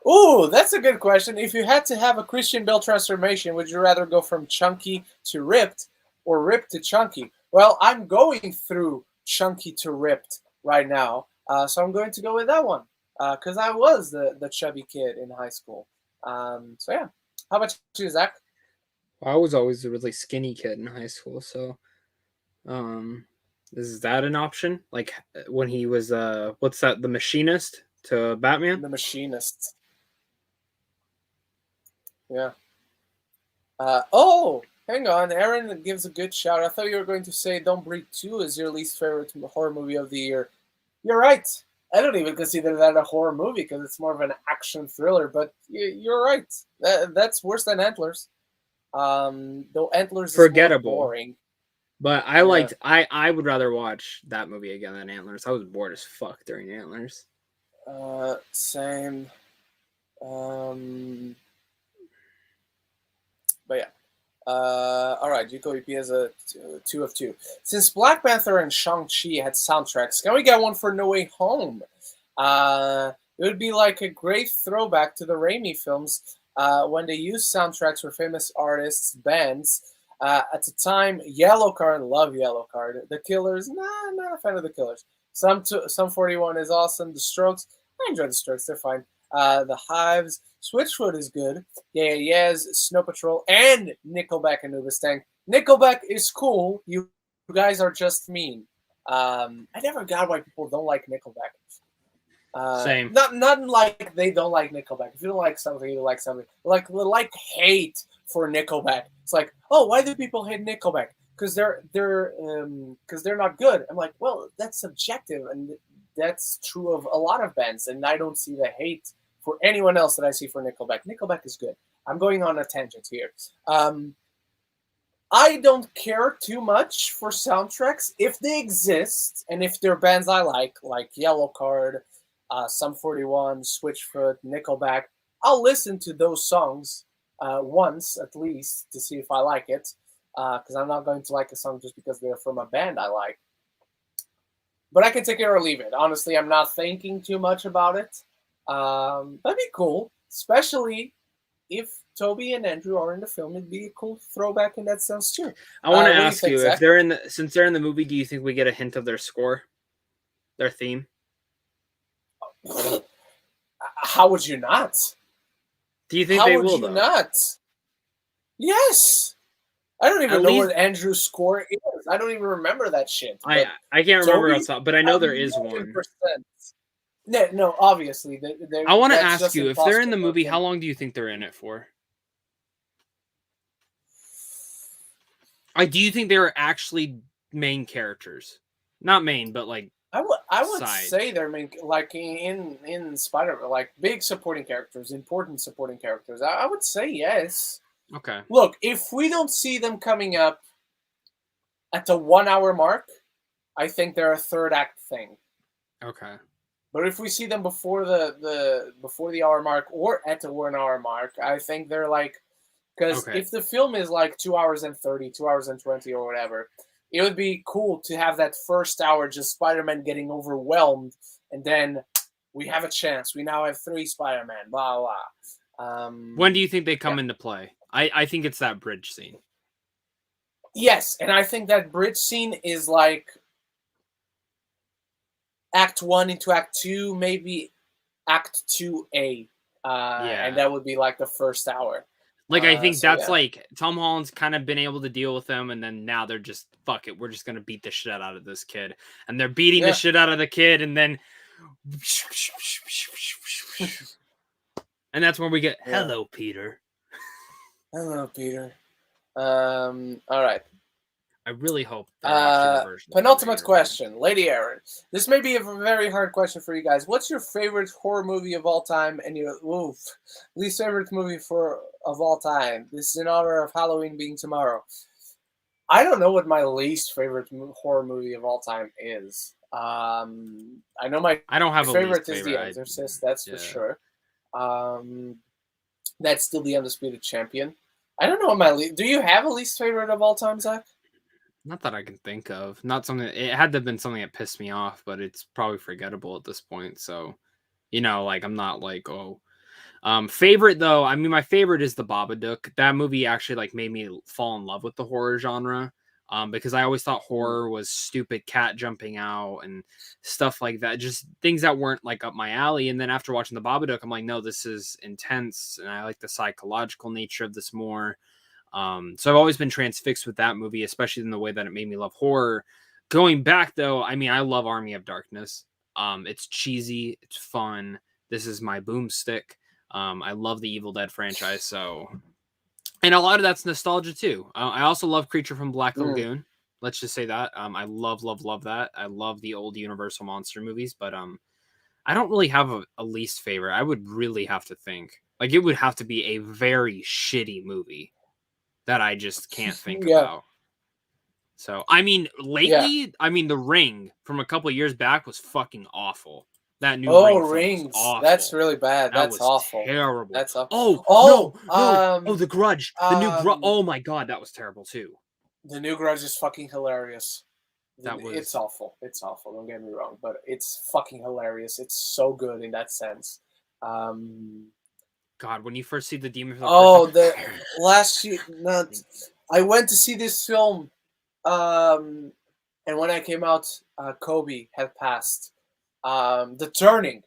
Ooh, that's a good question. If you had to have a Christian Bale transformation, would you rather go from chunky to ripped or ripped to chunky? Well, I'm going through chunky to ripped right now, so I'm going to go with that one because I was the chubby kid in high school. So yeah. How about you, Zach? I was always a really skinny kid in high school, so is that an option? Like when he was what's that? The Machinist to Batman? The Machinist. Yeah. Oh, hang on. Aaron gives a good shout. I thought you were going to say Don't Breathe 2 is your least favorite horror movie of the year. You're right. I don't even consider that a horror movie because it's more of an action thriller, but you're right. That's worse than Antlers. Though Antlers forgettable. Is more boring. But I liked I would rather watch that movie again than Antlers. I was bored as fuck during Antlers. Same. But yeah. All right, Juko EP has a 2 of 2. Since Black Panther and Shang-Chi had soundtracks, can we get one for No Way Home? It would be like a great throwback to the Raimi films when they used soundtracks for famous artists, bands. At the time, Yellowcard, love Yellowcard. The Killers, not a fan of the Killers. Sum 41 is awesome. The Strokes, I enjoy the Strokes, they're fine. The Hives, Switchfoot is good. Yeah, Yes, Snow Patrol, and Nickelback and Anubis Tank. Nickelback is cool. You guys are just mean. I never got why people don't like Nickelback. Same. Not like they don't like Nickelback. If you don't like something, you don't like something. Like hate for Nickelback. It's like, oh, why do people hate Nickelback? because they're not good. I'm like, well, that's subjective, and that's true of a lot of bands, and I don't see the hate for anyone else that I see for Nickelback. Nickelback is good. I'm going on a tangent here. I don't care too much for soundtracks if they exist and if they're bands I like Yellow Card, Sum 41, Switchfoot, Nickelback. I'll listen to those songs once at least to see if I like it, because I'm not going to like a song just because they're from a band I like. But I can take it or leave it. Honestly, I'm not thinking too much about it. That'd be cool, especially if Toby and Andrew are in the film. It'd be a cool throwback in that sense too. I want to what do you ask think, you, Zach? if they're in the since they're in the movie, do you think we get a hint of their score, their theme? How would you not? Do you think How they would will? you Though? not? Yes. I don't even At know least- what Andrew's score is. I don't even remember that shit. I can't remember Toby, outside, but I know there is one. 1,000,000%. No, obviously. I want to that's ask just you, if they're in the impossible movie, for how them. long do you think they're in it for? Do you think they were actually main characters? Not main, but like I would side. say they're like in Spider, like big supporting characters, important supporting characters. I would say yes. Okay. Look, if we don't see them coming up at the 1 hour mark, I think they're a third act thing. Okay. But if we see them before the hour mark or at the 1 hour mark, I think they're like, because if the film is like 2 hours and 30, 2 hours and 20 or whatever, it would be cool to have that first hour just Spider-Man getting overwhelmed, and then we have a chance. We now have 3 Spider-Man, blah, blah. When do you think they come into play? I think it's that bridge scene. Yes, and I think that bridge scene is like Act 1 into Act 2, maybe Act 2A. And that would be like the first hour. Like, I think that's like Tom Holland's kind of been able to deal with them, and then now they're just, fuck it, we're just going to beat the shit out of this kid. And they're beating the shit out of the kid, and then. And that's where we get, hello, Peter. Hello, Peter. All right. I really hope that penultimate question, Lady Aaron. This may be a very hard question for you guys. What's your favorite horror movie of all time and your least favorite movie of all time? This is in honor of Halloween being tomorrow. I don't know what my least favorite horror movie of all time is. I know I don't have favorite a is The Exorcist, that's for sure. That's still the undisputed champion. I don't know what my do you have a least favorite of all time, Zach? Not that I can think of. Not something. It had to have been something that pissed me off, but it's probably forgettable at this point. So, like I'm not like favorite though. I mean, my favorite is The Babadook. That movie actually like made me fall in love with the horror genre. Because I always thought horror was stupid cat jumping out and stuff like that. Just things that weren't like up my alley. And then after watching The Babadook, I'm like, no, this is intense, and I like the psychological nature of this more. So I've always been transfixed with that movie, especially in the way that it made me love horror. Going back though, I mean, I love Army of Darkness. It's cheesy, it's fun. This is my boomstick. I love the Evil Dead franchise, so, and a lot of that's nostalgia too. I also love Creature from Black Lagoon. Let's just say that. I love that. I love the old Universal monster movies, but I don't really have a least favorite. I would really have to think. Like, it would have to be a very shitty movie that I just can't think about. So, I mean, lately, I mean, The Ring from a couple of years back was fucking awful. That new Ring Rings. That's really bad. That's awful. Terrible. That's awful. No. The Grudge. The new Grudge. Oh my god, that was terrible too. The new Grudge is fucking hilarious. It's awful. It's awful. Don't get me wrong, but it's fucking hilarious. It's so good in that sense. God, when you first see the demon. I went to see this film, and when I came out, Kobe had passed. The Turning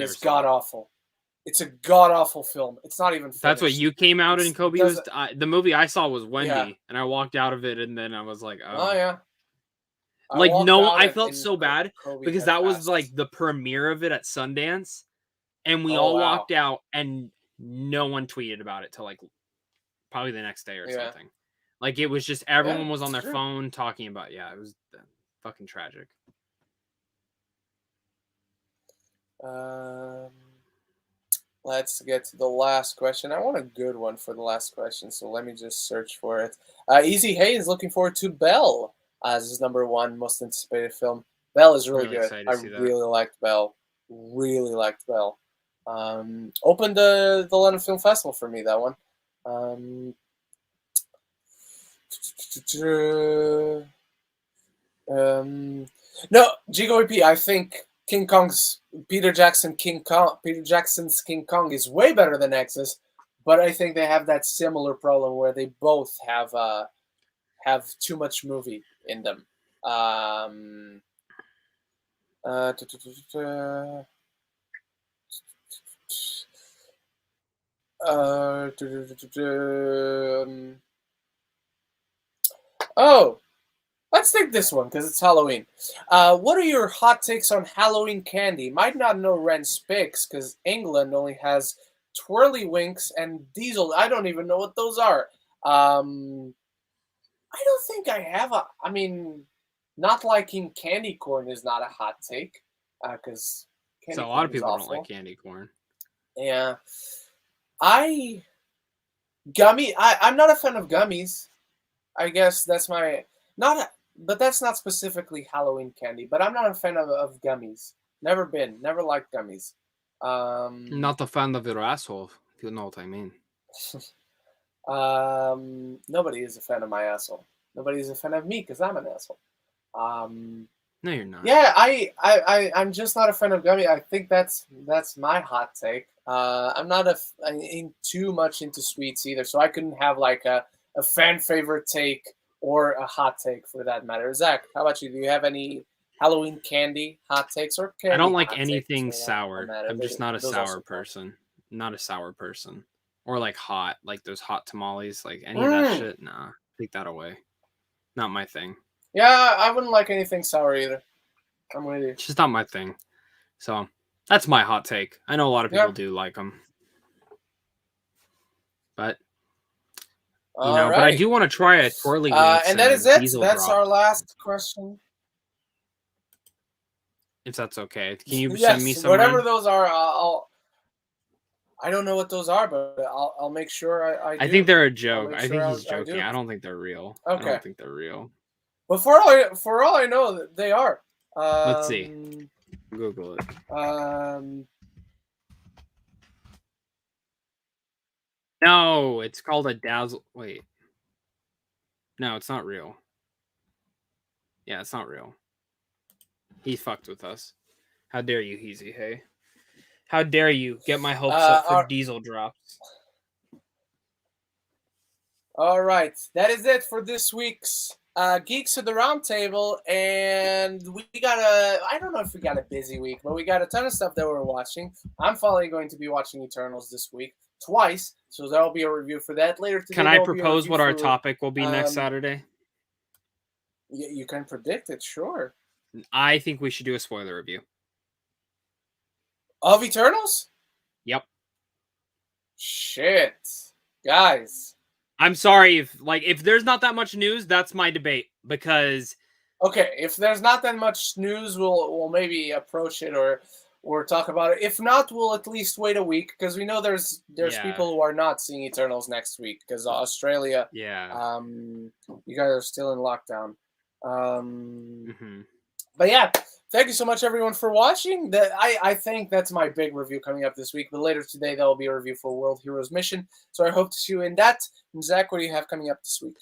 is god awful. It's a god awful film. It's not even finished. That's what you came out in. Kobe was the movie I saw was Wendy, and I walked out of it, and then I was like, oh yeah. I felt so bad because that was like the premiere of it at Sundance, and we all walked out, and no one tweeted about it till like probably the next day or something. Like, it was just everyone was on it's their true. phone talking about. Yeah, it was fucking tragic. Let's get to the last question. I want a good one for the last question, so let me just search for it. Easy Hay is looking forward to Belle as his #1 most anticipated film. Belle is really good. Excited I to see that. really liked Belle. Really liked Belle. Opened the London Film Festival for me, that one. No, GWP, I think Peter Jackson's King Kong is way better than Exodus, but I think they have that similar problem where they both have too much movie in them. Um, uh, tu- tu- tu- tu- tu- tu- tu- tu- tu- Oh, let's take this one because it's Halloween. What are your hot takes on Halloween candy? Might not know Ren's picks because England only has Twirly Winks and Diesel. I don't even know what those are. I don't think I have a. I mean, not liking candy corn is not a hot take because So candy a lot of corn is people don't like awful. candy corn. Yeah, I'm not a fan of gummies. I guess that's my not, but that's not specifically Halloween candy. But I'm not a fan of gummies. Never been. Never liked gummies. Not a fan of your asshole, if you know what I mean. Nobody is a fan of my asshole. Nobody is a fan of me because I'm an asshole. No, you're not. Yeah, I'm just not a fan of gummy. I think that's my hot take. I'm not too much into sweets either, so I couldn't have like a fan favorite take or a hot take for that matter. Zach, how about you? Do you have any Halloween candy hot takes or candy? I don't like hot anything takes? sour. I'm just not a Those sour also count. person. Not a sour person. Or like hot, like those hot tamales, like any of that shit. Nah, take that away. Not my thing. Yeah, I wouldn't like anything sour either. I'm with you. It's just not my thing. So that's my hot take. I know a lot of people do like them, but you know, but I do want to try a twirly winks and that is it. Diesel That's drop, our last question. if that's okay. Can you Yes, send me some? whatever those are, I don't know what those are, but I'll make sure I do. I think they're a joke. Make I sure think he's I joking. do. I don't think they're real. Okay. I don't think they're real. But for all I know, they are. Let's see. Google it. No, it's called a dazzle. Wait. No, it's not real. Yeah, it's not real. He fucked with us. How dare you, Easy Hey? How dare you get my hopes up for diesel drops? All right, that is it for this week's Geeks of the Roundtable, and I don't know if we got a busy week, but we got a ton of stuff that we're watching. I'm finally going to be watching Eternals this week, twice, so there'll be a review for that later today. Can I propose what our topic will be next Saturday? You can predict it, sure. I think we should do a spoiler review. Of Eternals? Yep. Shit. Guys. I'm sorry if there's not that much news, that's my debate because okay, if there's not that much news, we'll maybe approach it or talk about it. If not, we'll at least wait a week because we know there's people who are not seeing Eternals next week because Australia. Yeah. You guys are still in lockdown. But yeah, thank you so much everyone for watching. I think that's my big review coming up this week. But later today there will be a review for World Heroes Mission. So I hope to see you in that. And Zach, what do you have coming up this week?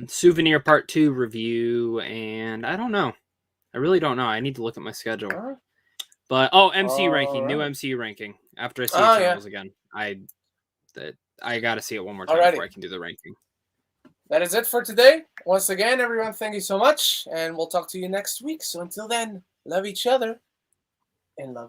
Souvenir Part 2 review, and I don't know. I really don't know. I need to look at my schedule. But MCU ranking, new MCU ranking. After I see Eternals again, I gotta see it one more time before I can do the ranking. That is it for today. Once again, everyone, thank you so much, and we'll talk to you next week. So until then, love each other and love